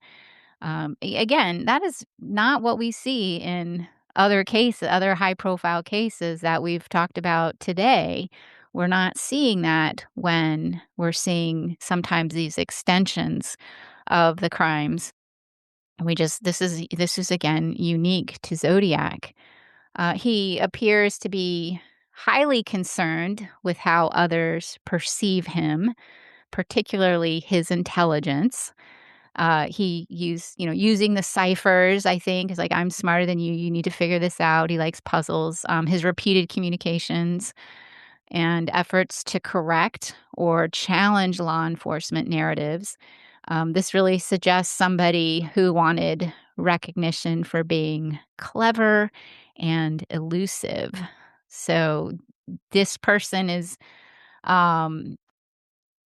Again, that is not what we see in other cases, other high profile cases that we've talked about today. We're not seeing that when we're seeing sometimes these extensions of the crimes. This is again unique to Zodiac. He appears to be highly concerned with how others perceive him, particularly his intelligence. He using the ciphers, I think, is like, I'm smarter than you. You need to figure this out. He likes puzzles. His repeated communications and efforts to correct or challenge law enforcement narratives. This really suggests somebody who wanted recognition for being clever and elusive. So this person is, um,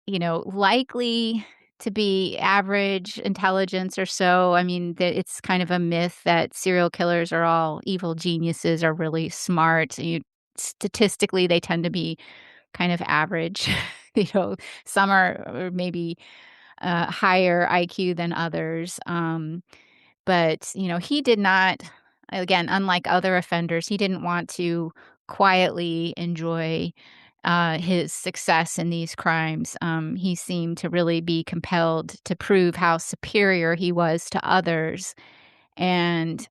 likely to be average intelligence or so. I mean, it's kind of a myth that serial killers are all evil geniuses or really smart. Statistically, they tend to be kind of average. Some are maybe higher IQ than others. But, he did not, again, unlike other offenders, he didn't want to quietly enjoy his success in these crimes. He seemed to really be compelled to prove how superior he was to others. And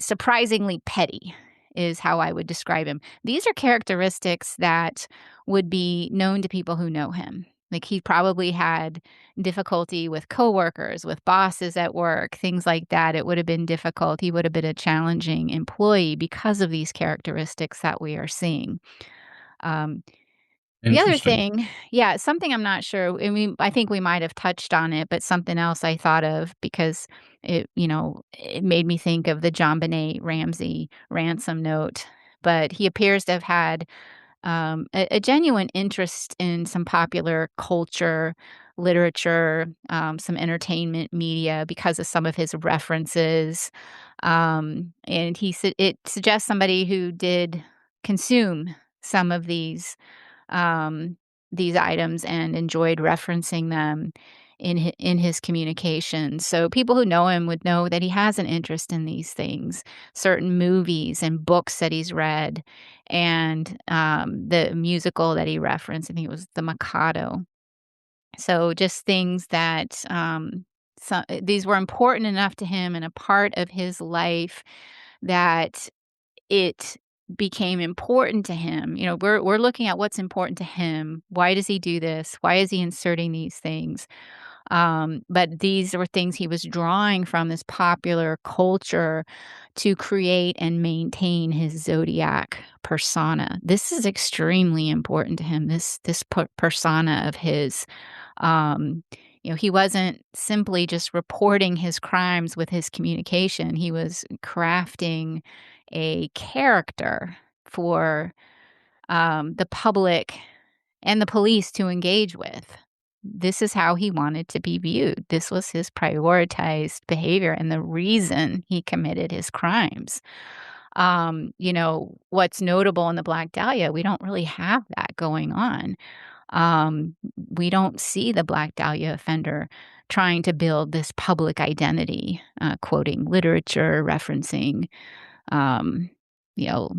surprisingly petty is how I would describe him. These are characteristics that would be known to people who know him. Like, he probably had difficulty with coworkers, with bosses at work, things like that. It would have been difficult. He would have been a challenging employee because of these characteristics that we are seeing. The other Interesting. thing, yeah, something I'm not sure, I think we might have touched on it, but something else I thought of because it made me think of the JonBenet Ramsey ransom note. But he appears to have had a genuine interest in some popular culture, literature, some entertainment media because of some of his references. And it suggests somebody who did consume some of these items and enjoyed referencing them in his communications. So people who know him would know that he has an interest in these things, certain movies and books that he's read, and the musical that he referenced. I think it was The Mikado. So just things that these were important enough to him and a part of his life that it became important to him. We're looking at what's important to him. Why does he do this? Why is he inserting these things? But these were things he was drawing from this popular culture to create and maintain his Zodiac persona. This is extremely important to him. This persona of his. Um, he wasn't simply just reporting his crimes with his communication. He was crafting a character for the public and the police to engage with. This is how he wanted to be viewed. This was his prioritized behavior and the reason he committed his crimes. What's notable in the Black Dahlia, we don't really have that going on. We don't see the Black Dahlia offender trying to build this public identity, quoting literature, referencing, um, you know,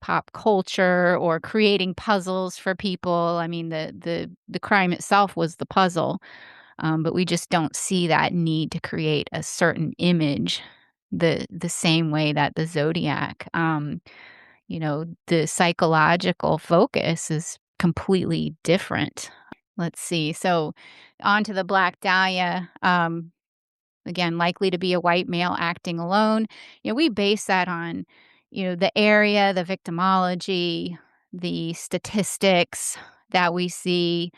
pop culture or creating puzzles for people. I mean, the crime itself was the puzzle, but we just don't see that need to create a certain image the same way that the Zodiac. The psychological focus is completely different. Let's see. So, on to the Black Dahlia. Again, likely to be a white male acting alone. We base that on, the area, the victimology, the statistics that we see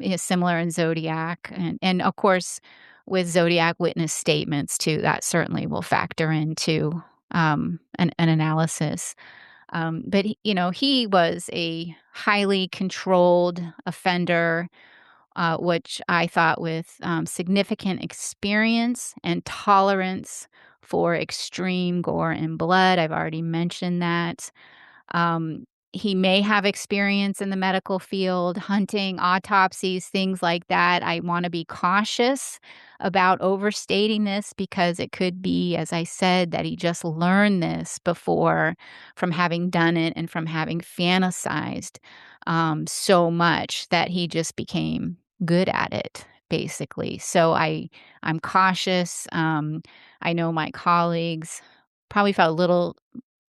is similar in Zodiac. And of course, with Zodiac witness statements, too, that certainly will factor into an analysis. But, he was a highly controlled offender, which I thought with significant experience and tolerance for extreme gore and blood. I've already mentioned that. Um, he may have experience in the medical field, hunting, autopsies, things like that. I want to be cautious about overstating this because it could be, as I said, that he just learned this before from having done it and from having fantasized so much that he just became good at it, basically. So I'm cautious. I know my colleagues probably felt a little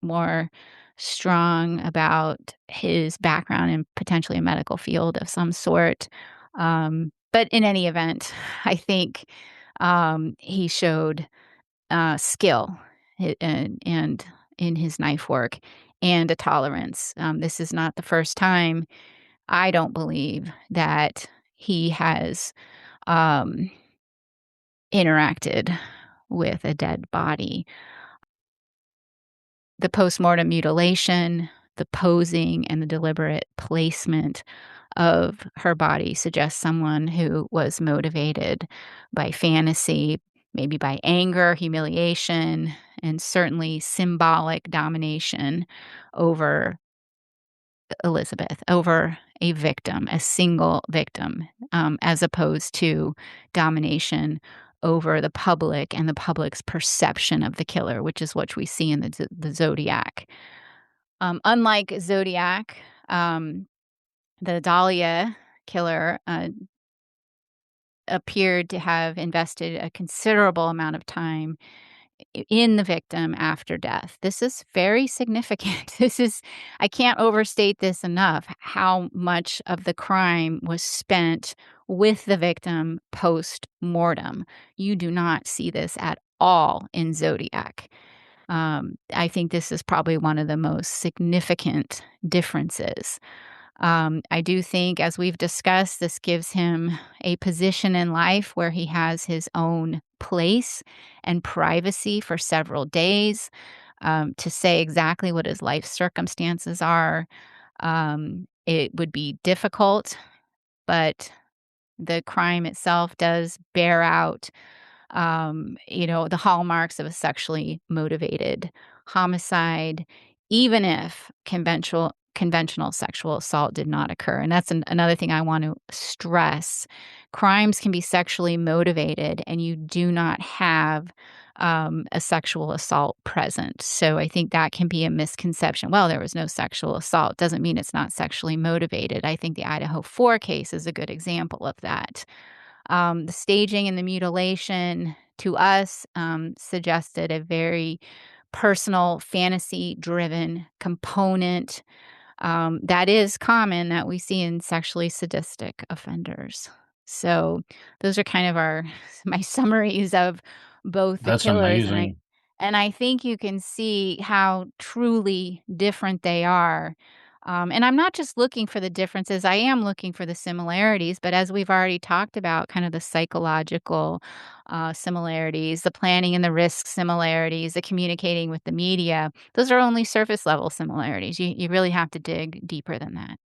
more strong about his background in potentially a medical field of some sort. But in any event, I think he showed skill and in his knife work and a tolerance. This is not the first time, I don't believe, that he has um, interacted with a dead body. The postmortem mutilation, the posing, and the deliberate placement of her body suggests someone who was motivated by fantasy, maybe by anger, humiliation, and certainly symbolic domination over Elizabeth, over a victim, a single victim, as opposed to domination over the public and the public's perception of the killer, which is what we see in the Zodiac. Unlike Zodiac, the Dahlia killer appeared to have invested a considerable amount of time in the victim after death. This is very significant. I can't overstate this enough, how much of the crime was spent with the victim post mortem. You do not see this at all in Zodiac. I think this is probably one of the most significant differences. I do think, as we've discussed, this gives him a position in life where he has his own place and privacy for several days, to say exactly what his life circumstances are. It would be difficult, but the crime itself does bear out the hallmarks of a sexually motivated homicide, even if conventional sexual assault did not occur. And that's another thing I want to stress. Crimes can be sexually motivated, and you do not have a sexual assault present. So I think that can be a misconception. Well, there was no sexual assault. Doesn't mean it's not sexually motivated. I think the Idaho 4 case is a good example of that. The staging and the mutilation to us suggested a very personal, fantasy-driven component that is common that we see in sexually sadistic offenders. So those are kind of my summaries of both the That's killers, and amazing. I think you can see how truly different they are. And I'm not just looking for the differences, I am looking for the similarities. But as we've already talked about, kind of the psychological similarities, the planning and the risk similarities, the communicating with the media, those are only surface level similarities. You really have to dig deeper than that.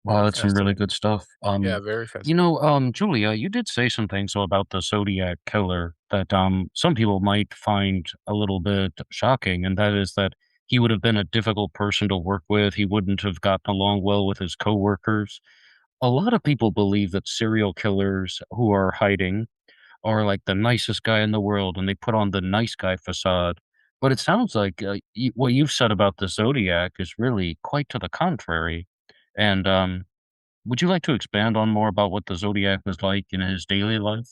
Wow, that's some really Fascinating. good stuff. Yeah, very fascinating. Julia, you did say something so about the Zodiac killer that some people might find a little bit shocking, and that is that he would have been a difficult person to work with. He wouldn't have gotten along well with his coworkers. A lot of people believe that serial killers who are hiding are like the nicest guy in the world, and they put on the nice guy facade. But it sounds like what you've said about the Zodiac is really quite to the contrary. And would you like to expand on more about what the Zodiac was like in his daily life?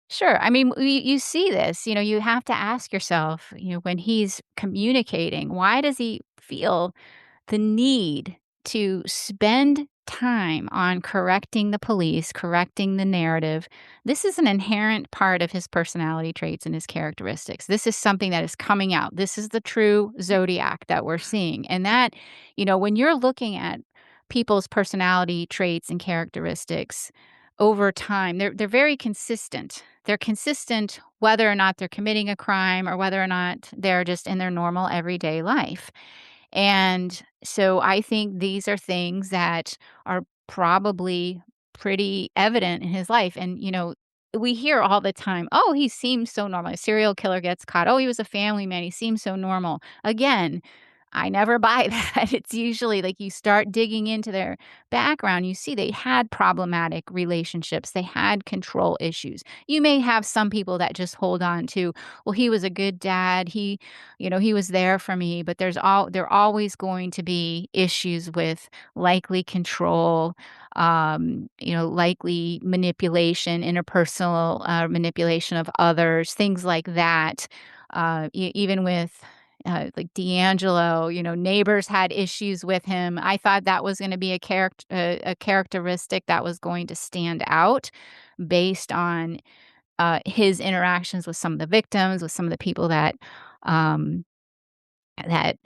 Sure. I mean, you see this, you have to ask yourself, when he's communicating, why does he feel the need to spend time on correcting the police, correcting the narrative? This is an inherent part of his personality traits and his characteristics. This is something that is coming out. This is the true Zodiac that we're seeing. And that, when you're looking at people's personality traits and characteristics over time, they're very consistent. They're consistent whether or not they're committing a crime or whether or not they're just in their normal everyday life. And so I think these are things that are probably pretty evident in his life. And, we hear all the time, oh, he seems so normal. A serial killer gets caught. Oh, he was a family man. He seems so normal. Again, I never buy that. It's usually like you start digging into their background, you see they had problematic relationships, they had control issues. You may have some people that just hold on to, well, he was a good dad, he was there for me, but there are always going to be issues with likely control, likely manipulation, interpersonal manipulation of others, things like that. Even with like D'Angelo, neighbors had issues with him. I thought that was going to be a characteristic that was going to stand out based on his interactions with some of the victims, with some of the people that um, that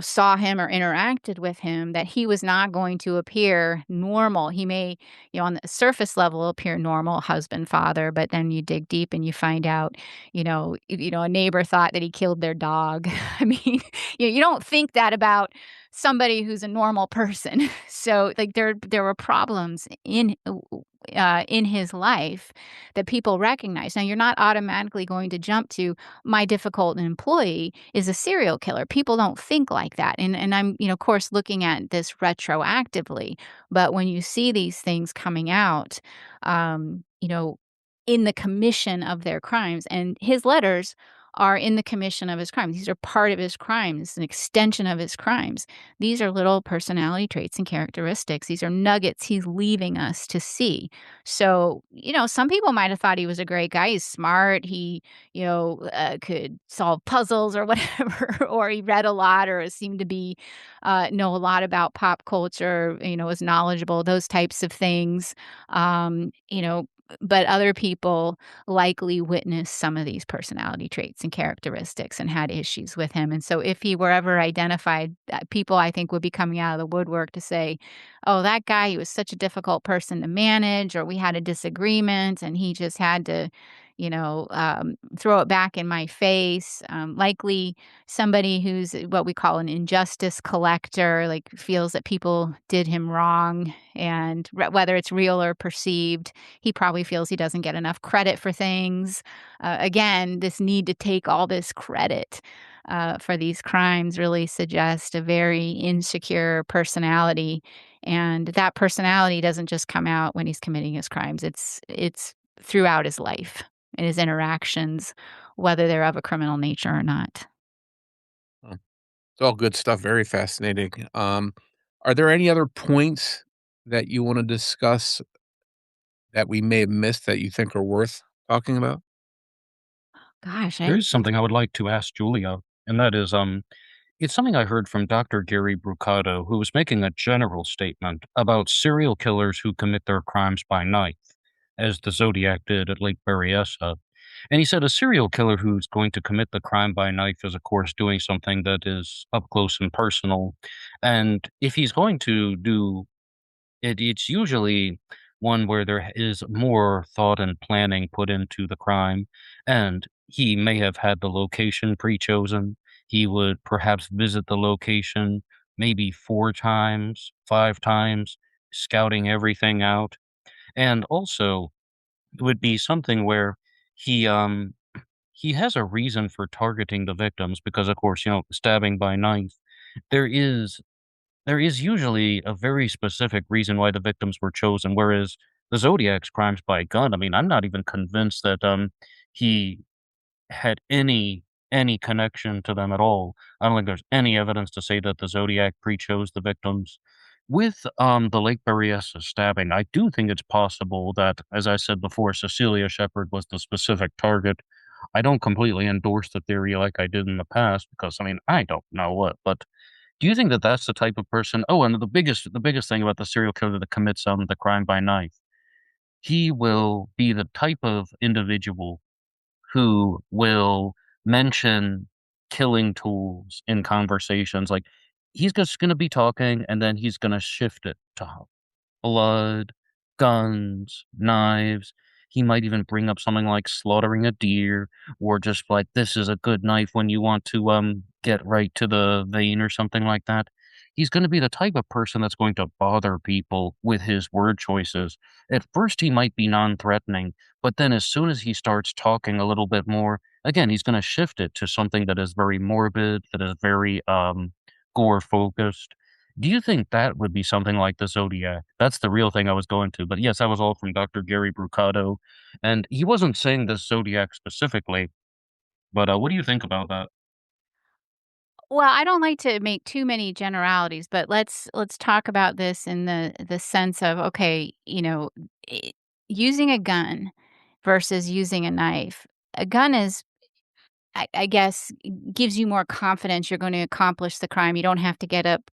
saw him or interacted with him, that he was not going to appear normal. He may, on the surface level, appear normal, husband, father, but then you dig deep and you find out, a neighbor thought that he killed their dog. I mean, you don't think that about somebody who's a normal person. So, like, there were problems in his life that people recognize. Now, you're not automatically going to jump to, my difficult employee is a serial killer. People don't think like that. And I'm, of course, looking at this retroactively. But when you see these things coming out, in the commission of their crimes, and his letters are in the commission of his crimes. These are part of his crimes. It's an extension of his crimes. These are little personality traits and characteristics. These are nuggets he's leaving us to see. So, some people might have thought he was a great guy. He's smart. He, could solve puzzles or whatever, or he read a lot, or seemed to be, know a lot about pop culture, was knowledgeable, those types of things. Um, you know, but other people likely witnessed some of these personality traits and characteristics and had issues with him. And so if he were ever identified, people, I think, would be coming out of the woodwork to say, oh, that guy, he was such a difficult person to manage, or we had a disagreement and he just had to, throw it back in my face. Likely somebody who's what we call an injustice collector, like feels that people did him wrong, and whether it's real or perceived, he probably feels he doesn't get enough credit for things. Again, this need to take all this credit for these crimes really suggests a very insecure personality, and that personality doesn't just come out when he's committing his crimes. It's throughout his life and his interactions, whether they're of a criminal nature or not. Huh. It's all good stuff, very fascinating. Are there any other points that you wanna discuss that we may have missed that you think are worth talking about? Gosh, There is something I would like to ask Julia, and that is, it's something I heard from Dr. Gary Brucato, who was making a general statement about serial killers who commit their crimes by night, as the Zodiac did at Lake Berryessa. And he said a serial killer who's going to commit the crime by knife is, of course, doing something that is up close and personal. And if he's going to do it, it's usually one where there is more thought and planning put into the crime, and he may have had the location pre-chosen. He would perhaps visit the location maybe 4 times, 5 times, scouting everything out. And also, it would be something where he, he has a reason for targeting the victims because, of course, stabbing by knife, there is there is usually a very specific reason why the victims were chosen, whereas the Zodiac's crimes by gun, I mean, I'm not even convinced that, he had any connection to them at all. I don't think there's any evidence to say that the Zodiac pre-chose the victims. With, the Lake Berryessa stabbing, I do think it's possible that, as I said before, Cecilia Shepard was the specific target. I don't completely endorse the theory like I did in the past because, I mean, I don't know it, but do you think that that's the type of person? Oh, and the biggest thing about the serial killer that commits, the crime by knife, he will be the type of individual who will mention killing tools in conversations. Like, he's just gonna be talking, and then he's gonna shift it to blood, guns, knives. He might even bring up something like slaughtering a deer, or just like, "This is a good knife when you want to, get right to the vein," or something like that. He's gonna be the type of person that's going to bother people with his word choices. At first, he might be non-threatening, but then as soon as he starts talking a little bit more, again, he's gonna shift it to something that is very morbid, that is very, gore-focused. Do you think that would be something like the Zodiac? That's the real thing I was going to, but yes, that was all from Dr. Gary Brucato, and he wasn't saying the Zodiac specifically, but, what do you think about that? Well, I don't like to make too many generalities, but let's talk about this in the sense of, okay, i- using a gun versus using a knife. A gun is, I guess, gives you more confidence you're going to accomplish the crime. You don't have to get up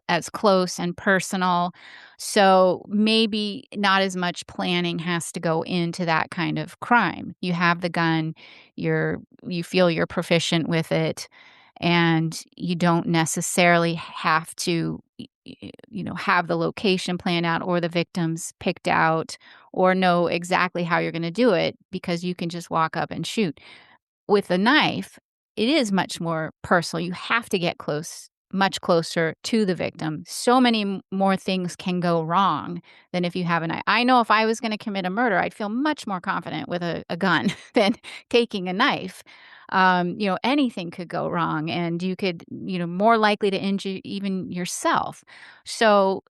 as close and personal. So maybe not as much planning has to go into that kind of crime. You have the gun, you feel you're proficient with it, and you don't necessarily have to have the location planned out or the victims picked out or know exactly how you're going to do it, because you can just walk up and shoot. With a knife, it is much more personal. You have to get close, much closer to the victim. So many more things can go wrong than if you have a knife. I know if I was going to commit a murder, I'd feel much more confident with a gun than taking a knife. Anything could go wrong, and you could, more likely to injure even yourself. So,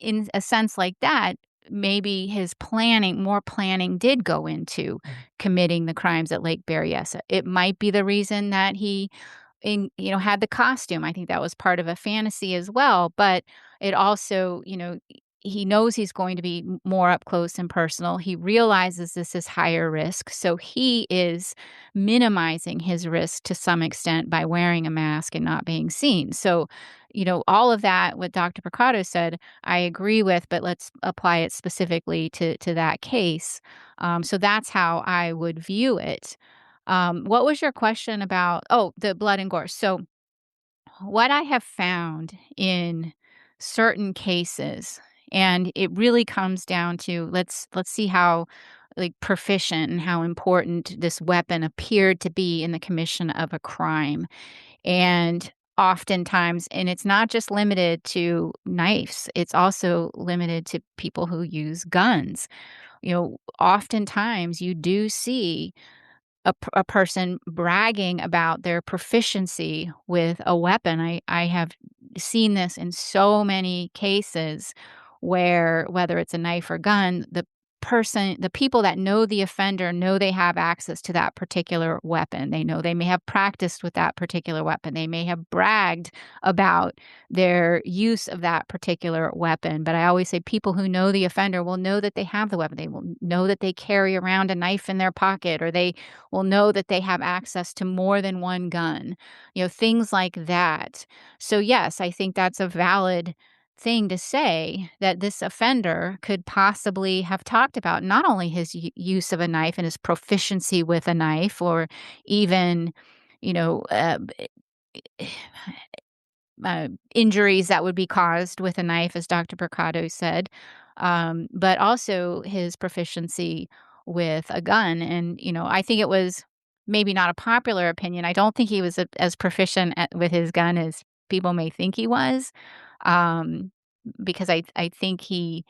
in a sense like that, maybe his more planning did go into committing the crimes at Lake Berryessa. It might be the reason that he had the costume. I think that was part of a fantasy as well, but it also, he knows he's going to be more up close and personal. He realizes this is higher risk, so he is minimizing his risk to some extent by wearing a mask and not being seen. So, all of that, what Dr. Picado said, I agree with, but let's apply it specifically to that case. So that's how I would view it. What was your question about? Oh, the blood and gore. So, what I have found in certain cases, and it really comes down to let's see how like proficient and how important this weapon appeared to be in the commission of a crime. And oftentimes, and it's not just limited to knives, it's also limited to people who use guns. Oftentimes you do see a person bragging about their proficiency with a weapon. I have seen this in so many cases where, whether it's a knife or gun, the people that know the offender know they have access to that particular weapon. They know they may have practiced with that particular weapon. They may have bragged about their use of that particular weapon. But I always say people who know the offender will know that they have the weapon. They will know that they carry around a knife in their pocket, or they will know that they have access to more than one gun, things like that. So, yes, I think that's a valid thing to say, that this offender could possibly have talked about not only his use of a knife and his proficiency with a knife, or even, you know, uh, injuries that would be caused with a knife, as Dr. Mercado said, but also his proficiency with a gun. And, I think it was maybe not a popular opinion. I don't think he was as proficient with his gun as people may think he was, um, because I think he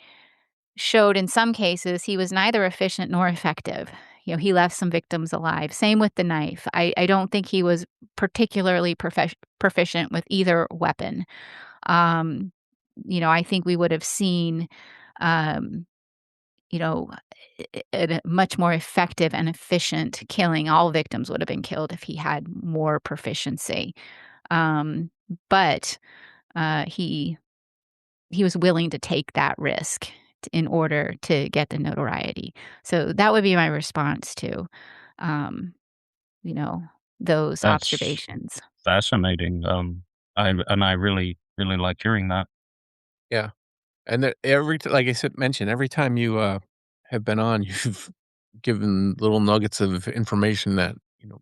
showed in some cases he was neither efficient nor effective. He left some victims alive. Same with the knife. I don't think he was particularly proficient with either weapon. Um, I think we would have seen, um, you know, a much more effective and efficient killing. All victims would have been killed if he had more proficiency. But he was willing to take that risk in order to get the notoriety. So that would be my response to, um, you know, those That's observations. fascinating. I really, really like hearing that. Yeah, and that like I said mentioned, every time you, have been on, you've given little nuggets of information that,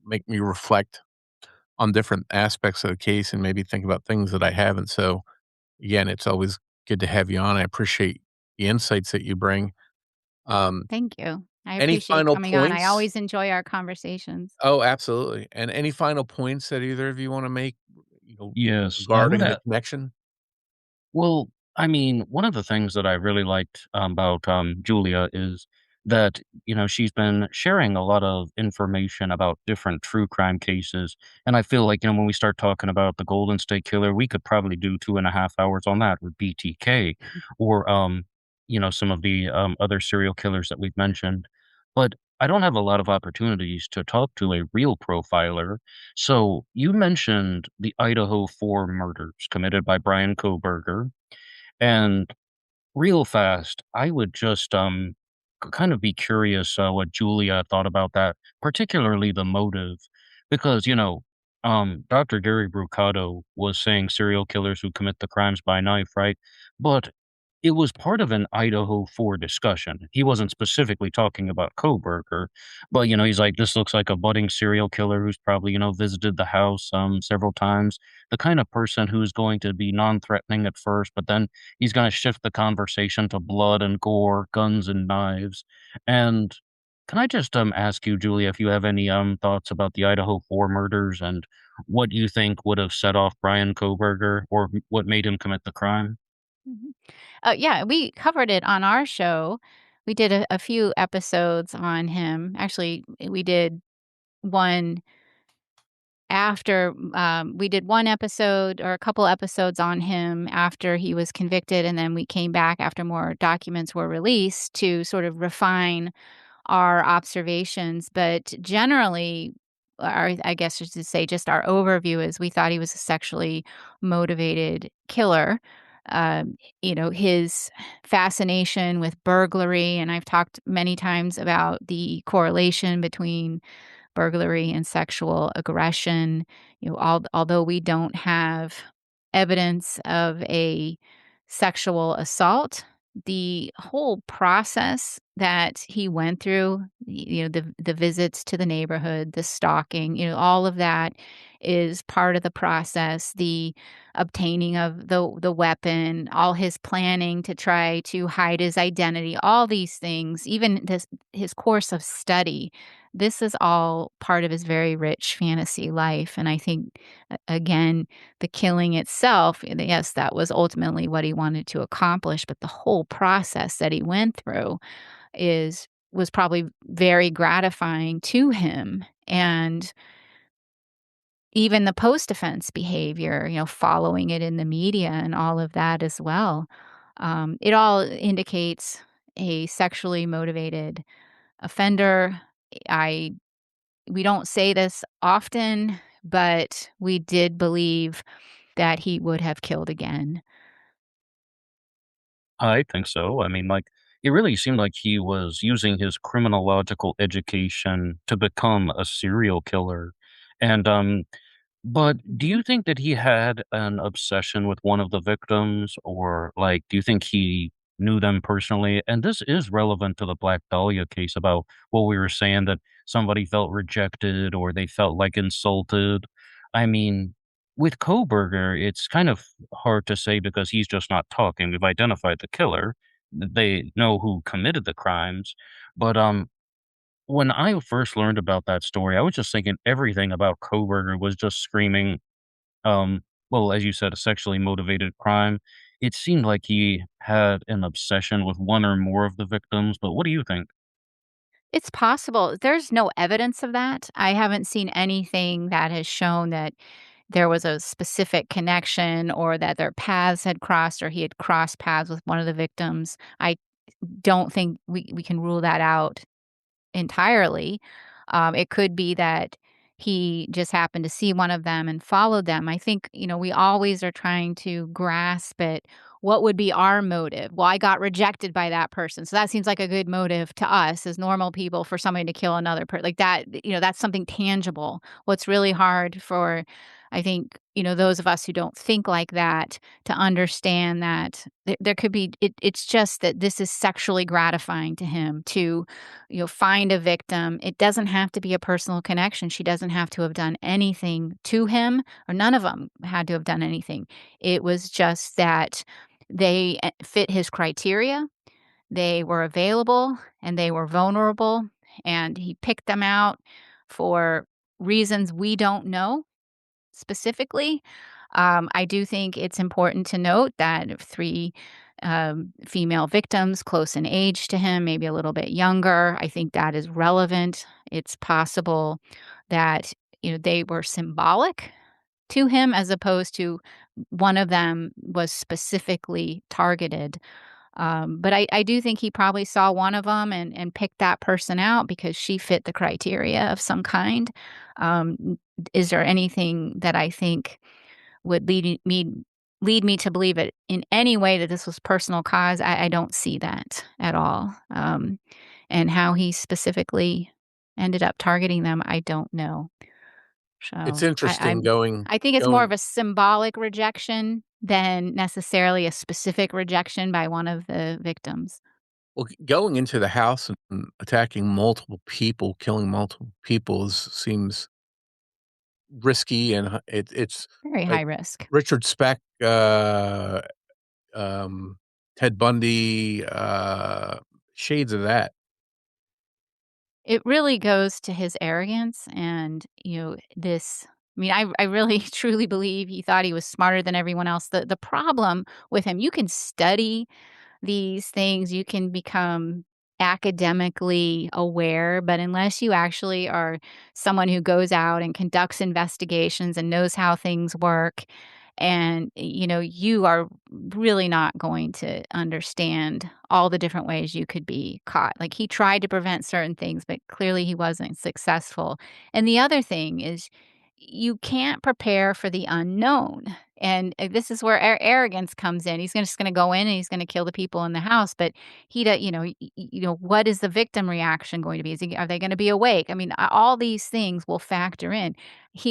make me reflect on different aspects of the case and maybe think about things that I haven't. So, again, it's always good to have you on. I appreciate the insights that you bring. Um, Thank you. I any appreciate final coming on. I points? always enjoy our conversations. Oh, absolutely. And any final points that either of you wanna make, you know, Yes, I would regarding the connection? Well, I mean, one of the things that I really liked about Julia is that, she's been sharing a lot of information about different true crime cases. And I feel like, when we start talking about the Golden State Killer, we could probably do 2.5 hours on that with BTK, or, some of the other serial killers that we've mentioned. But I don't have a lot of opportunities to talk to a real profiler. So you mentioned the Idaho 4 murders committed by Brian Koberger, and real fast, I would just kind of be curious what Julia thought about that, particularly the motive, because Dr. Gary Brucato was saying serial killers who commit the crimes by knife, right? But it was part of an Idaho 4 discussion. He wasn't specifically talking about Koberger, but, he's like, "This looks like a budding serial killer who's probably, visited the house, several times. The kind of person who's going to be non-threatening at first, but then he's gonna shift the conversation to blood and gore, guns and knives." And can I just, ask you, Julia, if you have any, thoughts about the Idaho 4 murders and what you think would have set off Brian Koberger or what made him commit the crime? Mhm. Yeah, we covered it on our show. We did a few episodes on him. Actually, we did one after we did one episode or a couple episodes on him after he was convicted, and then we came back after more documents were released to sort of refine our observations. But generally, I guess just to say, just our overview is we thought he was a sexually motivated killer. His fascination with burglary, and I've talked many times about the correlation between burglary and sexual aggression. Although we don't have evidence of a sexual assault, the whole process that he went through, the visits to the neighborhood, the stalking, all of that is part of the process. The obtaining of the weapon, all his planning to try to hide his identity, all these things, even his course of study. This is all part of his very rich fantasy life. And I think, again, the killing itself, yes, that was ultimately what he wanted to accomplish, but the whole process that he went through was probably very gratifying to him. And even the post-offense behavior, following it in the media and all of that as well. It all indicates a sexually motivated offender. I We don't say this often, but we did believe that he would have killed again. I think so. I mean, like, it really seemed like he was using his criminological education to become a serial killer. And but do you think that he had an obsession with one of the victims, or like, do you think he knew them personally? And this is relevant to the Black Dahlia case about what we were saying that somebody felt rejected or they felt like insulted. I mean, with Koberger, it's kind of hard to say because he's just not talking. We've identified the killer. They know who committed the crimes. But when I first learned about that story, I was just thinking everything about Koberger was just screaming, well, as you said, a sexually motivated crime. It seemed like he had an obsession with one or more of the victims, but what do you think? It's possible. There's no evidence of that. I haven't seen anything that has shown that there was a specific connection or that their paths had crossed or he had crossed paths with one of the victims. I don't think we can rule that out entirely. It could be that he just happened to see one of them and followed them. I think, we always are trying to grasp at what would be our motive. Well, I got rejected by that person. So that seems like a good motive to us as normal people for somebody to kill another person. Like that, that's something tangible. What's really hard for, I think, those of us who don't think like that to understand that there could be, it's just that this is sexually gratifying to him to find a victim. It doesn't have to be a personal connection. She doesn't have to have done anything to him, or none of them had to have done anything. It was just that they fit his criteria. They were available and they were vulnerable, and he picked them out for reasons we don't know specifically. I do think it's important to note that three female victims close in age to him, maybe a little bit younger. I think that is relevant. It's possible that they were symbolic to him as opposed to one of them was specifically targeted. But I do think he probably saw one of them and picked that person out because she fit the criteria of some kind. Is there anything that I think would lead me to believe it in any way that this was personal cause? I don't see that at all. And how he specifically ended up targeting them, I don't know. It's So interesting I think it's more of going a symbolic rejection than necessarily a specific rejection by one of the victims. well, going into the house and attacking multiple people, killing multiple people seems risky, and it's Very high like risk. Richard Speck, um, Ted Bundy, shades of that. It really goes to his arrogance and, this I mean, I really truly believe he thought he was smarter than everyone else. The problem with him, you can study these things, you can become academically aware, but unless you actually are someone who goes out and conducts investigations and knows how things work, and you are really not going to understand all the different ways you could be caught. Like, he tried to prevent certain things, but clearly he wasn't successful. And the other thing is, you can't prepare for the unknown. And this is where arrogance comes in. He's just going to go in and he's going to kill the people in the house. But what is the victim reaction going to be? Are they going to be awake? I mean, all these things will factor in.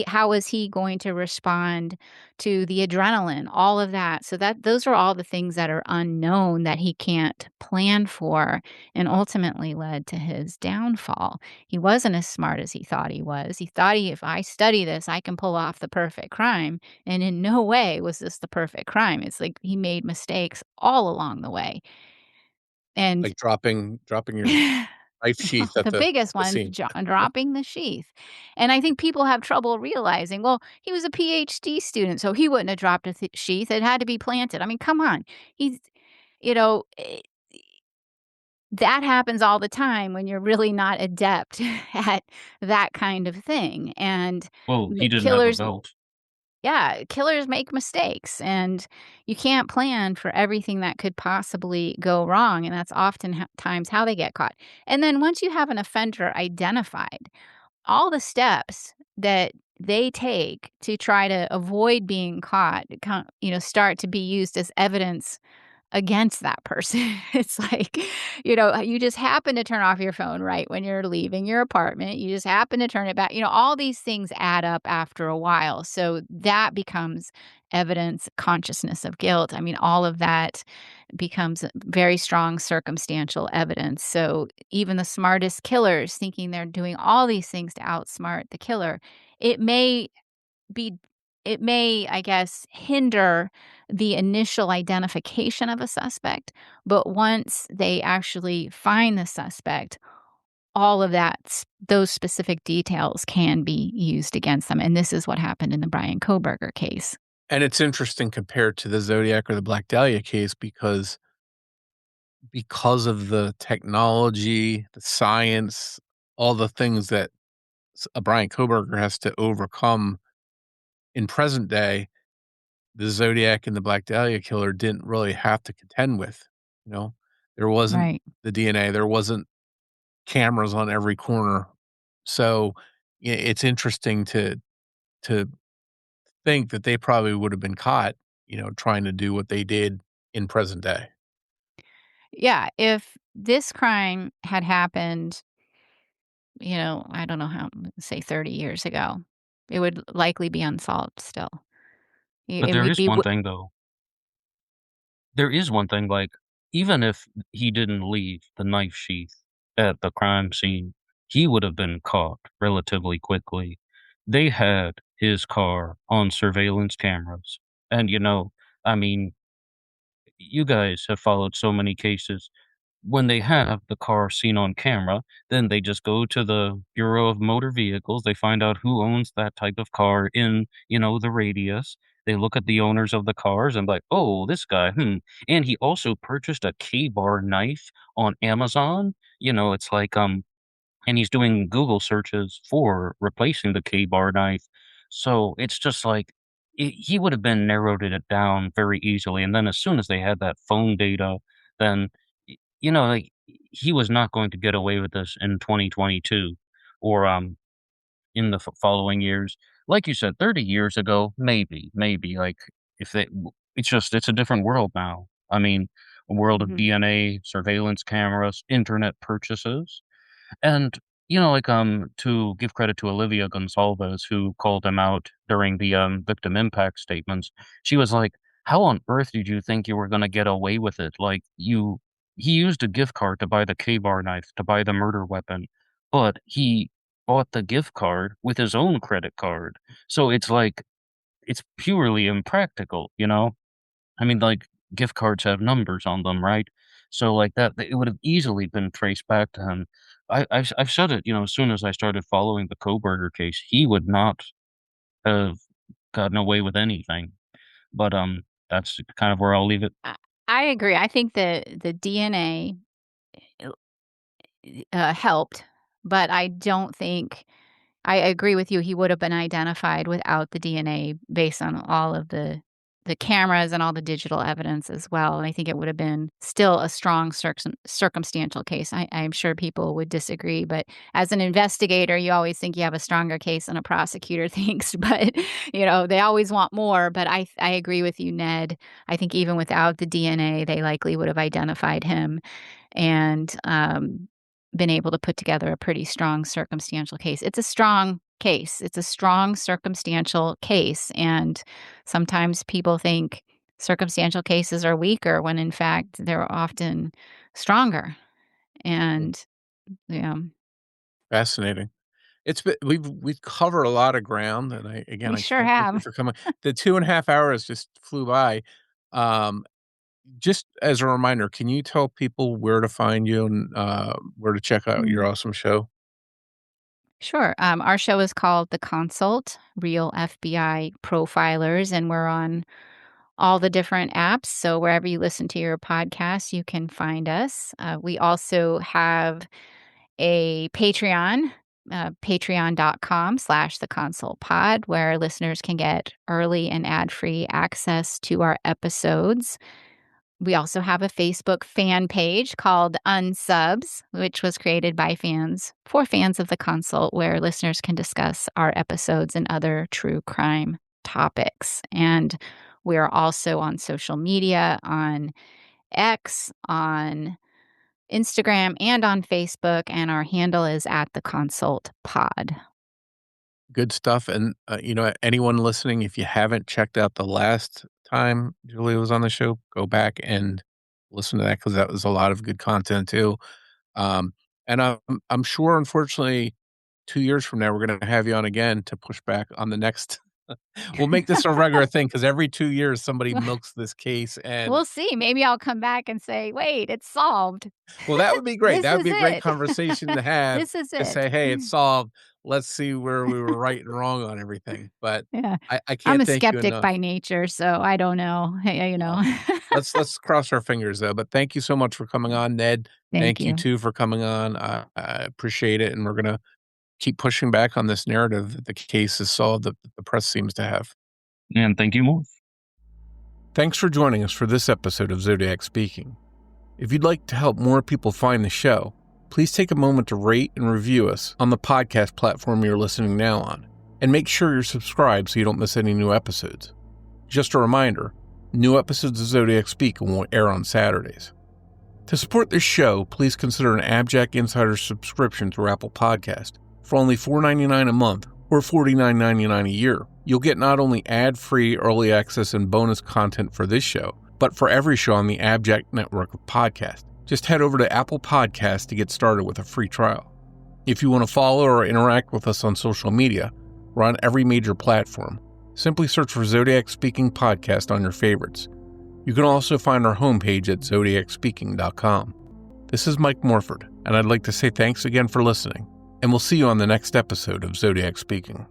How is he going to respond to the adrenaline? All of that. So those are all the things that are unknown that he can't plan for, and ultimately led to his downfall. He wasn't as smart as he thought he was. He thought, if I study this, I can pull off the perfect crime. And in no way was this the perfect crime. It's like he made mistakes all along the way. And Like dropping your knife sheath at the the biggest one, scene. dropping the sheath. And I think people have trouble realizing, well, he was a PhD student, so he wouldn't have dropped a sheath. It had to be planted. I mean, come on. He's, you know, eh, that happens all the time when you're really not adept at that kind of thing. And Well, he didn't have a killers, belt. yeah, killers make mistakes, and you can't plan for everything that could possibly go wrong. And that's often times how they get caught. And then once you have an offender identified, all the steps that they take to try to avoid being caught, start to be used as evidence against that person. It's like, you just happen to turn off your phone right when you're leaving your apartment. You just happen to turn it back. All these things add up after a while. So that becomes evidence, consciousness of guilt. I mean, all of that becomes very strong circumstantial evidence. So even the smartest killers thinking they're doing all these things to outsmart the killer, it may be I guess, hinder the initial identification of a suspect, but once they actually find the suspect, all of those specific details can be used against them, and this is what happened in the Brian Koberger case. And it's interesting compared to the Zodiac or the Black Dahlia case because of the technology, the science, all the things that a Brian Koberger has to overcome in present day, the Zodiac and the Black Dahlia killer didn't really have to contend with, you know? There wasn't Right. the DNA, there wasn't cameras on every corner. So, it's interesting to think that they probably would have been caught, trying to do what they did in present day. Yeah, if this crime had happened, I don't know how, say 30 years ago, it would likely be unsolved still. But And there we'd is be one thing, though. There is one thing, like, even if he didn't leave the knife sheath at the crime scene, he would have been caught relatively quickly. They had his car on surveillance cameras. And, I mean, you guys have followed so many cases. When they have the car seen on camera, then they just go to the Bureau of Motor Vehicles. They find out who owns that type of car in, the radius. They look at the owners of the cars and like, oh, this guy, And he also purchased a K-bar knife on Amazon. It's like, and he's doing Google searches for replacing the K-bar knife. So it's just like he would have been narrowed it down very easily. And then as soon as they had that phone data, then like he was not going to get away with this in 2022 or in the following years. Like you said, 30 years ago, maybe like if they, it's a different world now. I mean, a world of Mhm. DNA, surveillance cameras, internet purchases, and to give credit to Olivia Gonsalves, who called him out during the victim impact statements. She was like, "How on earth did you think you were going to get away with it? Like he used a gift card to buy the K-bar knife, to buy the murder weapon, but he bought the gift card with his own credit card. So it's like it's purely impractical, you know? I mean, like, gift cards have numbers on them, right? So, like, that it would have easily been traced back to him. I've said it, as soon as I started following the Kohberger case, he would not have gotten away with anything. But, that's kind of where I'll leave it. I agree. I think the DNA helped, but I don't think I agree with you. He would have been identified without the DNA based on all of the cameras and all the digital evidence as well. And I think it would have been still a strong circumstantial case. I'm sure people would disagree, but as an investigator, you always think you have a stronger case than a prosecutor thinks. But they always want more. But I agree with you, Ned. I think even without the DNA, they likely would have identified him and been able to put together a pretty strong circumstantial case. It's a strong case. It's a strong circumstantial case. And sometimes people think circumstantial cases are weaker when in fact they're often stronger. And yeah. Fascinating. We've covered a lot of ground, and I We sure can't thank you have. for coming. The 2.5 hours just flew by. Um, just as a reminder, can you tell people where to find you and, where to check out your Mm. awesome show? Sure. Our show is called The Consult, Real FBI Profilers, and we're on all the different apps. So wherever you listen to your podcasts, you can find us. We also have a Patreon, patreon.com/the consult pod, where listeners can get early and ad-free access to our episodes. We also have a Facebook fan page called Unsubs, which was created by fans for fans of the consult, where listeners can discuss our episodes and other true crime topics. And we are also on social media, on X, on Instagram, and on Facebook, and our handle is at the Consult Pod. Good stuff, and, anyone listening, if you haven't checked out the last time Julia was on the show, go back and listen to that because that was a lot of good content too. Um, and I'm sure, unfortunately, 2 years from now, we're gonna have you on again to push back on the next. We'll make this a regular thing because every 2 years, somebody milks this case, and We'll see. Maybe I'll come back and say, wait, it's solved. well, that would be great. This That would is be a great it. conversation to have, This is to it. say, "Hey, it's solved. Let's see where we were right and wrong on everything." But Yeah. I I'm can't a thank you skeptic enough. by nature, so I don't know. Well, let's cross our fingers, though, but thank you so much for coming on, Ned. Thank Thank you you. too for coming on. I appreciate it, and we're gonna keep pushing back on this narrative that the case is solved that the press seems to have. And thank you more. Thanks for joining us for this episode of Zodiac Speaking. If you'd like to help more people find the show, please take a moment to rate and review us on the podcast platform you're listening now on, and make sure you're subscribed so you don't miss any new episodes. Just a reminder, new episodes of Zodiac Speaking will air on Saturdays. To support this show, please consider an AbJack Insider subscription through Apple Podcast. For only $4.99 a month or $49.99 a year, you'll get not only ad-free early access and bonus content for this show, but for every show on the AbJack network of podcasts. Just head over to Apple Podcasts to get started with a free trial. If you want to follow or interact with us on social media, we're on every major platform. Simply search for Zodiac Speaking Podcast on your favorites. You can also find our homepage at zodiacspeaking.com. This is Mike Morford, and I'd like to say thanks again for listening, and we'll see you on the next episode of Zodiac Speaking.